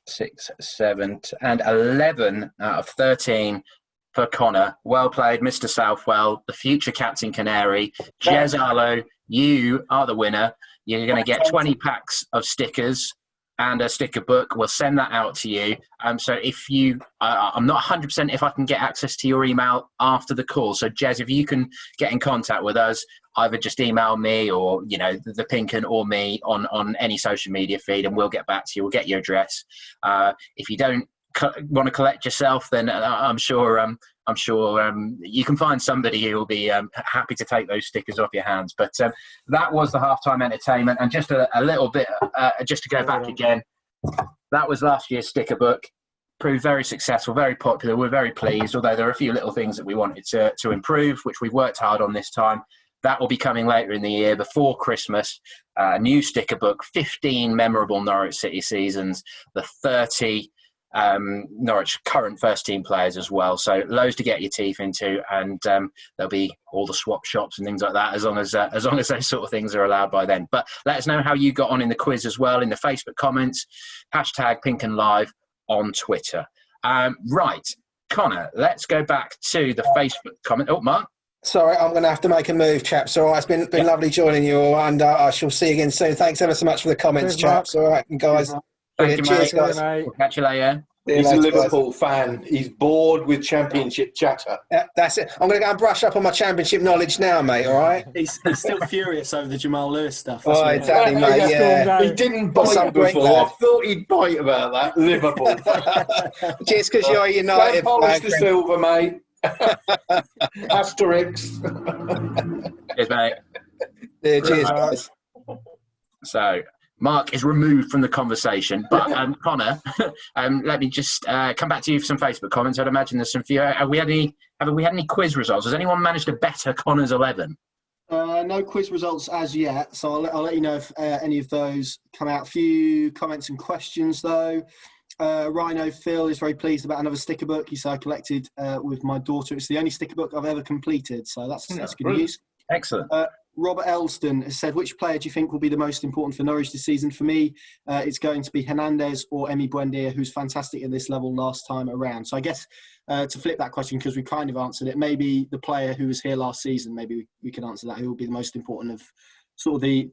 6, 7, and 11 out of 13 for Connor. Well played, Mr. Southwell, the future captain Canary. Jez Arlo, you are the winner. You're going to get 20 packs of stickers. and a sticker book. We'll send that out to you. So if you, I'm not 100% if I can get access to your email after the call. So Jez, if you can get in contact with us, either just email me or, the PinkUn or me on any social media feed, and we'll get back to you. We'll get your address. If you don't want to collect yourself, then I'm sure you can find somebody who will be happy to take those stickers off your hands. But that was the halftime entertainment, and just a little bit, just to go back again, that was last year's sticker book. Proved very successful, very popular. We're very pleased, although there are a few little things that we wanted to improve, which we've worked hard on this time. That will be coming later in the year, before Christmas. A new sticker book, 15 memorable Norwich City seasons, the 30 Norwich current first team players as well. So loads to get your teeth into, and there'll be all the swap shops and things like that, as long as those sort of things are allowed by then. But let us know how you got on in the quiz as well, in the Facebook comments, hashtag PinkUnLive on Twitter. Right, Connor, let's go back to the Facebook comment. Oh, Mark. Sorry, I'm going to have to make a move, chaps. All right, it's been lovely joining you all, and I shall see you again soon. Thanks ever so much for the comments, chaps. All right, and guys. Thank you, Cheers, mate. guys. We'll catch you later. He's a Liverpool fan. He's bored with Championship chatter. Yeah, that's it. I'm going to go and brush up on my Championship knowledge now, mate, all right? He's still furious over the Jamal Lewis stuff. Oh, exactly, mate, yeah. He didn't bite before. I thought he'd bite about that. Liverpool. Just because you're United. Don't polish the silver, mate. Asterix. Cheers, mate. Yeah, cheers, guys. So, Mark is removed from the conversation, but Connor, let me just come back to you for some Facebook comments. I'd imagine there's some few. Have we had any quiz results? Has anyone managed to better Connor's 11? No quiz results as yet, so I'll let you know if any of those come out. A few comments and questions though. Rhino Phil is very pleased about another sticker book. He said, I collected with my daughter. It's the only sticker book I've ever completed, so that's good news. Excellent. Robert Elston has said, which player do you think will be the most important for Norwich this season? For me, it's going to be Hernandez or Emi Buendia, who's fantastic at this level last time around. So I guess to flip that question, because we kind of answered it, maybe the player who was here last season, maybe we can answer that. Who will be the most important of sort of the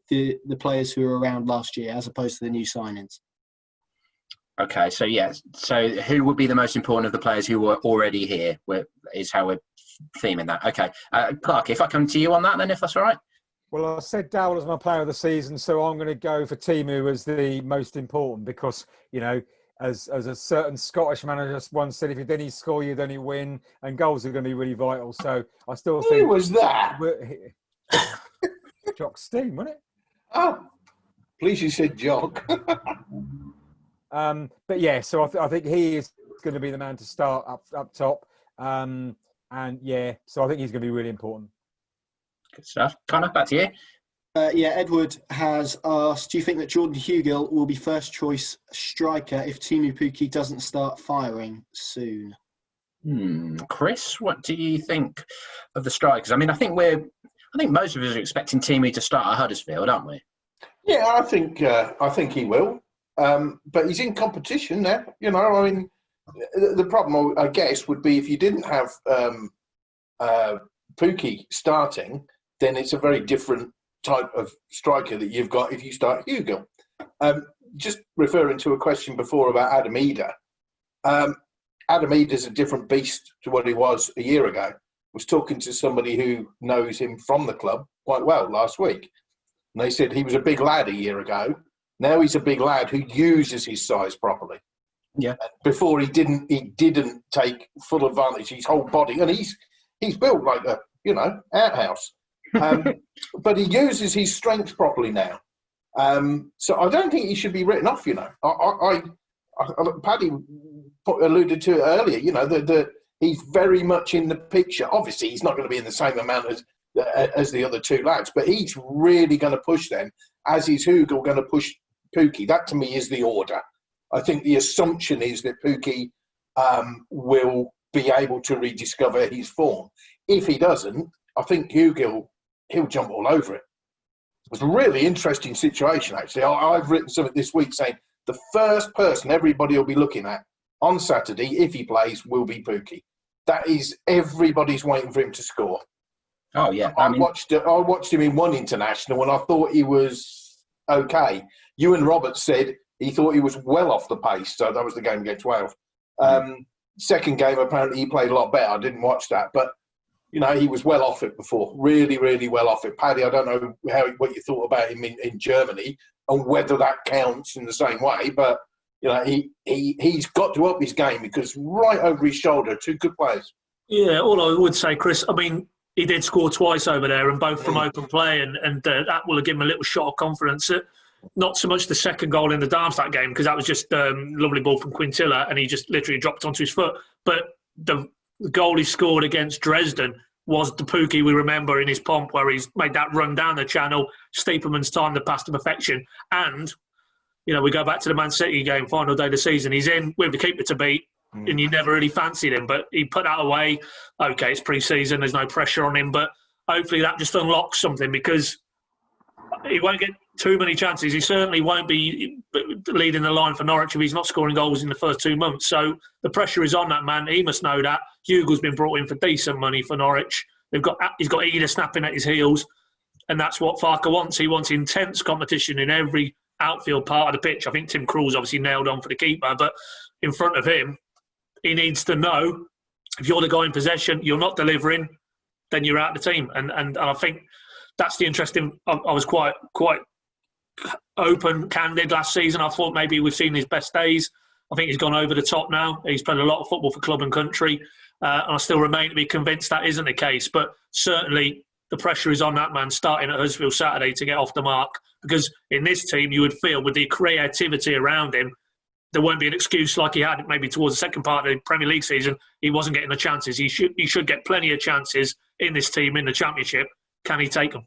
players who were around last year as opposed to the new signings? Okay, so yes. So who would be the most important of the players who were already here, is how we're theming that. Okay. Clark, if I come to you on that then, if that's all right. Well, I said Dowell as my player of the season, so I'm going to go for Timu as the most important because, as a certain Scottish manager once said, if you didn't score, you don't win, and goals are going to be really vital. So I still think... Who was that? Jock Steam, wasn't it? Oh, please you said Jock. But yeah, so I think he is going to be the man to start up top. And yeah, so I think he's going to be really important. Good stuff. Connor, back to you. Edward has asked, do you think that Jordan Hugill will be first choice striker if Timu Pukki doesn't start firing soon? Chris, what do you think of the strikers? I mean, I think most of us are expecting Timu to start at Huddersfield, aren't we? Yeah, I think he will. But he's in competition now. I mean, the problem, I guess, would be if you didn't have Pukki starting, then it's a very different type of striker that you've got if you start Hugill. Just referring to a question before about Adam Eder. Adam Eder's a different beast to what he was a year ago. I was talking to somebody who knows him from the club quite well last week. And they said he was a big lad a year ago. Now he's a big lad who uses his size properly. Yeah. Before he didn't take full advantage of his whole body. And he's built like a, outhouse. But he uses his strength properly now. So I don't think he should be written off, Paddy alluded to it earlier, that he's very much in the picture. Obviously, he's not going to be in the same amount as the other two lads, but he's really going to push them, as is Hugill going to push Pukki. That, to me, is the order. I think the assumption is that Pukki will be able to rediscover his form. If he doesn't, I think Hugill, he'll jump all over it. It's a really interesting situation, actually. I've written something this week saying the first person everybody will be looking at on Saturday, if he plays, will be Pukki. That is, everybody's waiting for him to score. Oh, yeah. I watched him in one international and I thought he was okay. You and Robert said He thought he was well off the pace. So that was the game against Wales. Second game, apparently he played a lot better. I didn't watch that, but he was well off it before. Really, really well off it. Paddy, I don't know what you thought about him in Germany and whether that counts in the same way, but he's got to up his game because right over his shoulder, 2 good players. Yeah, all I would say, Chris, I mean, he did score twice over there, and both from open play, and that will have given him a little shot of confidence. Not so much the second goal in the Darmstadt game, because that was just a lovely ball from Quintilla, and he just literally dropped onto his foot. But the goal he scored against Dresden was the Pookie we remember in his pomp, where he's made that run down the channel, Stiepermann's timed the pass to perfection. And, we go back to the Man City game, final day of the season. He's in with the keeper to beat, and you never really fancied him, but he put that away. Okay, it's pre-season, there's no pressure on him, but hopefully that just unlocks something, because he won't get too many chances. He certainly won't be leading the line for Norwich if he's not scoring goals in the first 2 months. So the pressure is on that man. He must know that. Hugo's been brought in for decent money for Norwich. He's got Eder snapping at his heels, and that's what Farke wants. He wants intense competition in every outfield part of the pitch. I think Tim Krul's obviously nailed on for the keeper, but in front of him, he needs to know if you're the guy in possession, you're not delivering, then you're out of the team. And I think that's the interesting. I was quite open, candid last season. I thought maybe we've seen his best days. I think he's gone over the top now. He's played a lot of football for club and country. And I still remain to be convinced that isn't the case. But certainly the pressure is on that man starting at Huddersfield Saturday to get off the mark. Because in this team, you would feel with the creativity around him, there won't be an excuse like he had maybe towards the second part of the Premier League season. He wasn't getting the chances. He should get plenty of chances in this team in the Championship. Can he take them?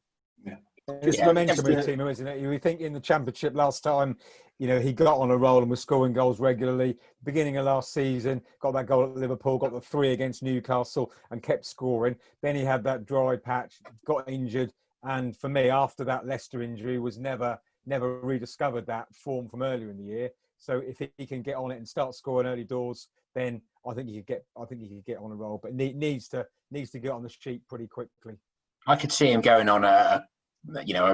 It's momentum with Timo, isn't it? You think in the Championship last time, he got on a roll and was scoring goals regularly. Beginning of last season, got that goal at Liverpool, got the 3 against Newcastle and kept scoring. Then he had that dry patch, got injured. And for me, after that Leicester injury, was never rediscovered that form from earlier in the year. So if he can get on it and start scoring early doors, then I think he could get on a roll. But needs to get on the sheet pretty quickly. I could see him going on a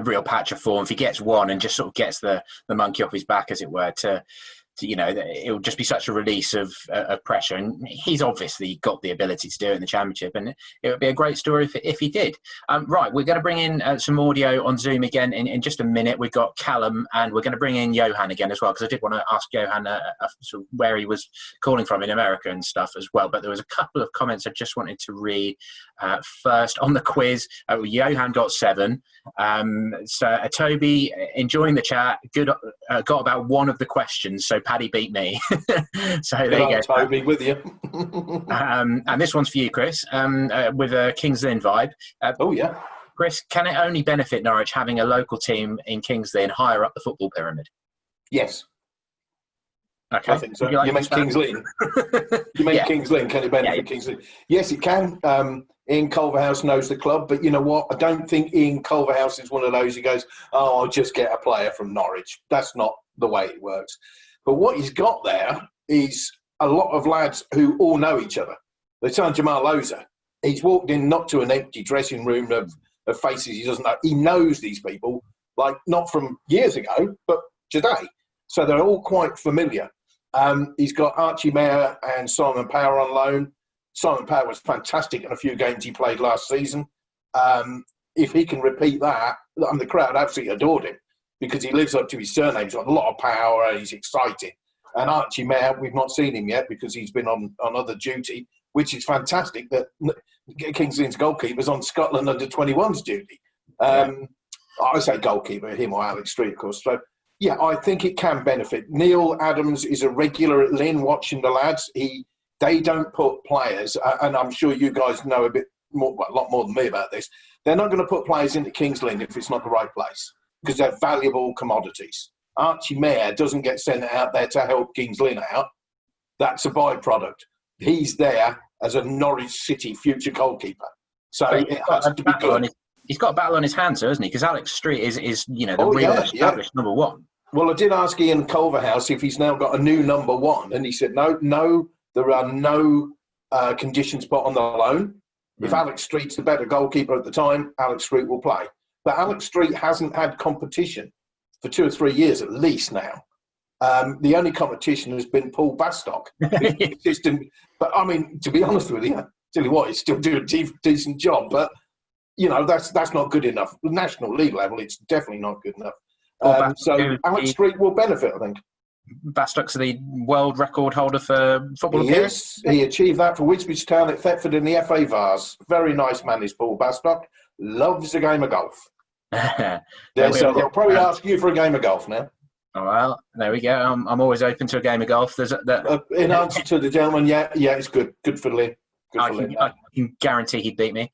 real patch of form if he gets one and just sort of gets the monkey off his back, as it were, to it will just be such a release of pressure. And he's obviously got the ability to do it in the Championship, and it would be a great story if he did. Right, we're going to bring in some audio on Zoom again in just a minute. We've got Callum, and we're going to bring in Johan again as well, because I did want to ask Johan sort of where he was calling from in America and stuff as well. But there was a couple of comments I just wanted to read. First, on the quiz, Johan got 7. So Toby, enjoying the chat, good, got about one of the questions, so Paddy beat me. So there you go, Toby, with you. And this one's for you, Chris, with a Kings Lynn vibe. Oh yeah, Chris, can it only benefit Norwich having a local team in Kings Lynn higher up the football pyramid? Yes. Okay. I think so. You meant Kings Lynn. You meant Kings Lynn. Can it benefit Kings Lynn? Yes, it can. Ian Culverhouse knows the club, but you know what? I don't think Ian Culverhouse is one of those who goes, "Oh, I'll just get a player from Norwich." That's not the way it works. But what he's got there is a lot of lads who all know each other. They signed Jamal Oza. He's walked in not to an empty dressing room of faces he doesn't know. He knows these people, like not from years ago, but today. So they're all quite familiar. He's got Archie Mayer and Simon Power on loan. Simon Power was fantastic in a few games he played last season. If he can repeat that, the crowd absolutely adored him because he lives up to his surname. He's got a lot of power. He's exciting. And Archie Mayer, we've not seen him yet because he's been on other duty, which is fantastic that Kings Lynn's goalkeeper's on Scotland under-21's duty. I say goalkeeper, him or Alex Street, of course. So, yeah, I think it can benefit. Neil Adams is a regular at Lynn watching the lads. They don't put players, and I'm sure you guys know a lot more than me about this. They're not going to put players into Kings Lynn if it's not the right place because they're valuable commodities. Archie Mayer doesn't get sent out there to help Kings Lynn out. That's a byproduct. He's there as a Norwich City future goalkeeper. So it has to be good. He's got a battle on his hands, hasn't he? Because Alex Street is the real established number one. Well, I did ask Ian Culverhouse if he's now got a new number one, and he said, no, there are no conditions put on the loan. If Alex Street's the better goalkeeper at the time, Alex Street will play. But Alex Street hasn't had competition for 2 or 3 years at least now. The only competition has been Paul Bastock. But I mean, to be honest with you, tell you what, he's still doing a decent job. But that's not good enough. National league level, it's definitely not good enough. So Alex Street will benefit, I think. Bastock's the world record holder for football appearance. Yes, he achieved that for Wisbech Town at Thetford in the FA Vars. Very nice man, is Paul Bastock. Loves a game of golf. So they'll probably ask you for a game of golf now. Oh, well, there we go. I'm always open to a game of golf. In answer to the gentleman, yeah, it's good. Good for Lynn. I can guarantee he'd beat me.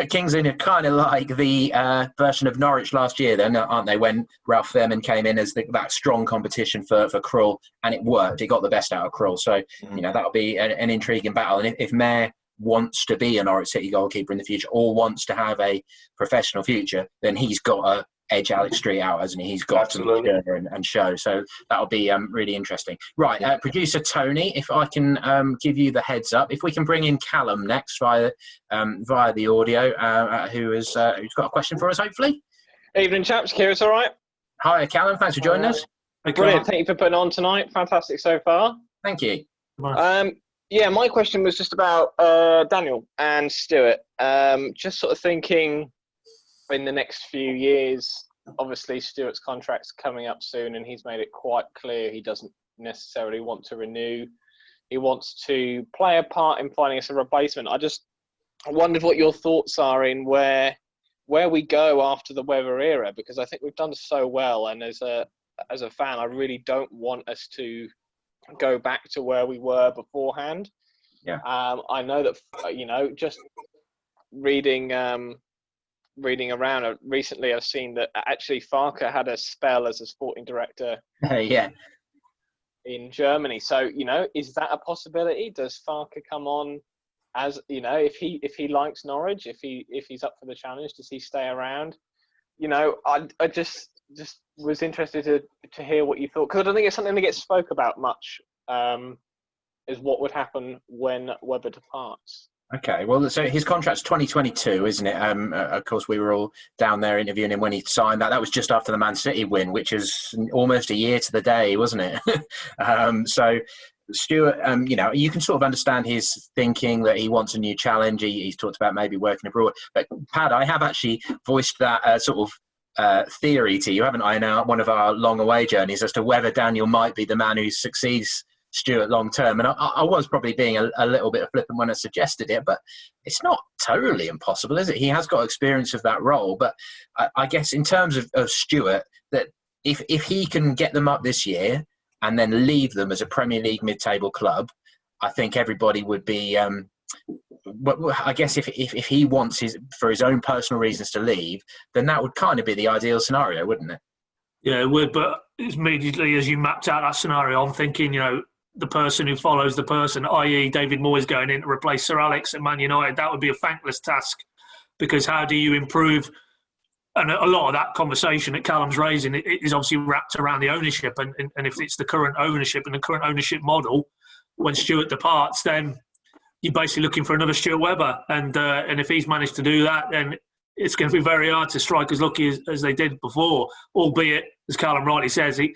Kings Lynn are kind of like the version of Norwich last year, then, aren't they? When Ralph Fairman came in as that strong competition for Krull, and it worked. It got the best out of Krull. So that'll be an intriguing battle. And if Mayer wants to be a Norwich City goalkeeper in the future, or wants to have a professional future, then he's got to edge Alex Street out, hasn't he? He's got to and show. So that'll be really interesting. Right, producer Tony, if I can give you the heads up, if we can bring in Callum next via the audio, who's got a question for us, hopefully. Evening, chaps. Kira's all right? Hi, Callum. Thanks for joining us. Brilliant. Thank you for putting on tonight. Fantastic so far. Thank you. Yeah, my question was just about Daniel and Stuart. Just sort of thinking in the next few years, obviously Stuart's contract's coming up soon and he's made it quite clear he doesn't necessarily want to renew. He wants to play a part in finding us a replacement. I wondered what your thoughts are in where we go after the Weber era, because I think we've done so well, and as a fan, I really don't want us to go back to where we were beforehand. Yeah. I know that just reading around recently, I've seen that actually Farke had a spell as a sporting director. In Germany. So is that a possibility? Does Farke come on as if he likes Norwich, if he's up for the challenge, does he stay around? I just was interested to hear what you thought, because I don't think it's something that gets spoke about much. Is what would happen when Weber departs. Okay, well, so his contract's 2022, isn't it? Of course, we were all down there interviewing him when he signed that. That was just after the Man City win, which is almost a year to the day, wasn't it? So Stuart, you can sort of understand his thinking that he wants a new challenge. He's talked about maybe working abroad. But Pad, I have actually voiced that sort of theory to you, haven't I, now one of our long away journeys, as to whether Daniel might be the man who succeeds Stuart long term. And I was probably being a little bit flippant when I suggested it, but it's not totally impossible, is it? He has got experience of that role. But I guess in terms of Stuart, that if he can get them up this year and then leave them as a Premier League mid-table club, I think everybody would be but I guess if he wants for his own personal reasons to leave, then that would kind of be the ideal scenario, wouldn't it? Yeah, it would. But immediately as you mapped out that scenario, I'm thinking, the person who follows the person, i.e. David Moyes going in to replace Sir Alex at Man United, that would be a thankless task, because how do you improve? And a lot of that conversation that Callum's raising is obviously wrapped around the ownership, and if it's the current ownership and the current ownership model, when Stuart departs, then you're basically looking for another Stuart Webber, and if he's managed to do that, then it's going to be very hard to strike as lucky as they did before, albeit, as Callum rightly says, he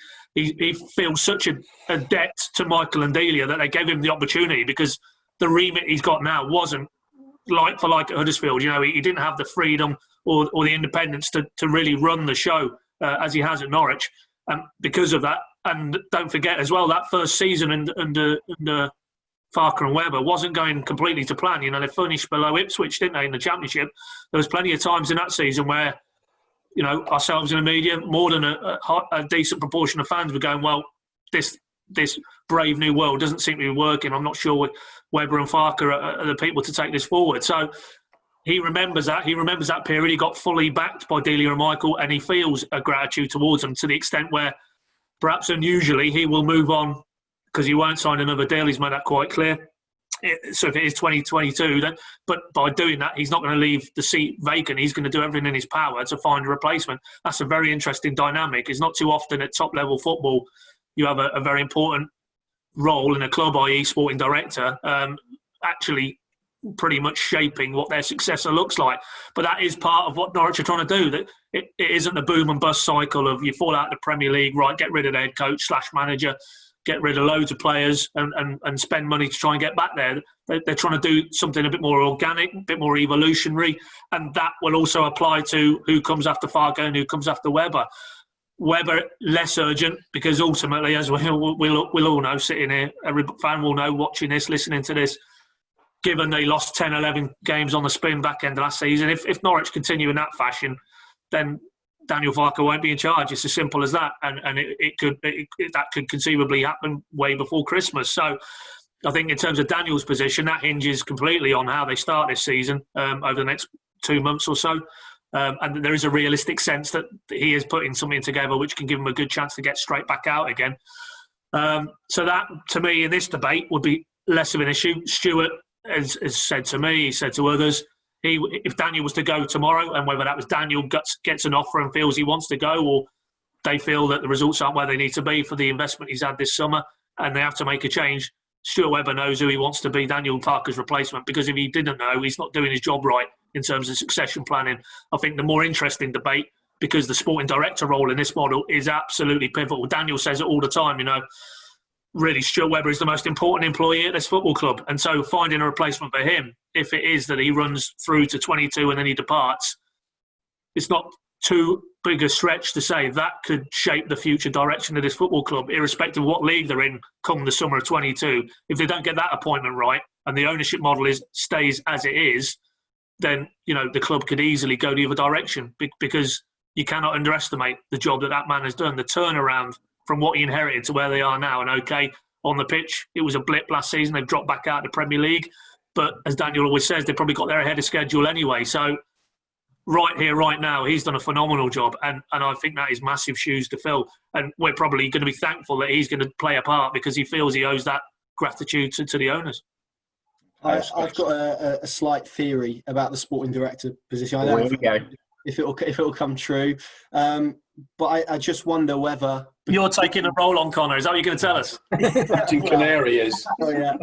feels such a debt to Michael and Delia that they gave him the opportunity, because the remit he's got now wasn't like for like at Huddersfield. He didn't have the freedom or the independence to really run the show as he has at Norwich. Because of that, and don't forget as well, that first season under Farke and Webber wasn't going completely to plan. They finished below Ipswich, didn't they, in the Championship? There was plenty of times in that season where, ourselves in the media, more than a decent proportion of fans were going, well, this brave new world doesn't seem to be working. I'm not sure Webber and Farke are the people to take this forward. So he remembers that. He remembers that period. He got fully backed by Delia and Michael, and he feels a gratitude towards them, to the extent where perhaps unusually he will move on because he won't sign another deal. He's made that quite clear. So if it is 2022, then, but by doing that, he's not going to leave the seat vacant. He's going to do everything in his power to find a replacement. That's a very interesting dynamic. It's not too often at top-level football you have a very important role in a club, i.e. sporting director, actually pretty much shaping what their successor looks like. But that is part of what Norwich are trying to do. That it isn't the boom and bust cycle of you fall out of the Premier League, right, get rid of the head coach / manager, get rid of loads of players and spend money to try and get back there. They're trying to do something a bit more organic, a bit more evolutionary, and that will also apply to who comes after Farke and who comes after Webber. Webber, less urgent, because ultimately, as we'll all know, sitting here, every fan will know, watching this, listening to this, given they lost 10, 11 games on the spin back end of last season, if Norwich continue in that fashion, then Daniel Farke won't be in charge. It's as simple as that, and that could conceivably happen way before Christmas. So I think in terms of Daniel's position, that hinges completely on how they start this season over the next 2 months or so. And there is a realistic sense that he is putting something together which can give him a good chance to get straight back out again. So that, to me, in this debate would be less of an issue. Stuart has said to me, he said to others, if Daniel was to go tomorrow, and whether that was Daniel gets an offer and feels he wants to go, or they feel that the results aren't where they need to be for the investment he's had this summer and they have to make a change, Stuart Webber knows who he wants to be Daniel Farke's replacement, because if he didn't know, he's not doing his job right in terms of succession planning. I think the more interesting debate, because the sporting director role in this model is absolutely pivotal. Daniel says it all the time, really Stuart Webber is the most important employee at this football club. And so finding a replacement for him, if it is that he runs through to 22 and then he departs, it's not too big a stretch to say that could shape the future direction of this football club, irrespective of what league they're in come the summer of 22. If they don't get that appointment right and the ownership model stays as it is, then the club could easily go the other direction, because you cannot underestimate the job that man has done, the turnaround from what he inherited to where they are now. And okay, on the pitch, it was a blip last season. They've dropped back out of the Premier League. But as Daniel always says, they probably got there ahead of schedule anyway. So right here, right now, he's done a phenomenal job. And I think that is massive shoes to fill. And we're probably going to be thankful that he's going to play a part, because he feels he owes that gratitude to the owners. I've got a slight theory about the sporting director position. I don't know if it'll come true. But I just wonder whether... You're taking a role on, Connor. Is that what you're going to tell us? Canaries. Oh, yeah.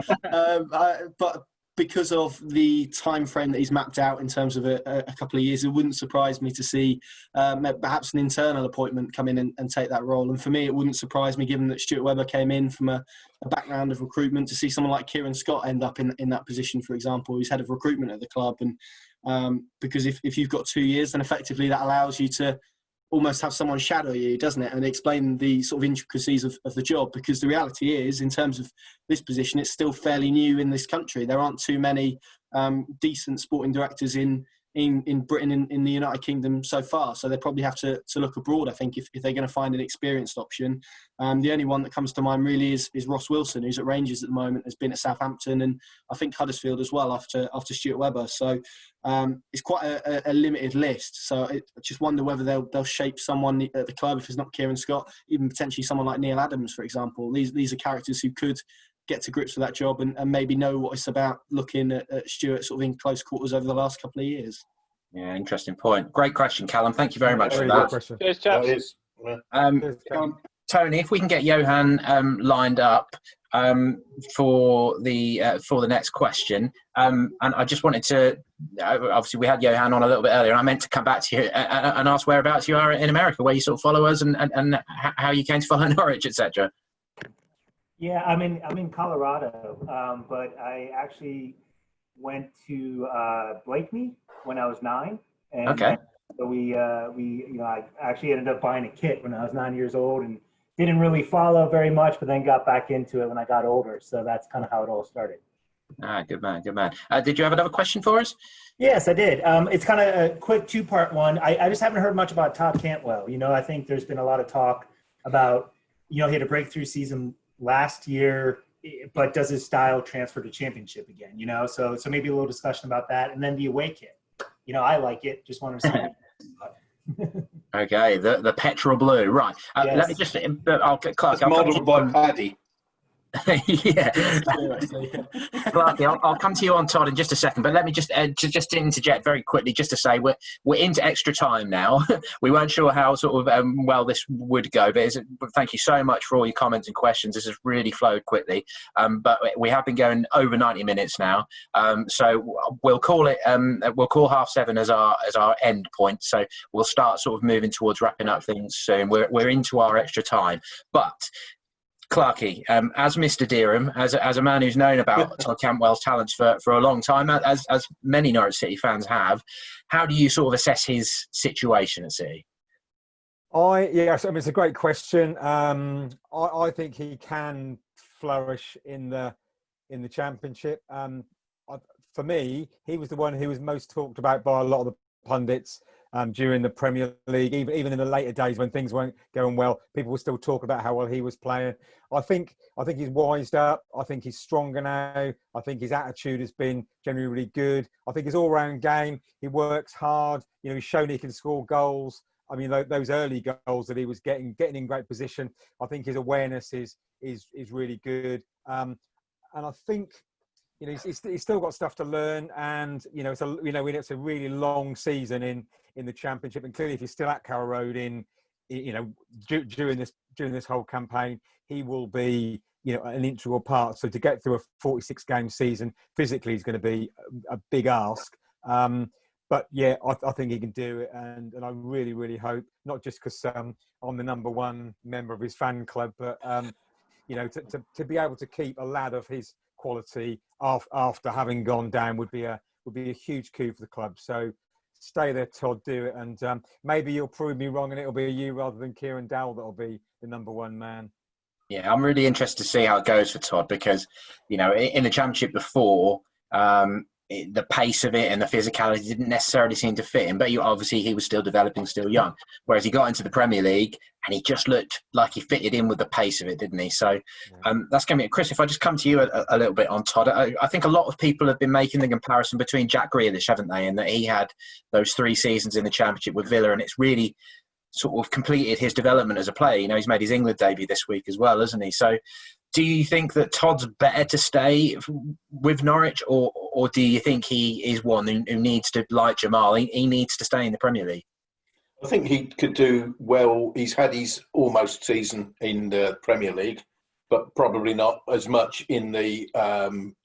But because of the time frame that he's mapped out in terms of a couple of years, it wouldn't surprise me to see perhaps an internal appointment come in and take that role. And for me, it wouldn't surprise me, given that Stuart Webber came in from a background of recruitment, to see someone like Kieran Scott end up in that position, for example, who's head of recruitment at the club. And because if you've got 2 years, then effectively that allows you to almost have someone shadow you, doesn't it, and explain the sort of intricacies of the job. Because the reality is, in terms of this position, it's still fairly new in this country. There aren't too many decent sporting directors in Britain, in the United Kingdom so far. So they probably have to look abroad, I think, if they're going to find an experienced option. The only one that comes to mind really is Ross Wilson, who's at Rangers at the moment, has been at Southampton, and I think Huddersfield as well after Stuart Webber. So it's quite a limited list. So I just wonder whether they'll shape someone at the club, if it's not Kieran Scott, even potentially someone like Neil Adams, for example. These are characters who could get to grips with that job and maybe know what it's about, looking at Stuart sort of in close quarters over the last couple of years. Yeah, interesting point. Great question, Callum. Thank you very much for that. Cheers, chaps. Tony, if we can get Johan lined up for the next question, and I just wanted to, obviously we had Johan on a little bit earlier, and I meant to come back to you and ask whereabouts you are in America, where you sort of follow us, and how you came to follow Norwich, etc. Yeah, I'm in Colorado, but I actually went to Blakeney when I was 9. And okay. So I actually ended up buying a kit when I was 9 years old, and didn't really follow very much, but then got back into it when I got older. So that's kind of how it all started. Good man. Did you have another question for us? Yes, I did. It's kind of a quick 2-part one. I just haven't heard much about Todd Cantwell. I think there's been a lot of talk about, he had a breakthrough season last year, but does his style transfer to championship again? So maybe a little discussion about that. And then the away kit. I like it. Just want to see. Okay, the petrol blue, right? Yes. Let me just. Clark, modelled by Paddy. Yeah. Seriously. Clarky, I'll come to you on Todd in just a second, but let me just interject very quickly, just to say we're into extra time now. We weren't sure how sort of well this would go, but thank you so much for all your comments and questions. This has really flowed quickly, but we have been going over 90 minutes now, so we'll call 7:30 as our end point. So we'll start sort of moving towards wrapping up things soon. We're into our extra time, but. Clarky, as Mr. Deerham, as a man who's known about Todd Cantwell's talents for a long time, as many Norwich City fans have, how do you sort of assess his situation at City? Yes, I mean, it's a great question. I think he can flourish in the Championship. For me, he was the one who was most talked about by a lot of the pundits during the Premier League, even in the later days when things weren't going well. People were still talking about how well he was playing. I think he's wised up. I think he's stronger now. I think his attitude has been generally really good. I think his all-round game, he works hard. He's shown he can score goals. I mean, those early goals that he was getting in great position. I think his awareness is really good. And I think he's still got stuff to learn. And it's a really long season in the Championship, and clearly if he's still at Carrow Road during this whole campaign, he will be an integral part. So to get through a 46 game season physically is going to be a big ask. But yeah, I think he can do it, and I really, really hope, not just because I'm the number one member of his fan club, but to be able to keep a lad of his quality after having gone down would be a huge coup for the club. So stay there, Todd, do it, and maybe you'll prove me wrong and it'll be you rather than Kieran Dowell that'll be the number one man. Yeah, I'm really interested to see how it goes for Todd, because in the Championship before, the pace of it and the physicality didn't necessarily seem to fit him, but obviously he was still developing, still young, whereas he got into the Premier League and he just looked like he fitted in with the pace of it, didn't he? So that's going to be Chris, if I just come to you a little bit on Todd. I think a lot of people have been making the comparison between Jack Grealish, haven't they, and that he had those 3 seasons in the Championship with Villa, and it's really sort of completed his development as a player. He's made his England debut this week as well, hasn't he? So do you think that Todd's better to stay with Norwich, or do you think he is one who needs to, like Jamal, he needs to stay in the Premier League? I think he could do well. He's had his almost season in the Premier League, but probably not as much in the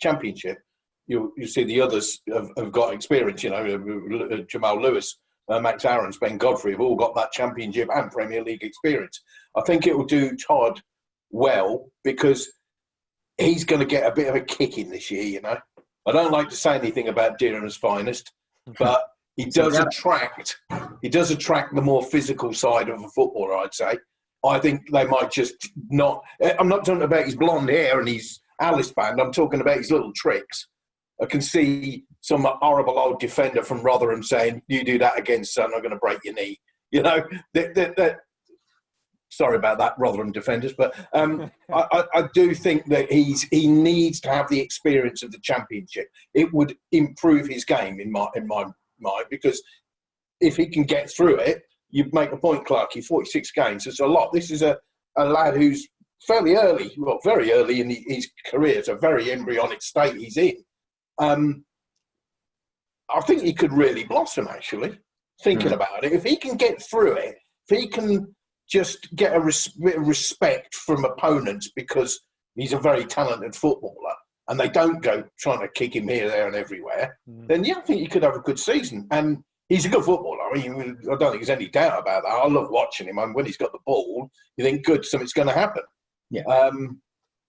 Championship. You see the others have got experience, Jamal Lewis, Max Aarons, Ben Godfrey have all got that Championship and Premier League experience. I think it will do Todd well because he's going to get a bit of a kick in this year, I don't like to say anything about Deerham's finest, but he does attract the more physical side of a footballer, I'd say. I think they might just not... I'm not talking about his blonde hair and his Alice band. I'm talking about his little tricks. I can see some horrible old defender from Rotherham saying, "You do that again, son, I'm going to break your knee." Sorry about that, Rotherham defenders, but I do think that he needs to have the experience of the Championship. It would improve his game in my mind, because if he can get through it, you make a point, Clarky. 46 games, it's a lot. This is a lad who's very early in his career. It's a very embryonic state he's in. I think he could really blossom, actually, thinking about it. If he can get through it, if he can just get a bit of respect from opponents because he's a very talented footballer and they don't go trying to kick him here, there and everywhere, then I think he could have a good season. And he's a good footballer. I mean, I don't think there's any doubt about that. I love watching him. And when he's got the ball, you think, good, something's going to happen. Yeah.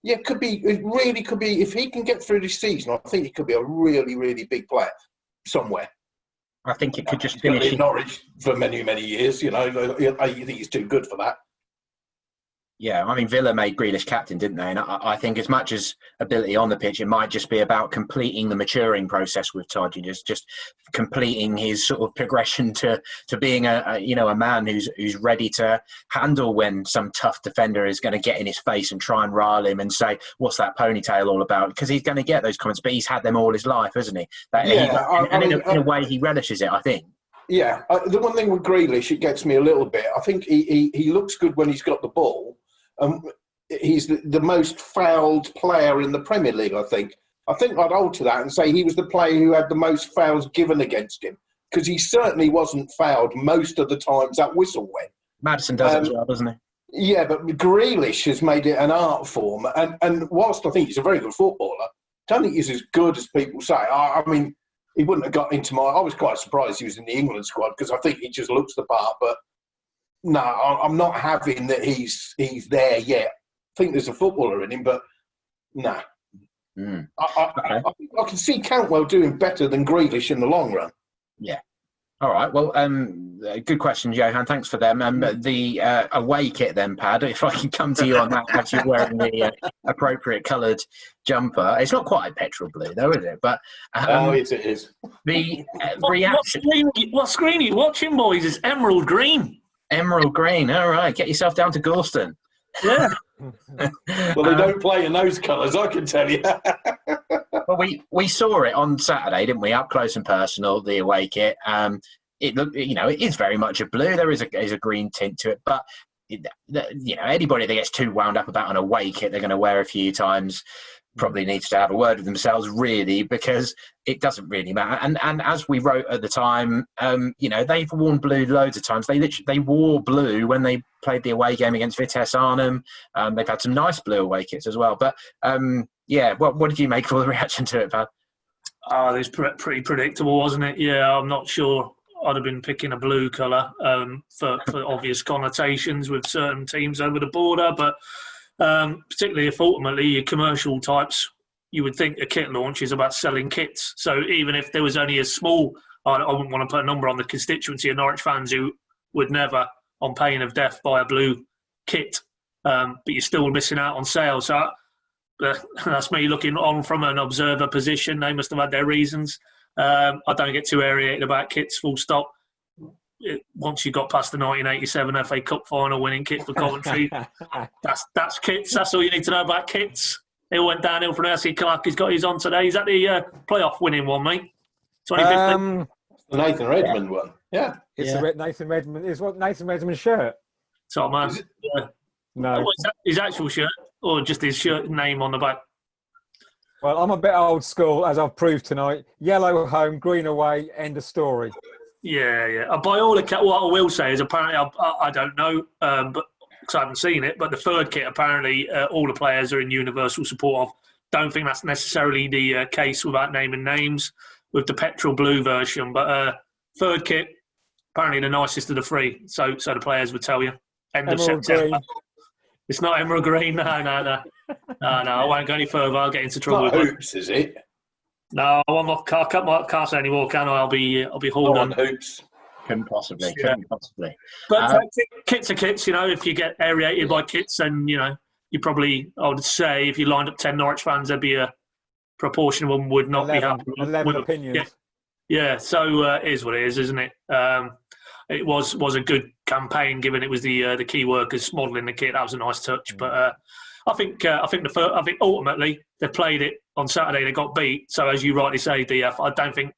It could be. It really could be. If he can get through this season, I think he could be a really, really big player somewhere. I think it could just finish in Norwich for many, many years. I think he's too good for that. Yeah, I mean, Villa made Grealish captain, didn't they? And I think as much as ability on the pitch, it might just be about completing the maturing process with Todd. Just completing his sort of progression to being a man who's ready to handle when some tough defender is going to get in his face and try and rile him and say, "What's that ponytail all about?" Because he's going to get those comments, but he's had them all his life, hasn't he? In a way, he relishes it, I think. Yeah, the one thing with Grealish, it gets me a little bit. I think he looks good when he's got the ball. he's the most fouled player in the Premier League, I think. I think I'd alter that and say he was the player who had the most fouls given against him, because he certainly wasn't fouled most of the times that whistle went. Madison does it as well, doesn't he? Yeah, but Grealish has made it an art form. And whilst I think he's a very good footballer, I don't think he's as good as people say. I mean, he wouldn't have got into I was quite surprised he was in the England squad, because I think he just looks the part. But no, I'm not having that he's there yet. I think there's a footballer in him, but no. I can see Cantwell doing better than Grealish in the long run. Yeah. All right. Well, good question, Johan. Thanks for them. The away kit then, Pad, if I can come to you on that, as you're wearing the appropriate coloured jumper. It's not quite petrol blue, though, is it? But it is. The reaction. What screen are you watching, boys? It's emerald green. Emerald green. All right. Get yourself down to Gorston. Yeah. Well, they don't play in those colours, I can tell you. Well, we saw it on Saturday, didn't we? Up close and personal, the away kit. It looked, it is very much a blue. There is a green tint to it, but anybody that gets too wound up about an away kit, they're going to wear a few times. Probably needs to have a word with themselves, really, because it doesn't really matter. And as we wrote at the time, they've worn blue loads of times. They wore blue when they played the away game against Vitesse Arnhem. They've had some nice blue away kits as well. But what did you make for the reaction to it, Pat? Oh, it was pretty predictable, wasn't it? Yeah, I'm not sure I'd have been picking a blue colour for obvious connotations with certain teams over the border, but particularly if ultimately your commercial types, you would think a kit launch is about selling kits. So even if there was only a small, I wouldn't want to put a number on the constituency of Norwich fans who would never, on pain of death, buy a blue kit, but you're still missing out on sales. So that's me looking on from an observer position. They must have had their reasons. I don't get too aerated about kits, full stop. Once you got past the 1987 FA Cup final winning kit for Coventry, that's kits. That's all you need to know about kits. It went downhill from there. See, Clark, got his on today. Is that the playoff winning one, mate? 2015. The Nathan Redmond one. Yeah. It's the Nathan Redmond. Is what Nathan Redmond's shirt? Top man. No. Is that his actual shirt or just his shirt name on the back? Well, I'm a bit old school, as I've proved tonight. Yellow home, green away, end of story. Yeah. By all accounts, what I will say is apparently, I don't know, but because I haven't seen it, but the third kit, apparently all the players are in universal support of. Don't think that's necessarily the case without naming names with the petrol blue version. But third kit, apparently the nicest of the three. So the players would tell you. End of September. Green. It's not emerald green. No. I won't go any further. I'll get into trouble. Not hoops, is it? No, I can't say anymore, can I? I'll be hauled on hoops. Couldn't possibly. But kits are kits, if you get aerated by kits, then, you probably, I would say, if you lined up 10 Norwich fans, there'd be a proportion of them would not 11, be happy. 11 opinions. Yeah, so it is what it is, isn't it? It was a good campaign, given it was the key workers modelling the kit. That was a nice touch. But I think ultimately they played it on Saturday. They got beat. So as you rightly say, DF, I don't think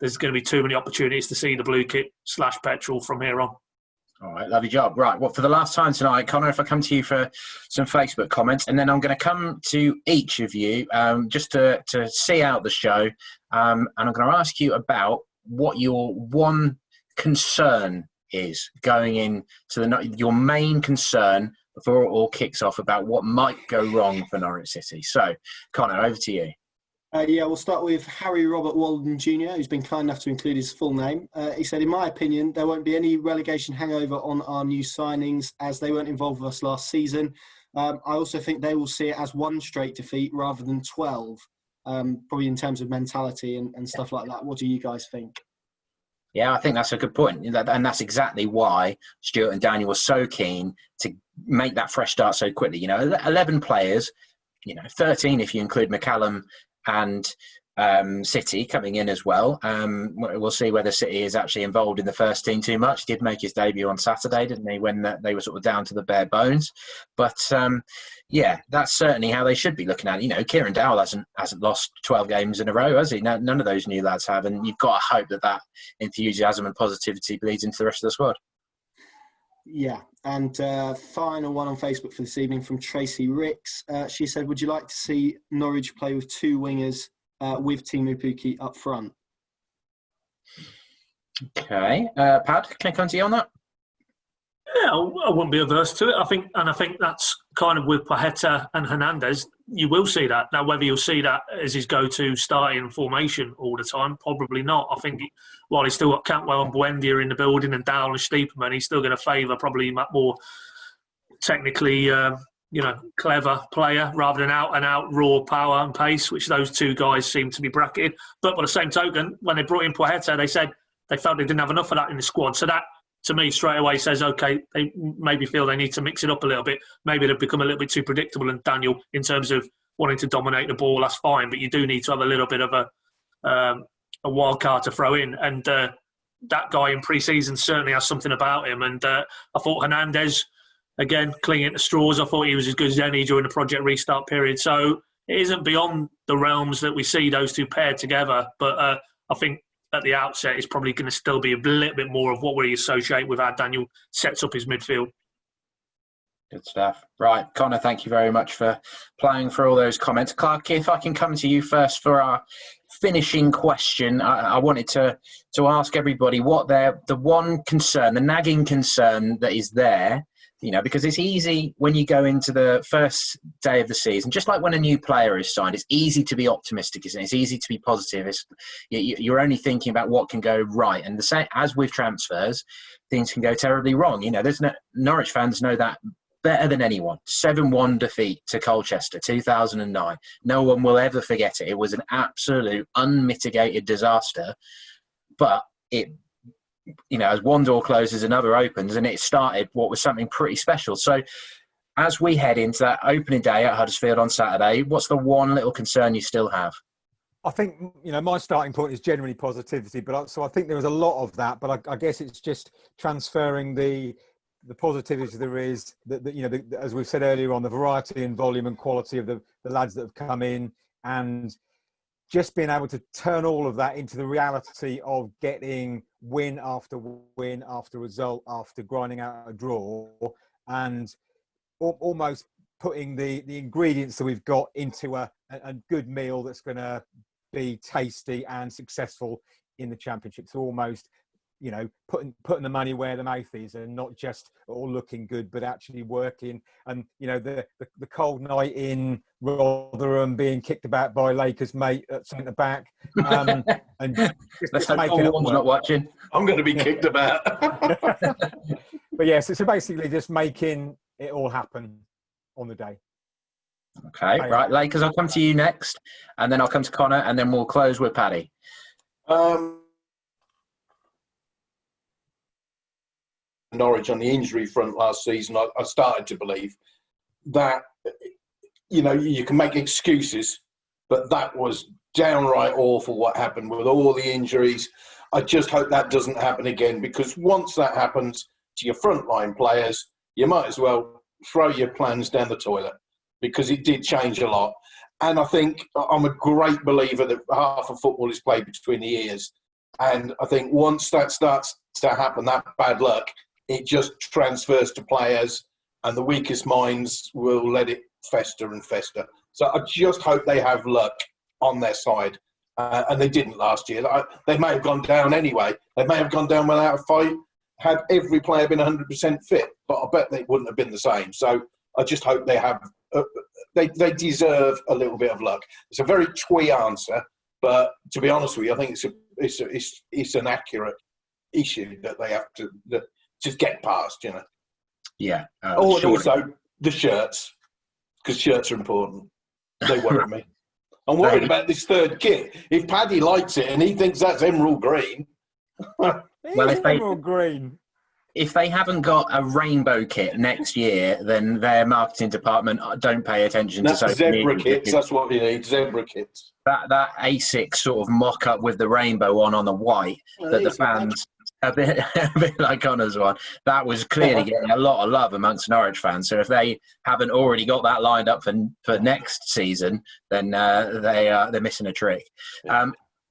there's going to be too many opportunities to see the blue kit / petrol from here on. All right, lovely job. Right, well, for the last time tonight, Connor, if I come to you for some Facebook comments, and then I'm going to come to each of you just to see out the show, and I'm going to ask you about what your one concern is going into your main concern before it all kicks off about what might go wrong for Norwich City. So, Connor, over to you. We'll start with Harry Robert Walden Jr., who's been kind enough to include his full name. He said, in my opinion, there won't be any relegation hangover on our new signings as they weren't involved with us last season. I also think they will see it as one straight defeat rather than 12, probably in terms of mentality and stuff like that. What do you guys think? Yeah, I think that's a good point. And that's exactly why Stuart and Daniel were so keen to make that fresh start so quickly. 11 players, 13 if you include McCallum and City coming in as well. We'll see whether City is actually involved in the first team too much. He did make his debut on Saturday, didn't he, when they were sort of down to the bare bones. But that's certainly how they should be looking at it. Kieran Dowell hasn't lost 12 games in a row, has he? None of those new lads have, and you've got to hope that enthusiasm and positivity bleeds into the rest of the squad. Yeah, and final one on Facebook for this evening from Tracy Ricks. She said, would you like to see Norwich play with two wingers with Timu Pukki up front? Okay. Pad, can I come to you on that? Yeah, I wouldn't be averse to it. I think that's kind of with Pajeta and Hernandez. You will see that. Now, whether you'll see that as his go-to starting formation all the time, probably not. I think while he's still got Cantwell and Buendia in the building and Dowell and Stiepermann, he's still going to favour probably more technically, clever player rather than out-and-out raw power and pace, which those two guys seem to be bracketed. But by the same token, when they brought in Pajeta, they said they felt they didn't have enough of that in the squad. So that, to me, straight away says, okay, they maybe feel they need to mix it up a little bit. Maybe they've become a little bit too predictable. And Daniel, in terms of wanting to dominate the ball, that's fine. But you do need to have a little bit of a wild card to throw in. And that guy in pre-season certainly has something about him. And I thought Hernandez, again, clinging to straws, I thought he was as good as any during the Project Restart period. So it isn't beyond the realms that we see those two paired together. But I think at the outset, it's probably going to still be a little bit more of what we associate with how Daniel sets up his midfield. Good stuff. Right, Connor, thank you very much for playing for all those comments. Clark, if I can come to you first for our finishing question, I wanted to ask everybody what the one concern, the nagging concern that is there, because it's easy when you go into the first day of the season, just like when a new player is signed, it's easy to be optimistic, isn't it? It's easy to be positive. You're only thinking about what can go right. And the same as with transfers, things can go terribly wrong. Norwich fans know that better than anyone. 7-1 defeat to Colchester, 2009. No one will ever forget it. It was an absolute unmitigated disaster. But it, as one door closes, another opens, and it started what was something pretty special. So as we head into that opening day at Huddersfield on Saturday, what's the one little concern you still have? I think, my starting point is generally positivity, so I think there was a lot of that, but I guess it's just transferring the positivity there is, as we've said earlier on, the variety and volume and quality of the lads that have come in, and just being able to turn all of that into the reality of getting win after result, after grinding out a draw, and almost putting the ingredients that we've got into a good meal that's going to be tasty and successful in the Championship. So almost, putting the money where the mouth is, and not just all looking good, but actually working. And the cold night in Rotherham, being kicked about by Lakers mate at centre back, and just making it work. Not watching. I'm going to be kicked about. But yes, so basically just making it all happen on the day. Okay, right, Lakers, I'll come to you next, and then I'll come to Connor, and then we'll close with Paddy. Norwich on the injury front last season, I started to believe that, you can make excuses, but that was downright awful what happened with all the injuries. I just hope that doesn't happen again, because once that happens to your frontline players, you might as well throw your plans down the toilet, because it did change a lot. And I think I'm a great believer that half of football is played between the ears. And I think once that starts to happen, that bad luck, it just transfers to players, and the weakest minds will let it fester and fester. So I just hope they have luck on their side. And they didn't last year. They may have gone down anyway. They may have gone down without a fight, had every player been 100% fit. But I bet they wouldn't have been the same. So I just hope they have. They deserve a little bit of luck. It's a very twee answer, but to be honest with you, I think it's an accurate issue that they have to just get past, Yeah. And also the shirts, because shirts are important. They worry me. I'm worried about this third kit. If Paddy likes it and he thinks that's emerald green. Well, emerald green. If they haven't got a rainbow kit next year, then their marketing department don't pay attention to zebra kits. That's what you need, zebra kits. That ASIC sort of mock-up with the rainbow on the white, that the fans, a bit like Connor's one, that was clearly getting a lot of love amongst Norwich fans. So if they haven't already got that lined up for next season, then they're missing a trick.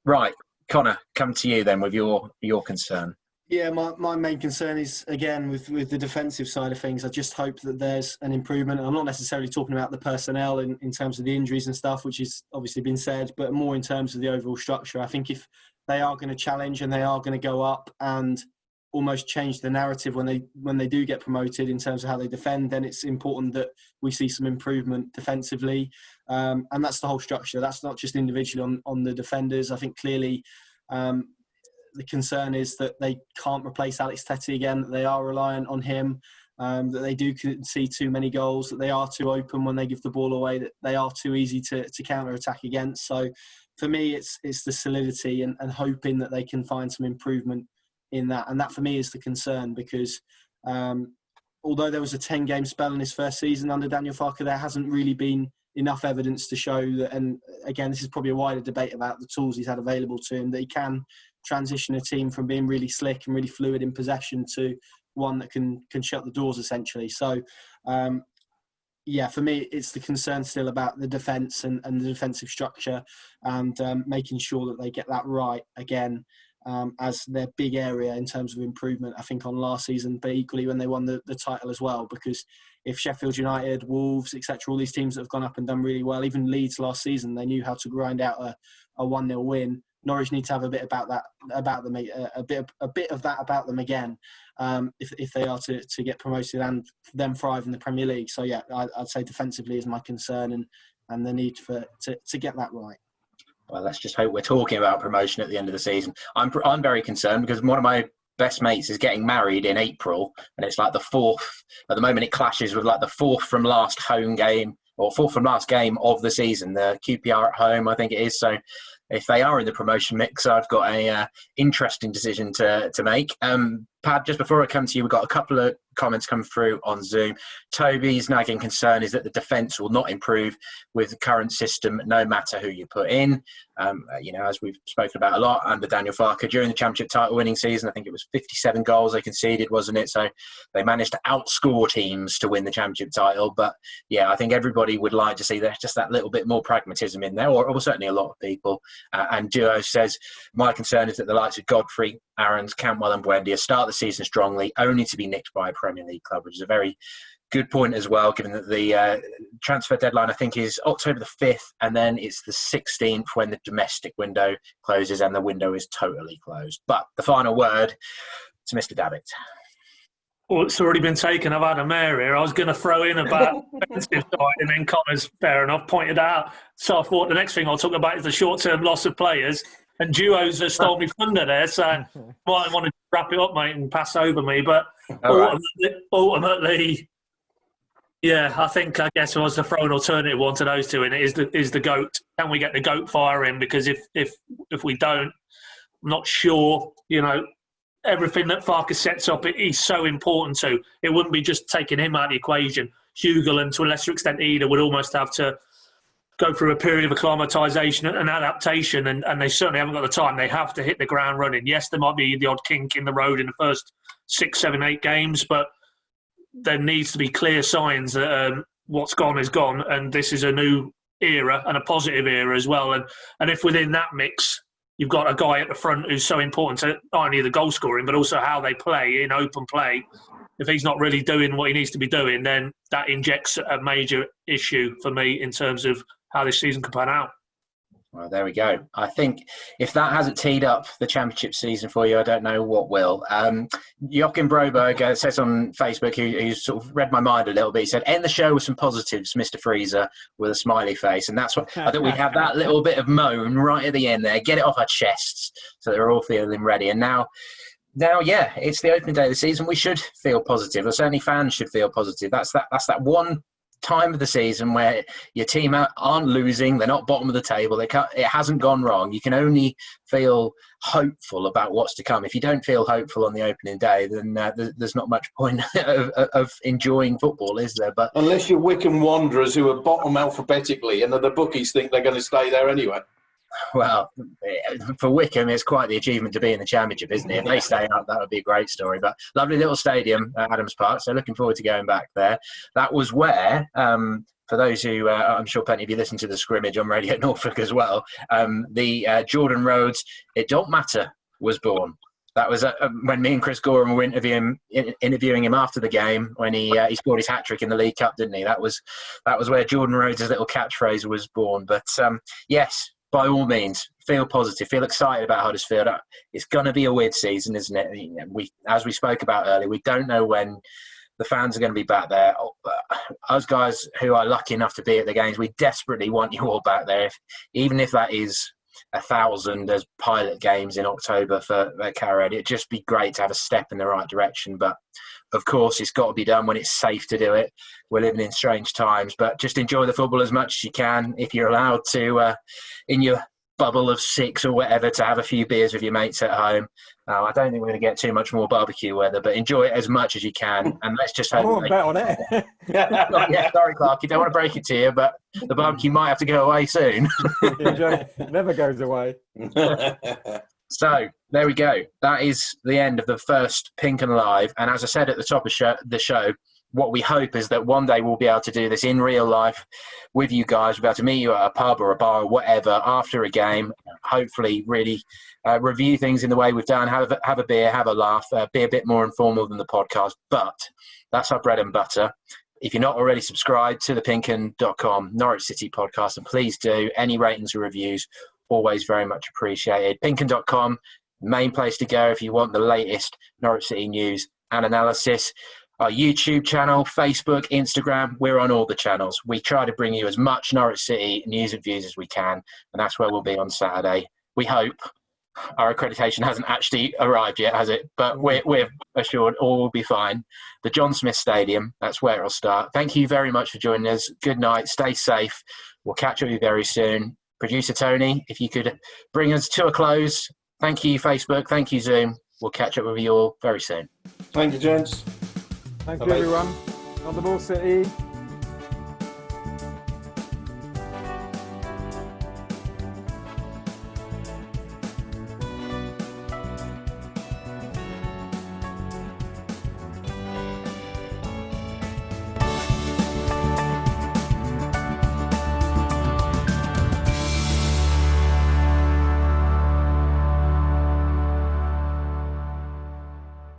Right, Connor, come to you then with your concern. Yeah, my main concern is, again, with the defensive side of things. I just hope that there's an improvement. I'm not necessarily talking about the personnel in terms of the injuries and stuff, which has obviously been said, but more in terms of the overall structure. I think if they are going to challenge and they are going to go up and almost change the narrative when they do get promoted in terms of how they defend, then it's important that we see some improvement defensively. And that's the whole structure. That's not just individually on the defenders. I think clearly the concern is that they can't replace Alex Tettey again, that they are reliant on him, that they do see too many goals, that they are too open when they give the ball away, that they are too easy to counter-attack against. So for me, it's the solidity and hoping that they can find some improvement in that. And that for me is the concern, because although there was a 10-game spell in his first season under Daniel Farke, there hasn't really been enough evidence to show that, and again, this is probably a wider debate about the tools he's had available to him, that he can transition a team from being really slick and really fluid in possession to one that can shut the doors, essentially. So, yeah, for me, it's the concern still about the defence and the defensive structure, and making sure that they get that right again, as their big area in terms of improvement, I think, on last season, but equally when they won the title as well. Because if Sheffield United, Wolves, etc., all these teams that have gone up and done really well, even Leeds last season, they knew how to grind out a 1-0 win. Norwich need to have a bit about that about them, a bit of that about them again, if they are to get promoted and then thrive in the Premier League. So yeah, I'd say defensively is my concern, and the need to get that right. Well, let's just hope we're talking about promotion at the end of the season. I'm very concerned because one of my best mates is getting married in April, and it's like the fourth. At the moment, it clashes with like the fourth from last home game or fourth from last game of the season. The QPR at home, I think it is. So if they are in the promotion mix, I've got a interesting decision to make. Pad, just before I come to you, we've got a couple of comments come through on Zoom. Toby's nagging concern is that the defence will not improve with the current system, no matter who you put in. As we've spoken about a lot under Daniel Farke during the Championship title winning season, I think it was 57 goals they conceded, wasn't it? So they managed to outscore teams to win the Championship title. But yeah, I think everybody would like to see there's just that little bit more pragmatism in there, or certainly a lot of people. And Duo says, my concern is that the likes of Godfrey, Aarons, Cantwell and Buendia start the season strongly, only to be nicked by a Premier League club, which is a very good point as well, given that the transfer deadline, I think, is October the 5th, and then it's the 16th when the domestic window closes and the window is totally closed. But the final word to Mr. Davitt. Well, it's already been taken. I've had a mare here. I was going to throw in about defensive side, and then Connor's, fair enough, pointed out. So I thought the next thing I'll talk about is the short-term loss of players. And Duos has stole me thunder there, so might want to wrap it up, mate, and pass over me. But ultimately, yeah, I guess if I was to throw an alternative one to those two in, it is the GOAT. Can we get the GOAT fire in? Because if we don't, I'm not sure, everything that Farke sets up, he's so important to. It wouldn't be just taking him out of the equation. Hugill and to a lesser extent Ida would almost have to go through a period of acclimatisation and adaptation, and they certainly haven't got the time. They have to hit the ground running. Yes, there might be the odd kink in the road in the first 6, 7, 8 games, but there needs to be clear signs that what's gone is gone, and this is a new era and a positive era as well. And if within that mix you've got a guy at the front who's so important to not only the goal scoring but also how they play in open play, if he's not really doing what he needs to be doing, then that injects a major issue for me in terms of how this season could pan out. Well, there we go. I think if that hasn't teed up the Championship season for you, I don't know what will. Joachim Broberg says on Facebook, who's sort of read my mind a little bit, he said, end the show with some positives, Mr. Freezer, with a smiley face. And that's what I think we'd have that little bit of moan right at the end there, get it off our chests so they're all feeling ready. And now, yeah, it's the opening day of the season. We should feel positive, or certainly fans should feel positive. That's that one time of the season where your team aren't losing, they're not bottom of the table, it hasn't gone wrong. You can only feel hopeful about what's to come. If you don't feel hopeful on the opening day, then there's not much point of enjoying football, is there? But unless you're Wycombe Wanderers, who are bottom alphabetically and the bookies think they're going to stay there anyway. Well, for Wycombe, it's quite the achievement to be in the Championship, isn't it? If they stay up, that would be a great story. But lovely little stadium at Adams Park, so looking forward to going back there. That was where, for those who, I'm sure plenty of you listen to the scrimmage on Radio Norfolk as well, the Jordan Rhodes It Don't Matter was born. That was when me and Chris Gorham were interviewing him after the game when he scored his hat-trick in the League Cup, didn't he? That was where Jordan Rhodes' little catchphrase was born. But yes, by all means, feel positive, feel excited about Huddersfield. It's going to be a weird season, isn't it? As we spoke about earlier, we don't know when the fans are going to be back there. Us guys who are lucky enough to be at the games, we desperately want you all back there, even if that is 1,000 as pilot games in October for Canaries. It'd just be great to have a step in the right direction. But of course, it's got to be done when it's safe to do it. We're living in strange times, but just enjoy the football as much as you can. If you're allowed to, in your bubble of 6 or whatever, to have a few beers with your mates at home. I don't think we're going to get too much more barbecue weather, but enjoy it as much as you can. And let's just hope. I won't bet on it. Yeah, sorry, Clark. You don't want to break it to you, but the barbecue might have to go away soon. Never goes away. So there we go. That is the end of the first PinkUn Live. And as I said at the top of the show, what we hope is that one day we'll be able to do this in real life with you guys. We'll be able to meet you at a pub or a bar or whatever after a game. Hopefully really review things in the way we've done, have a beer, have a laugh, be a bit more informal than the podcast. But that's our bread and butter. If you're not already subscribed to the PinkUn.com Norwich City podcast, and please do, any ratings or reviews, always very much appreciated. PinkUn.com, main place to go if you want the latest Norwich City news and analysis. Our YouTube channel, Facebook, Instagram, we're on all the channels. We try to bring you as much Norwich City news and views as we can, and that's where we'll be on Saturday. We hope. Our accreditation hasn't actually arrived yet, has it? But we're assured all will be fine. The John Smith Stadium, that's where it'll start. Thank you very much for joining us. Good night. Stay safe. We'll catch up with you very soon. Producer Tony, if you could bring us to a close. Thank you, Facebook. Thank you, Zoom. We'll catch up with you all very soon. Thank you, gents. Thank you, everyone. On the ball, City.